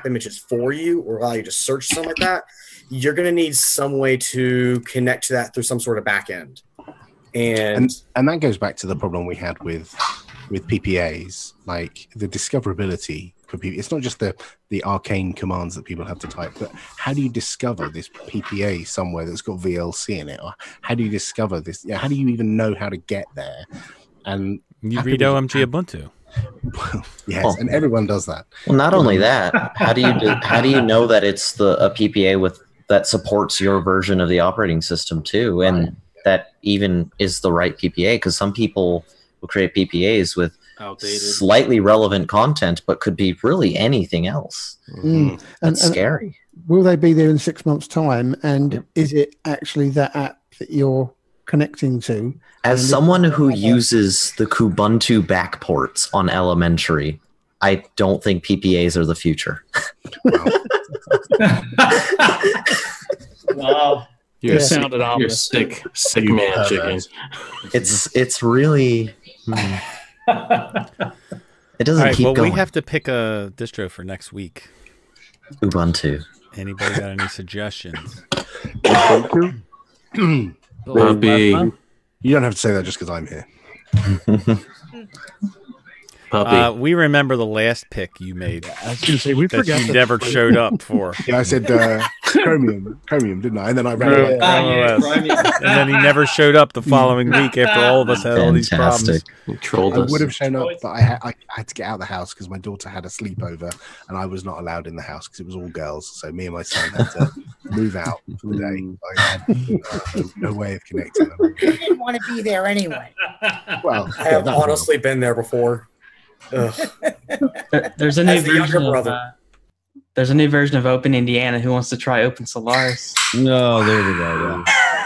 images for you or allow you to search something like that, you're going to need some way to connect to that through some sort of back end. And that goes back to the problem we had with PPAs, like the discoverability for people. It's not just the arcane commands that people have to type, but how do you discover this PPA somewhere that's got VLC in it? Or how do you discover this? How do you even know how to get there? And you read OMG Ubuntu. Well, yes, and everyone does that. Well, not only that, how do you know that it's a PPA that supports your version of the operating system too, and that even is the right PPA? Because some people will create PPAs with outdated, slightly relevant content, but could be really anything else. That's scary. Will they be there in 6 months' time? And is it actually that app that you're connecting to? As someone who uses the Kubuntu backports on Elementary, I don't think PPAs are the future. Wow. You sounded ominous. Sick man chicken. It's really. It doesn't keep going. We have to pick a distro for next week. Ubuntu. Anybody got any suggestions? Ubuntu? Puppy. You don't have to say that just because I'm here. Puppy. We remember the last pick you made. I was going to say, we that forgot. You never showed up for. Yeah, I said Chromium, didn't I? And then I ran away. And then he never showed up the following week after all of us had all these problems. He trolled I us. would have shown up, but I had to get out of the house because my daughter had a sleepover and I was not allowed in the house because it was all girls. So me and my son had to move out for the day. I had no way of connecting them. You didn't want to be there anyway. Well, I have honestly been there before. There's a new version of there's a new version of Open Indiana. Who wants to try Open Solaris? No, there we go.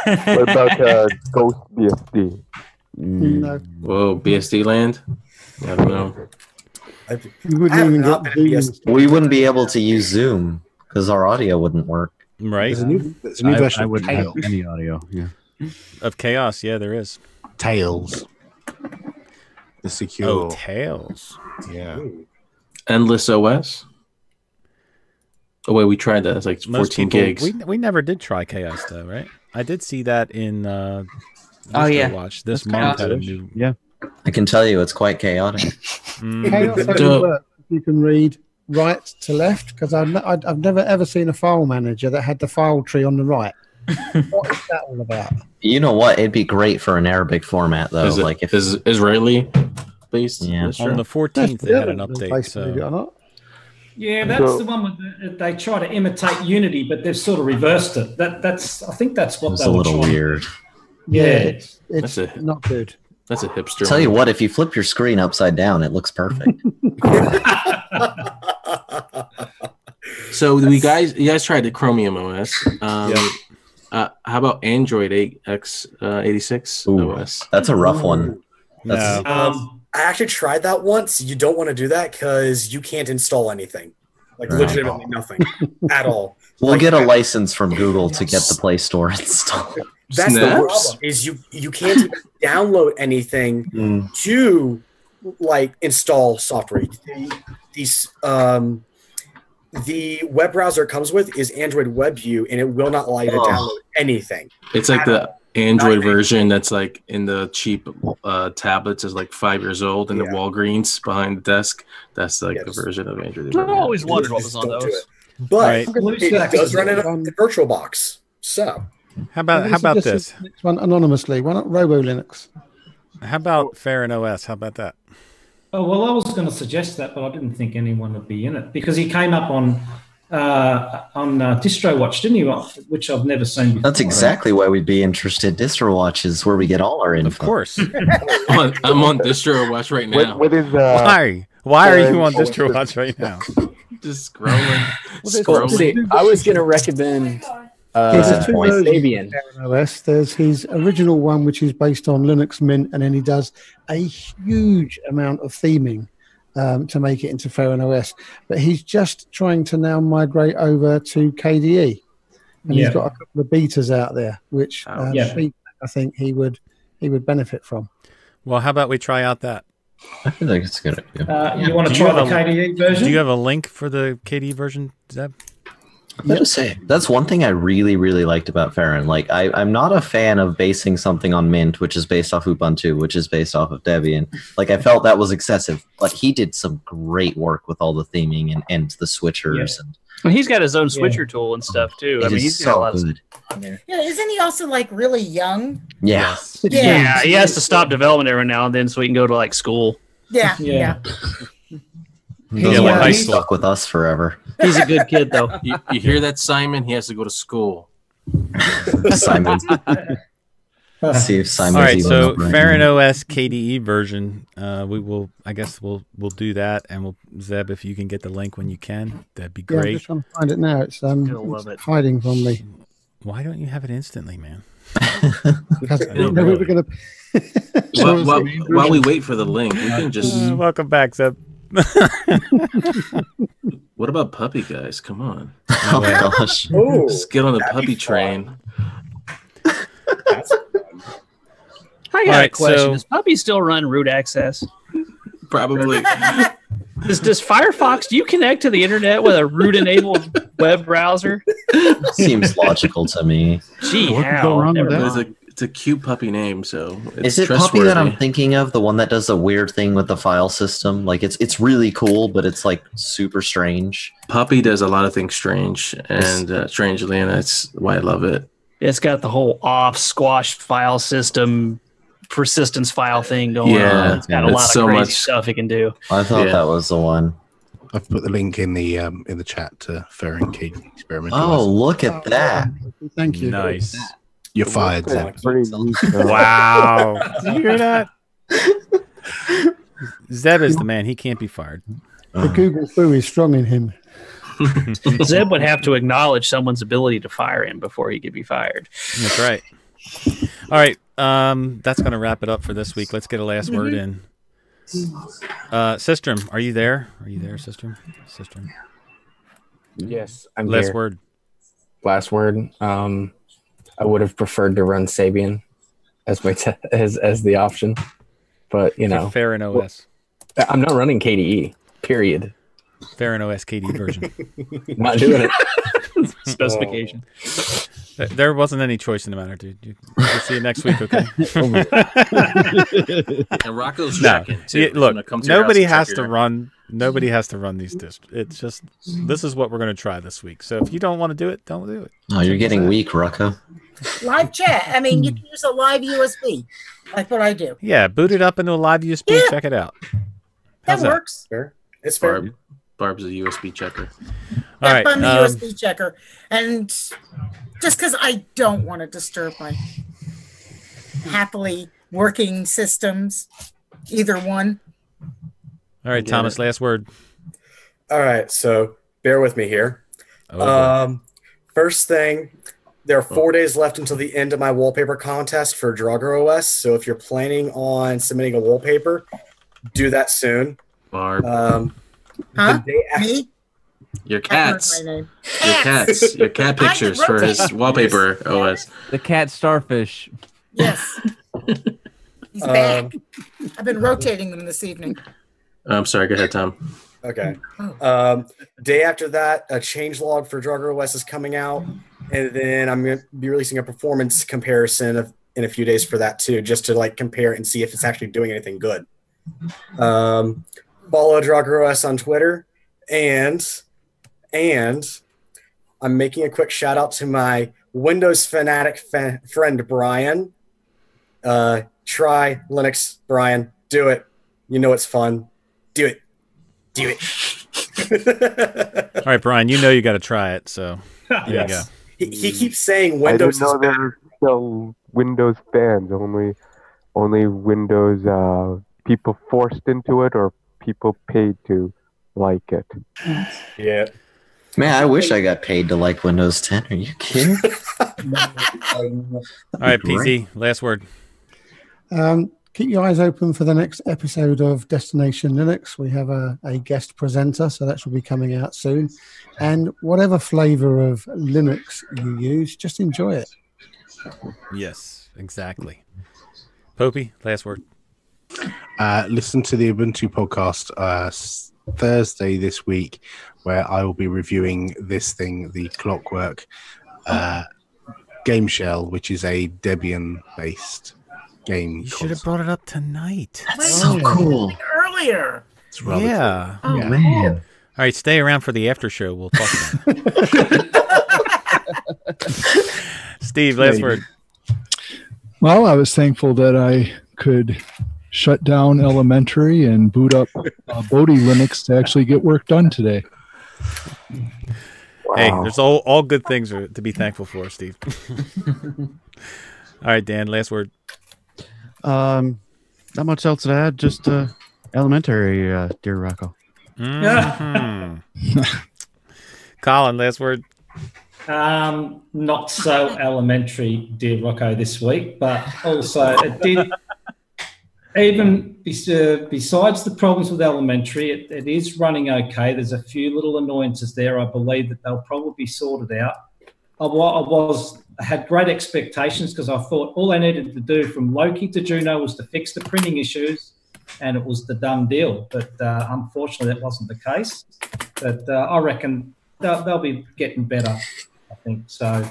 Yeah. What about Ghost BSD? No. Whoa, BSD land? I don't know. We wouldn't be able to use Zoom because our audio wouldn't work. Right. There's a new version I of wouldn't have Tails. any audio. Yeah. Of Chaos, yeah, there is. Tails. The secure. Oh, Tails. Yeah. Endless OS? Oh, wait, we tried that. It's like 14 gigs. We never did try Chaos, though, right? I did see that in Watch. This month had a new... Yeah. I can tell you it's quite chaotic. Chaos only works if you can read right to left, because I've never ever seen a file manager that had the file tree on the right. What is that all about? You know what? It'd be great for an Arabic format, though. Is it, like if is Israeli based? Yeah. On the 14th, they had an update. So. Yeah, that's the one with they try to imitate Unity, but they've sort of reversed it. I think that's what it's they a were little trying. weird. Yeah, it's not good. That's a hipster. Tell you what, if you flip your screen upside down, it looks perfect. So you guys tried the Chromium OS. How about Android x86 OS? That's a rough one. I actually tried that once. You don't want to do that because you can't install anything, like legitimately nothing at all. We'll get a license from Google to get the Play Store installed. That's the problem. Is you can't even download anything to like install software. The web browser it comes with is Android WebView, and it will not allow you to download anything. It's like the Android version that's like in the cheap tablets is like 5 years old in the Walgreens behind the desk. That's like the version of Android. I always wondered what was on those. But it does run in a VirtualBox. So how about this? Next one anonymously. Why not Robo Linux? How about Farron OS? How about that? Oh, well, I was going to suggest that, but I didn't think anyone would be in it because he came up on Distro Watch, didn't he? Which I've never seen before. That's exactly why we'd be interested. Distro Watch is where we get all our info. Of course. I'm on Distro Watch right now. What is Why are you on Distro Watch right now? Just scrolling. See, I was going to recommend There's two versions Debian. of OS. There's his original one, which is based on Linux Mint, and then he does a huge amount of theming to make it into Farron OS. But he's just trying to now migrate over to KDE, and he's got a couple of betas out there, which I think he would benefit from. Well, how about we try out that? I feel like it's a good idea. You want to try the KDE version? Do you have a link for the KDE version, Zeb? I'm gonna say that's one thing I really, really liked about Farron. Like, I'm not a fan of basing something on Mint, which is based off Ubuntu, which is based off of Debian. Like, I felt that was excessive. But he did some great work with all the theming and the switchers. And Well, he's got his own switcher tool and stuff too. I mean, he's got a lot of good. Yeah, isn't he also like really young? Yeah. Yeah, he has to stop development every now and then so he can go to like school. Yeah. He's stuck with us forever. He's a good kid, though. You hear that, Simon? He has to go to school. Simon. See if Simon's all right, even so up right Farron now. OS KDE version. I guess we'll do that, and Zeb, if you can get the link when you can, that'd be Yeah, I'm great. just trying to find it now. It's it's hiding from me. Why don't you have it instantly, man? Because I didn't know we were going to. While we wait for the link, we can just. Welcome back, Zeb. What about puppy guys? Come on. Oh gosh. Just get on the puppy train. I got a right, question. so- Does Puppy still run root access? Probably. Does Firefox, do you connect to the internet with a root-enabled web browser? Seems logical to me. Gee, What could how? go wrong Never with mind. that? It's a cute puppy name, so it's Is it Puppy that I'm trustworthy. thinking of? The one that does the weird thing with the file system? Like, it's really cool, but it's like super strange. Puppy does a lot of things strange and strangely, and that's why I love it. It's got the whole off squash file system persistence file thing going on. It's got a it's lot of so crazy much- stuff it can do. I thought that was the one. I've put the link in the chat to Farron KDE experiment. Oh, look at that. Thank you. Nice. You're fired, Zeb. Wow. Did you hear that? Zeb is the man. He can't be fired. The Google foo is strong in him. Zeb would have to acknowledge someone's ability to fire him before he could be fired. That's right. All right. That's going to wrap it up for this week. Let's get a last word in. Sistrum, are you there? Are you there, Sistrum? Sistrum. Yes, I'm Last here. word. Last word. I would have preferred to run Sabian as my as the option, but you know, Farron OS. I'm not running KDE. Period. Farron OS KDE version. Not doing it. Specification. There wasn't any choice in the matter, dude. We'll see you next week, okay? And Rocco's No. checking, too. He's Look, gonna come to your nobody house and has check to your- run. Nobody has to run these districts. It's just this is what we're going to try this week. So if you don't want to do it, don't do it. Oh, you're getting weak, Rocco. Live chat. I mean, you can use a live USB. Like what I do. Yeah, boot it up into a live USB. Yeah. Check it out. That How's works. Fair. It's fair. Barb's a USB checker. All right. I'm the USB checker. And just because I don't want to disturb my happily working systems, either one. All right, Thomas. Last word. All right, so bear with me here. Oh, First thing, there are 4 days left until the end of my wallpaper contest for Draugr OS. So if you're planning on submitting a wallpaper, do that soon. Barb. Huh? Me? Your I heard cats. my name. Your cats. Your cat pictures for his wallpaper OS. The cat starfish. Yes. He's back. I've been rotating them this evening. I'm sorry. Go ahead, Tom. Okay. Day after that, a changelog for Draugr OS is coming out. And then I'm going to be releasing a performance comparison in a few days for that too, just to like compare it and see if it's actually doing anything good. Follow Draugr OS on Twitter. And I'm making a quick shout out to my Windows fanatic friend, Brian. Try Linux, Brian. Do it. You know it's fun. Do it. Do it. All right, Brian. You know you got to try it. So there you go. He keeps saying I Windows didn't know is there were still Windows fans. Only Windows people forced into it or people paid to like it. Yeah. Man, I wish I got paid to like Windows 10. Are you kidding? All right, PZ, last word. Keep your eyes open for the next episode of Destination Linux. We have a guest presenter, so that should be coming out soon. And whatever flavor of Linux you use, just enjoy it. Yes, exactly. Popey, last word. Listen to the Ubuntu podcast Thursday this week, where I will be reviewing this thing, the Clockwork Game Shell, which is a Debian-based game. You should have brought it up tonight. That's so cool. Earlier. It's rather Yeah. cool. Oh, man. All right, stay around for the after show. We'll talk about it. Steve, last word. Well, I was thankful that I could shut down elementary and boot up Bodhi Linux to actually get work done today. Hey, there's all good things to be thankful for, Steve. All right, Dan, last word. Not much else to add. Just elementary, dear Rocco. Mm-hmm. Colin, last word. Not so elementary, dear Rocco, this week, but also it did. Even besides the problems with elementary, it is running okay. There's a few little annoyances there. I believe that they'll probably be sorted out. I had great expectations because I thought all I needed to do from Loki to Juno was to fix the printing issues, and it was the done deal. But unfortunately, that wasn't the case. But I reckon they'll be getting better, I think. So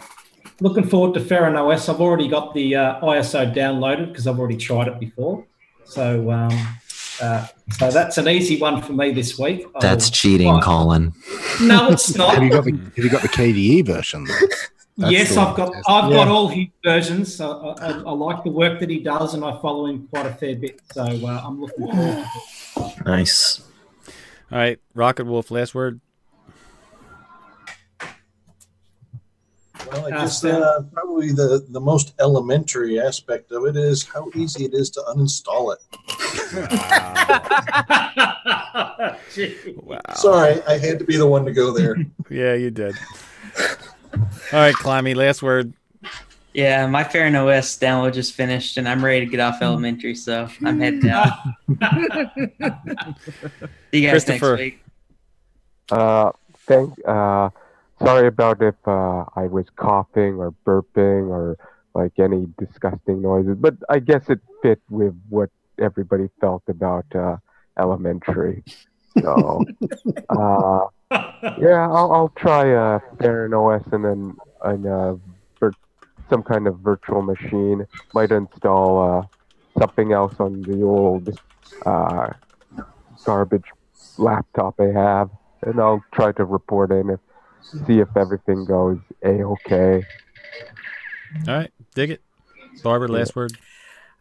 looking forward to Ferran OS. I've already got the ISO downloaded because I've already tried it before. So so that's an easy one for me this week. That's cheating, Colin. No, it's not. Have you got the KDE version? Yes, I've got all his versions. I like the work that he does, and I follow him quite a fair bit. So I'm looking forward to it. Nice. All right, Rocket Wolf, last word. Well, I guess probably the most elementary aspect of it is how easy it is to uninstall it. Wow. Sorry, I had to be the one to go there. Yeah, you did. All right, Climby, last word. Yeah, my Ferran OS download just finished, and I'm ready to get off elementary, so I'm heading out. See you guys next week. Sorry about if I was coughing or burping or like any disgusting noises, but I guess it fit with what everybody felt about elementary. So, yeah, I'll try Ferran OS and then some kind of virtual machine. Might install something else on the old garbage laptop I have, and I'll try to report in see if everything goes A-okay. All right, dig it. Barbara, last word.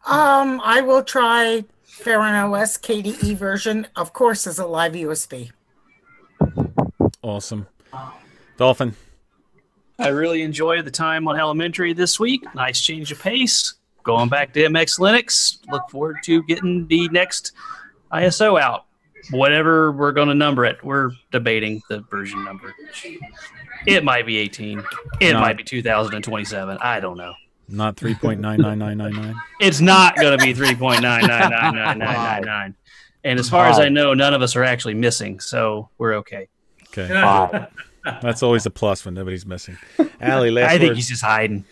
I will try Ferran OS KDE version, of course, as a live USB. Awesome. Dolphin. I really enjoyed the time on elementary this week. Nice change of pace. Going back to MX Linux. Look forward to getting the next ISO out. Whatever we're going to number it, we're debating the version number. It might be 18. It might be 2027. I don't know. Not 3.99999. It's not going to be 3.9999999. And as far as I know, none of us are actually missing, so we're okay. Okay. That's always a plus when nobody's missing. Allie, last I think word. he's just hiding.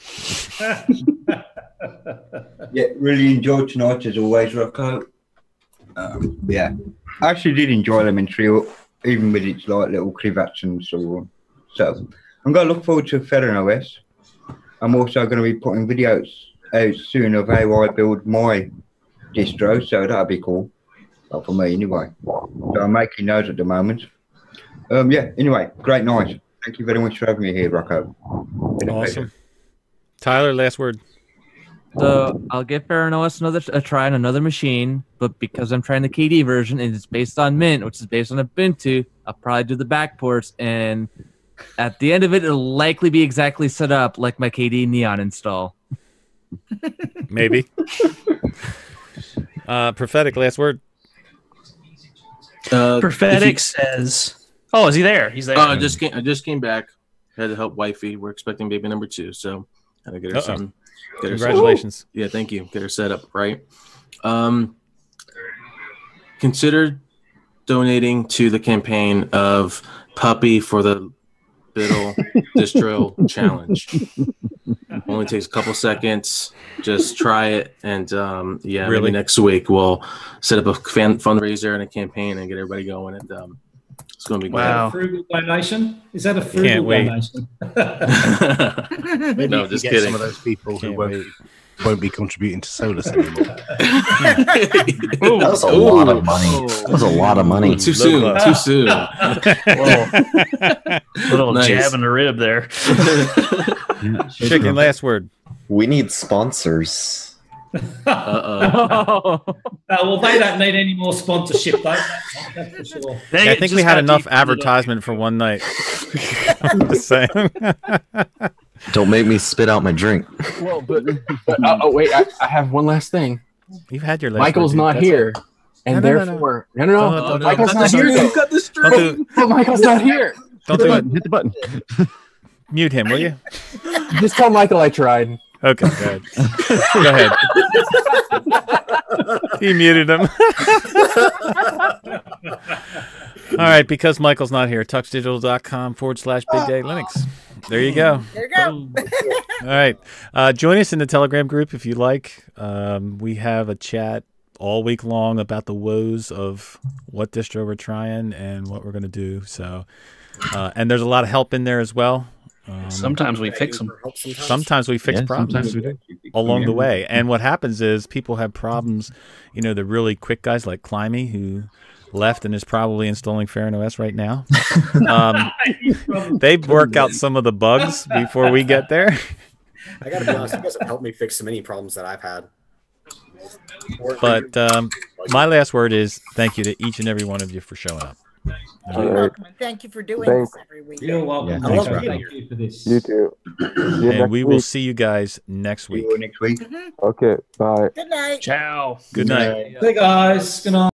Yeah, really enjoyed tonight as always, Rocco. Yeah, I actually did enjoy elementary, even with its like little crivets and so on. So I'm going to look forward to Ferran OS. I'm also going to be putting videos out soon of how I build my distro, so that'll be cool. Well, for me anyway. So I'm making those at the moment. Yeah, anyway, great night. Thank you very much for having me here, Rocco. Awesome. Tyler, last word. So I'll give Ferran OS a try on another machine, but because I'm trying the KDE version and it's based on Mint, which is based on Ubuntu, I'll probably do the backports, and at the end of it, it'll likely be exactly set up like my KDE Neon install. Maybe. Prophetic, last word. Prophetic says, Oh, is he there? He's there. I just came back. Had to help wifey. We're expecting baby number 2, so I gotta get her some. Congratulations. Yeah, thank you. Get her set up right. Consider donating to the campaign of Puppy for the Biddle Distro Challenge. Only takes a couple seconds. Just try it, and maybe next week we'll set up a fundraiser and a campaign and get everybody going. And it's going to be great. Wow. Frugal donation? Is that a frugal donation? Maybe No, just kidding. Some of those people who won't be contributing to Solus anymore. That was a lot of money. That was a lot of money. Too soon. Too soon. Little jab in the rib there. Chicken, last word. We need sponsors. Well, they don't need any more sponsorship, though. That's for sure. I think we had enough advertisement for one night. I'm just saying. Don't make me spit out my drink. Well, but wait, I have one last thing. You've had your last Michael's word, not dude. here, and therefore, no, Michael's not here. You cut this through. Michael's not here. Don't do it. Hit the button. Mute him, will you? Just tell Michael I tried. Okay, good. Go ahead. He muted him. All right, because Michael's not here, tuxdigital.com/Big Day Linux. There you go. There you go. All right. Join us in the Telegram group if you like. We have a chat all week long about the woes of what distro we're trying and what we're going to do. So, and there's a lot of help in there as well. Sometimes we fix them. Sometimes we fix problems along the way. And what happens is people have problems, the really quick guys like Climby, who left and is probably installing Farron OS right now. They work out some of the bugs before we get there. I gotta be honest, you guys have helped me fix so many problems that I've had. But my last word is thank you to each and every one of you for showing up. You're welcome, and thank you for doing this every week. You're welcome. Yeah, I love thanks, thank you for this. You too. And we will see you guys next week. Okay, bye. Good night. Ciao. Good night. Hey guys, good night.